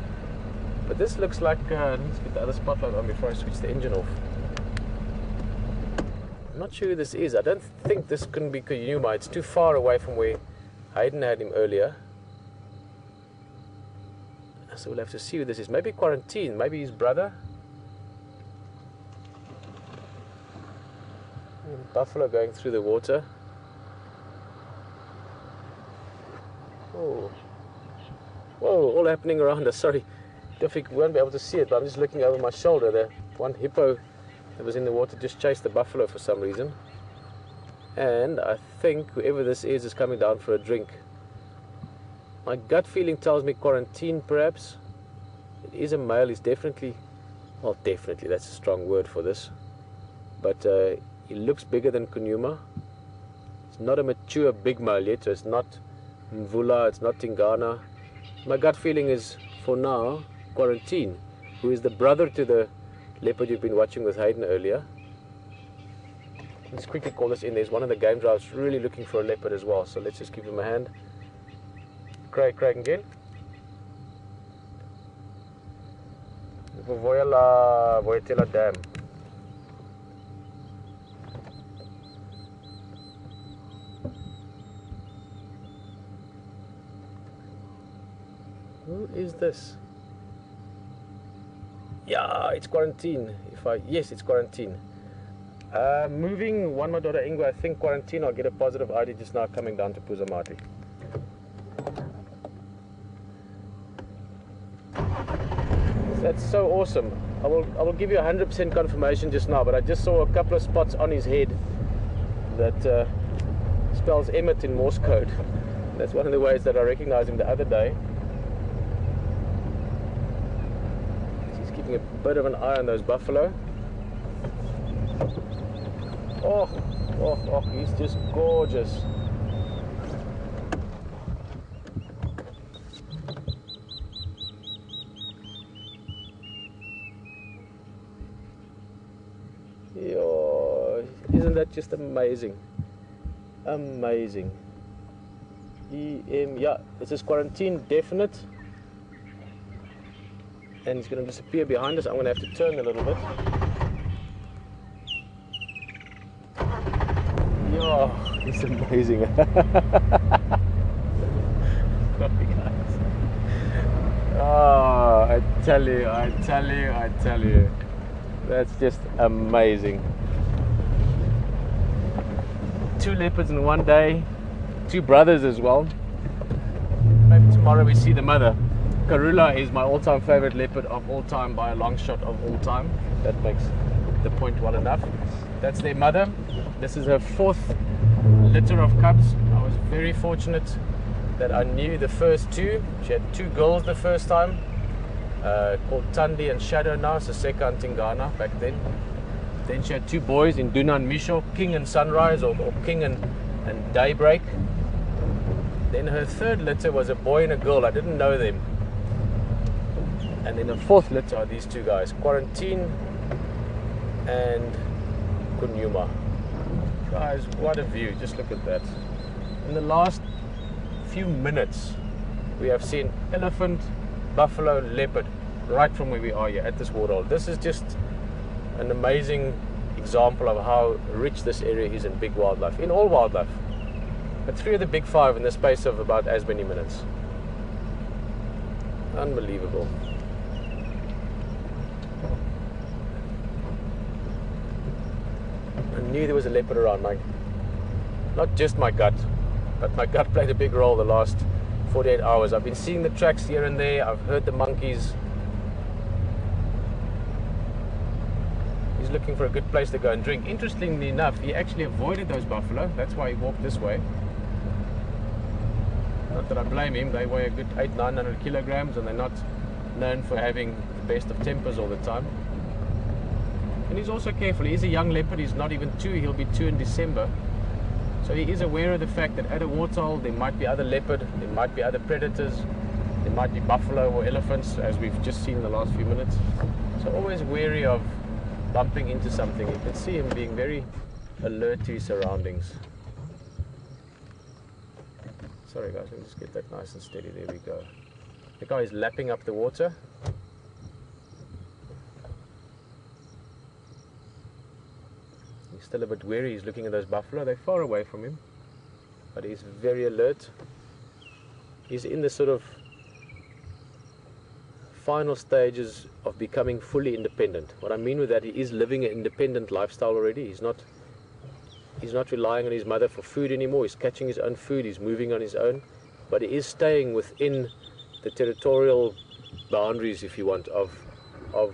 But this looks like, let's get the other spotlight on before I switch the engine off. I'm not sure who this is. I don't think this can be Djuma. It's too far away from where Hayden had him earlier. So we'll have to see who this is. Maybe Quarantine, maybe his brother. Buffalo going through the water. Oh. Whoa, all happening around us. Sorry, Tofik won't be able to see it, but I'm just looking over my shoulder. The one hippo that was in the water just chased the buffalo for some reason. And I think whoever this is coming down for a drink. My gut feeling tells me Quarantine, perhaps. It is a male. He's definitely, well, definitely, that's a strong word for this. But he looks bigger than Djuma. It's not a mature big male yet, so it's not Mvula, it's not Tingana. My gut feeling is, for now, Quarantine, who is the brother to the leopard you've been watching with Hayden earlier. Let's quickly call this in. There's one of the game drives really looking for a leopard as well, so let's just give him a hand. Craig again. Voyatela Dam. Who is this? Yeah, it's Quarantine. Yes, it's Quarantine. Moving one Madora Ingwe, I think Quarantine. I'll get a positive ID just now coming down to Puzamati. That's so awesome. I will give you 100% confirmation just now, but I just saw a couple of spots on his head that spells Emmett in Morse code. That's one of the ways that I recognized him the other day. He's keeping a bit of an eye on those buffalo. Oh, he's just gorgeous. Isn't that just amazing? Amazing. Yeah, it says Quarantine definite. And he's going to disappear behind us. I'm going to have to turn a little bit. Yeah, it's amazing. Oh, I tell you. That's just amazing. 2 leopards in one day, 2 brothers as well. Maybe tomorrow we see the mother. Karula is my all-time favorite leopard of all time by a long shot of all time. That makes the point well enough. That's their mother. This is her 4th litter of cubs. I was very fortunate that I knew the first 2. She had 2 girls the first time, called Tandi and Shadow now, Seseka and Tingana back then. Then she had 2 boys in Duna and Misho, King and Sunrise, or King and Daybreak. Then her 3rd litter was a boy and a girl. I didn't know them. And then the 4th litter are these 2 guys, Quarantine and Djuma. Guys, what a view. Just look at that. In the last few minutes, we have seen elephant, buffalo, leopard, right from where we are here at this waterhole. This is just an amazing example of how rich this area is in big wildlife, in all wildlife. But 3 of the big 5 in the space of about as many minutes. Unbelievable. I knew there was a leopard around. Not just my gut, but my gut played a big role the last 48 hours. I've been seeing the tracks here and there. I've heard the monkeys. He's looking for a good place to go and drink. Interestingly enough, he actually avoided those buffalo. That's why he walked this way. Not that I blame him. They weigh a good 800-900 kilograms and they're not known for having the best of tempers all the time. And he's also careful. He's a young leopard. He's not even 2. He'll be 2 in December. So he is aware of the fact that at a waterhole there might be other leopard, there might be other predators, there might be buffalo or elephants, as we've just seen in the last few minutes. So always wary of bumping into something. You can see him being very alert to his surroundings. Sorry guys, let me just get that nice and steady. There we go. The guy is lapping up the water. He's still a bit wary. He's looking at those buffalo. They're far away from him, but he's very alert. He's in the sort of final stages of becoming fully independent. What I mean with that, he is living an independent lifestyle already. He's not relying on his mother for food anymore. He's catching his own food. He's moving on his own, but he is staying within the territorial boundaries, if you want, of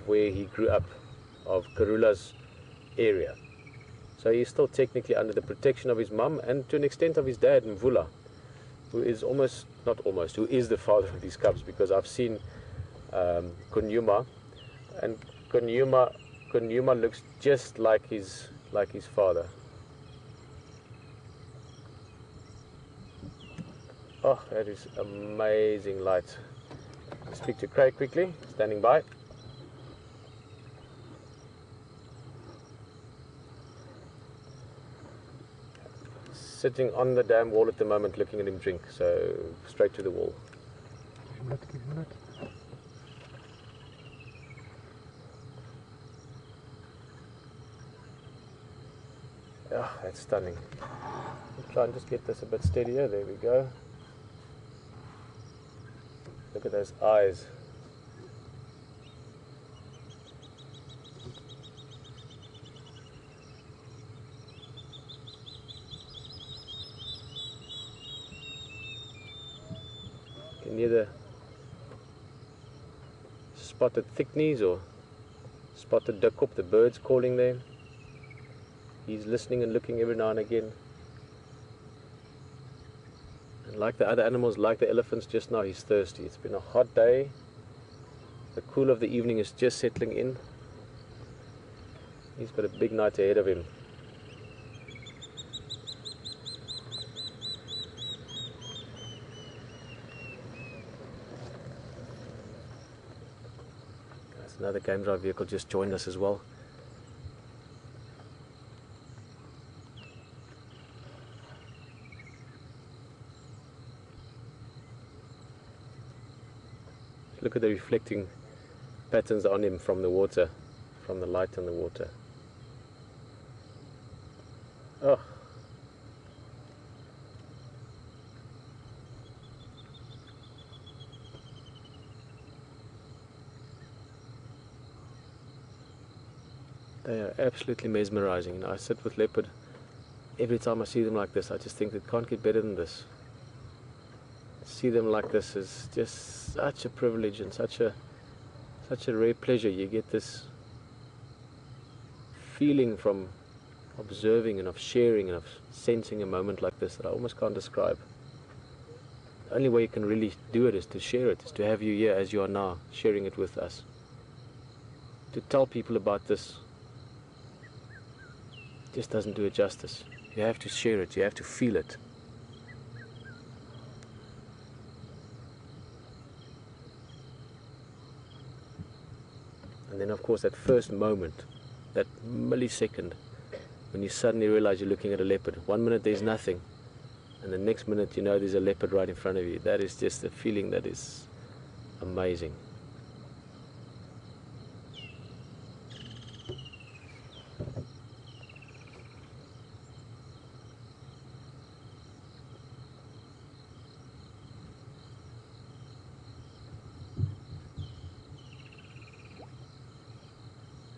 where he grew up, of Karula's area. So he's still technically under the protection of his mum and to an extent of his dad, Mvula, who is who is the father of these cubs, because I've seen Djuma, and Djuma looks just like his father. Oh, that is amazing light. Speak to Craig quickly, standing by. Sitting on the dam wall at the moment, looking at him drink, so straight to the wall. Give him that. Oh, that's stunning. Let's try and just get this a bit steadier. There we go. Look at those eyes. You can either spot the thickneys or spot the dukkop, the birds calling there. He's listening and looking every now and again. And like the other animals, like the elephants just now, he's thirsty. It's been a hot day. The cool of the evening is just settling in. He's got a big night ahead of him. There's another game drive vehicle just joined us as well. Look at the reflecting patterns on him from the water, from the light on the water. Oh. They are absolutely mesmerizing. You know, I sit with leopard. Every time I see them like this, I just think it can't get better than this. See them like this is just such a privilege and such a rare pleasure. You get this feeling from observing and of sharing and of sensing a moment like this that I almost can't describe. The only way you can really do it is to share it, is to have you here as you are now, sharing it with us. To tell people about this just doesn't do it justice. You have to share it, you have to feel it. And then of course that first moment, that millisecond, when you suddenly realize you're looking at a leopard. 1 minute there's nothing, and the next minute you know there's a leopard right in front of you. That is just a feeling that is amazing.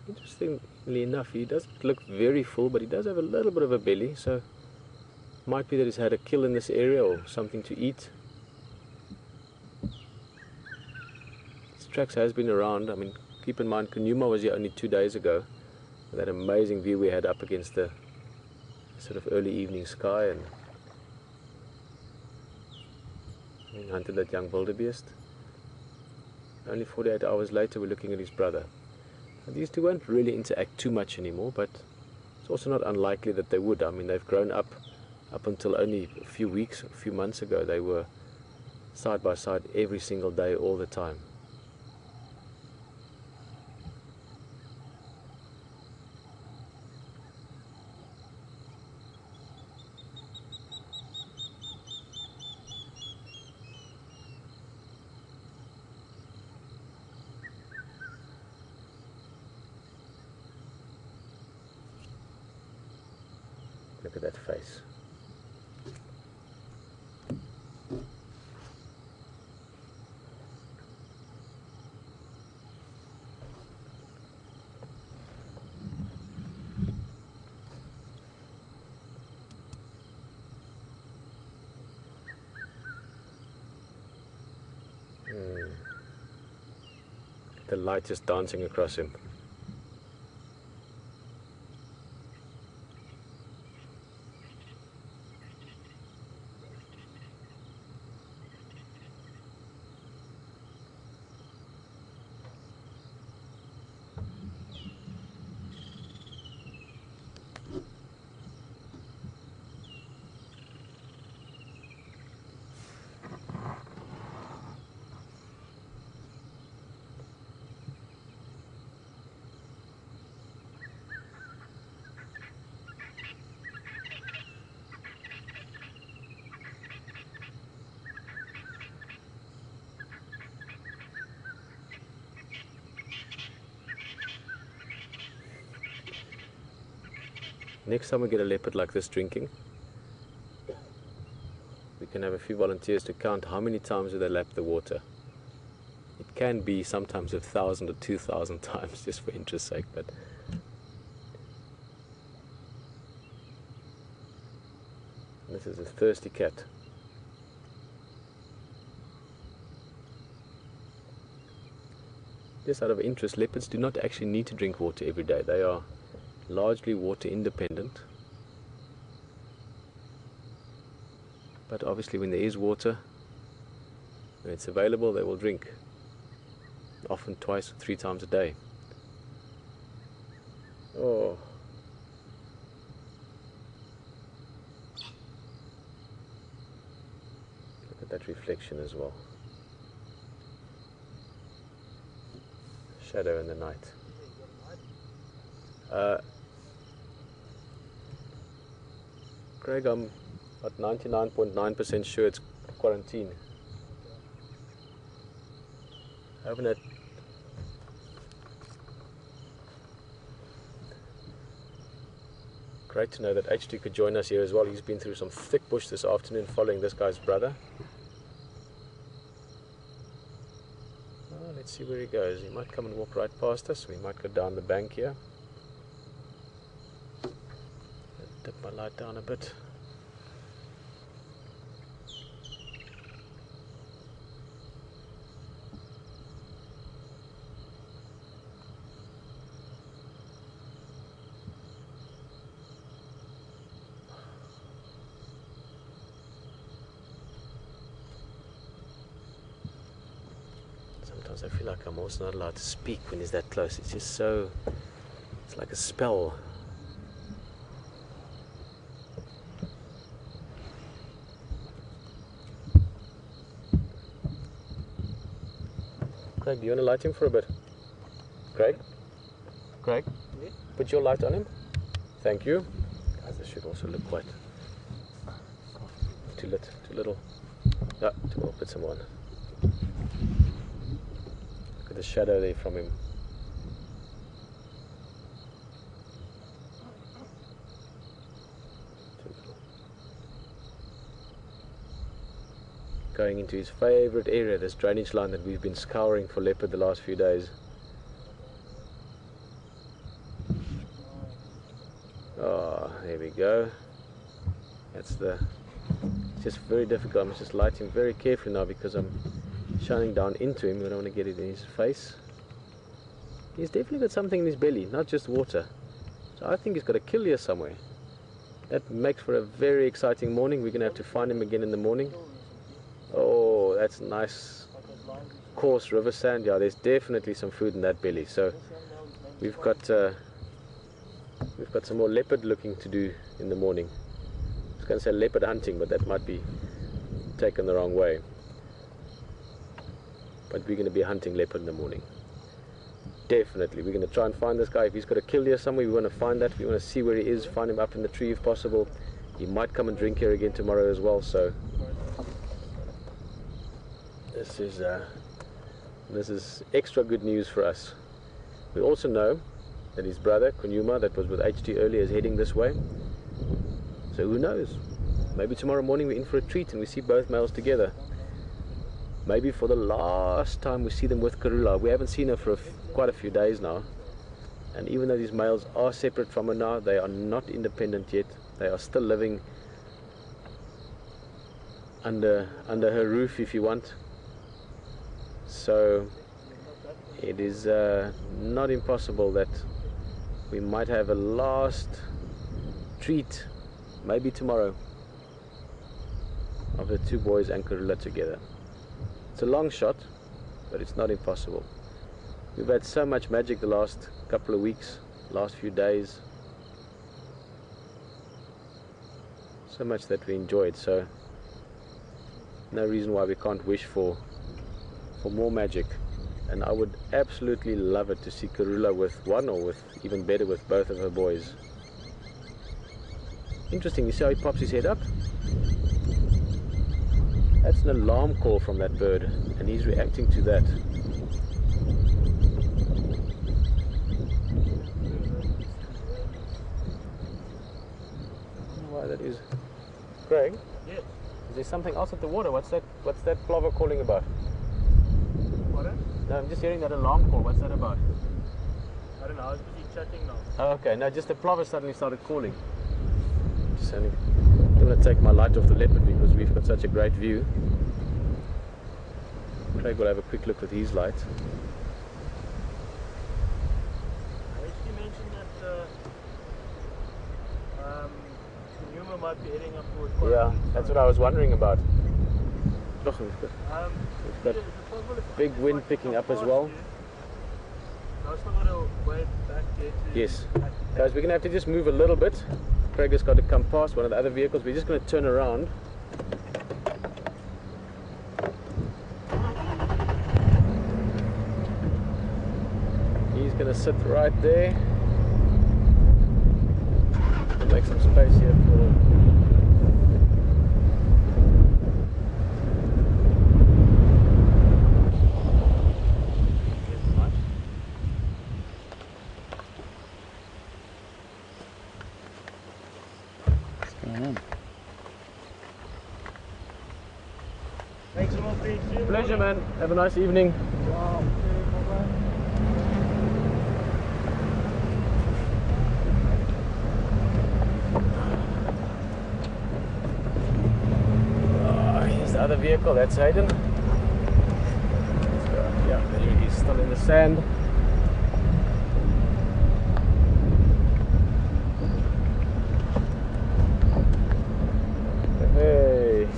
Interestingly enough, he doesn't look very full, but he does have a little bit of a belly, so it might be that he's had a kill in this area or something to eat. This tracks has been around. I mean, keep in mind, Djuma was here only 2 days ago. That amazing view we had up against the sort of early evening sky, and we hunted that young wildebeest. Only 48 hours later, we're looking at his brother. And these two won't really interact too much anymore, but it's also not unlikely that they would. I mean, they've grown up until only a few weeks, a few months ago. They were side by side every single day, all the time. Look at that face. The light just dancing across him. Next time we get a leopard like this drinking, we can have a few volunteers to count how many times do they lap the water. It can be sometimes 1,000 or 2,000 times, just for interest's sake, but this is a thirsty cat. Just out of interest, leopards do not actually need to drink water every day. They are largely water independent, but obviously when there is water, when it's available, they will drink, often twice or 3 times a day. Oh, look at that reflection as well. Shadow in the night. Craig, I'm at 99.9% sure it's quarantine. I haven't had great to know that H2 could join us here as well. He's been through some thick bush this afternoon following this guy's brother. Oh, let's see where he goes. He might come and walk right past us. We might go down the bank here. Dip my light down a bit. Sometimes I feel like I'm also not allowed to speak when he's that close. It's just so, it's like a spell. Craig, do you want to light him for a bit? Craig? Craig? Yeah. Put your light on him. Thank you. Guys, this should also look quite too lit, too little. Ah, we'll put some on. Look at the shadow there from him. Going into his favorite area, this drainage line that we've been scouring for leopard the last few days. Oh, there we go. That's the, it's just very difficult. I'm just lighting very carefully now because I'm shining down into him. I don't want to get it in his face. He's definitely got something in his belly, not just water. So I think he's got a kill here somewhere. That makes for a very exciting morning. We're going to have to find him again in the morning. Oh, that's nice coarse river sand. Yeah, there's definitely some food in that belly. So we've got some more leopard looking to do in the morning. I was going to say leopard hunting, but that might be taken the wrong way. But we're going to be hunting leopard in the morning. Definitely, we're going to try and find this guy. If he's got a kill here somewhere, we want to find that. We want to see where he is, find him up in the tree if possible. He might come and drink here again tomorrow as well. So this is extra good news for us. We also know that his brother Djuma, that was with HT earlier, is heading this way. So who knows? Maybe tomorrow morning we're in for a treat and we see both males together. Maybe for the last time we see them with Karula. We haven't seen her for quite a few days now. And even though these males are separate from her now, they are not independent yet. They are still living under her roof, if you want. So it is not impossible that we might have a last treat, maybe tomorrow, of the two boys and Karula together. It's a long shot, but it's not impossible. We've had so much magic the last couple of weeks, last few days. So much that we enjoyed, so no reason why we can't wish for more magic. And I would absolutely love it to see Karula with one, or with even better with both of her boys. Interesting, you see how he pops his head up? That's an alarm call from that bird, and he's reacting to that. I don't know why that is. Craig? Yes. Is there something else at the water? What's that plover calling about? Pardon? No, I'm just hearing that alarm call. What's that about? I don't know, I was busy chatting now. Oh, okay, no, just the plover suddenly started calling. Just only, I'm going to take my light off the leopard because we've got such a great view. Craig will have a quick look with his light. I actually mentioned that Djuma might be heading up towards Yeah, quarantine, that's so- what I was wondering about. Oh, we've Is got it possible if big I wind might picking come up as past well. you? I still got to wait back there to... Yes. Guys, we're going to have to just move a little bit. Craig has got to come past one of the other vehicles. We're just going to turn around. He's going to sit right there. We'll make some space here for him. Thanks so much, Pete. Pleasure, man. Have a nice evening. Here's the other vehicle. That's Hayden. Yeah, there he is, still in the sand. Hey.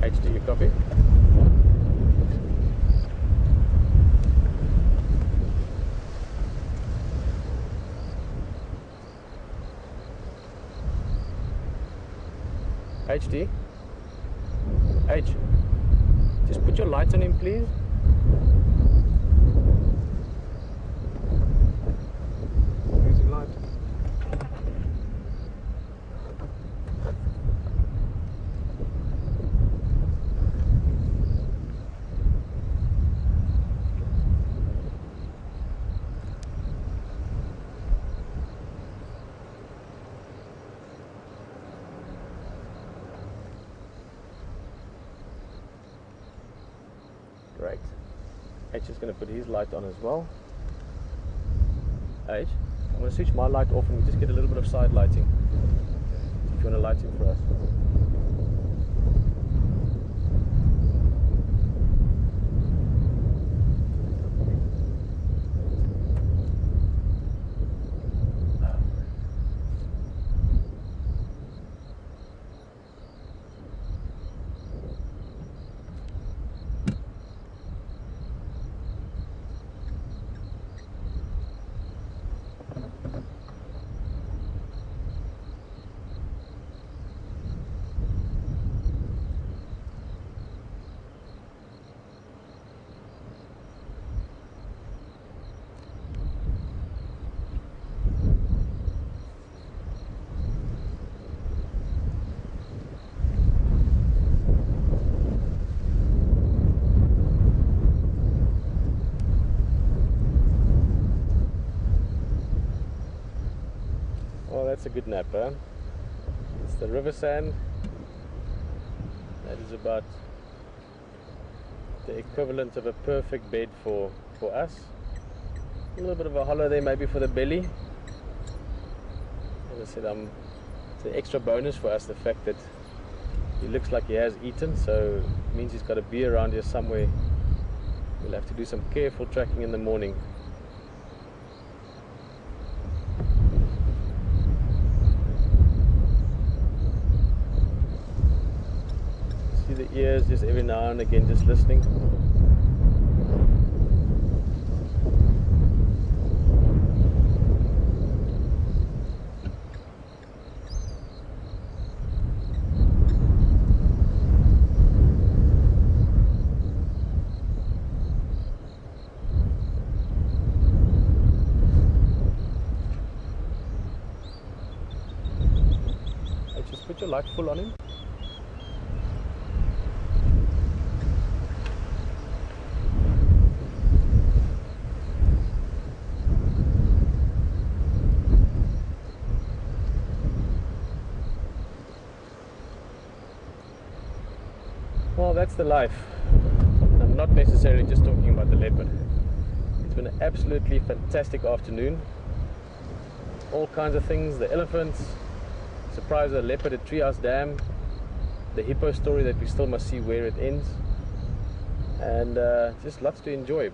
HD, you copy? HD? H, just put your lights on him, please. Using light. Great. H is going to put his light on as well. H, I'm going to switch my light off and we just get a little bit of side lighting. If you want to light him for us. that's a good nap, huh? It's the river sand. That is about the equivalent of a perfect bed for us. A little bit of a hollow there maybe for the belly. As I said, it's an extra bonus for us, the fact that he looks like he has eaten, so it means he's got to be around here somewhere. We'll have to do some careful tracking in the morning. See the ears just every now and again just listening. Just put your light full on him. Well, that's the life. I'm not necessarily just talking about the leopard. It's been an absolutely fantastic afternoon. All kinds of things, the elephants, surprise a leopard at Treehouse Dam, the hippo story that we still must see where it ends, and just lots to enjoy.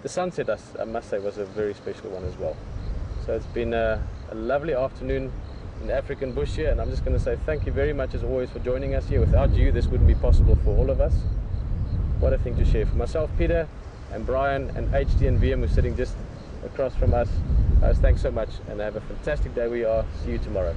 The sunset, I must say, was a very special one as well. So it's been a lovely afternoon in the African bush here, and I'm just going to say thank you very much as always for joining us here. Without you, this wouldn't be possible for all of us. What a thing to share. For myself, Peter, and Brian, and HD and VM, who's sitting just across from us, guys, thanks so much, and have a fantastic day. We are. See you tomorrow.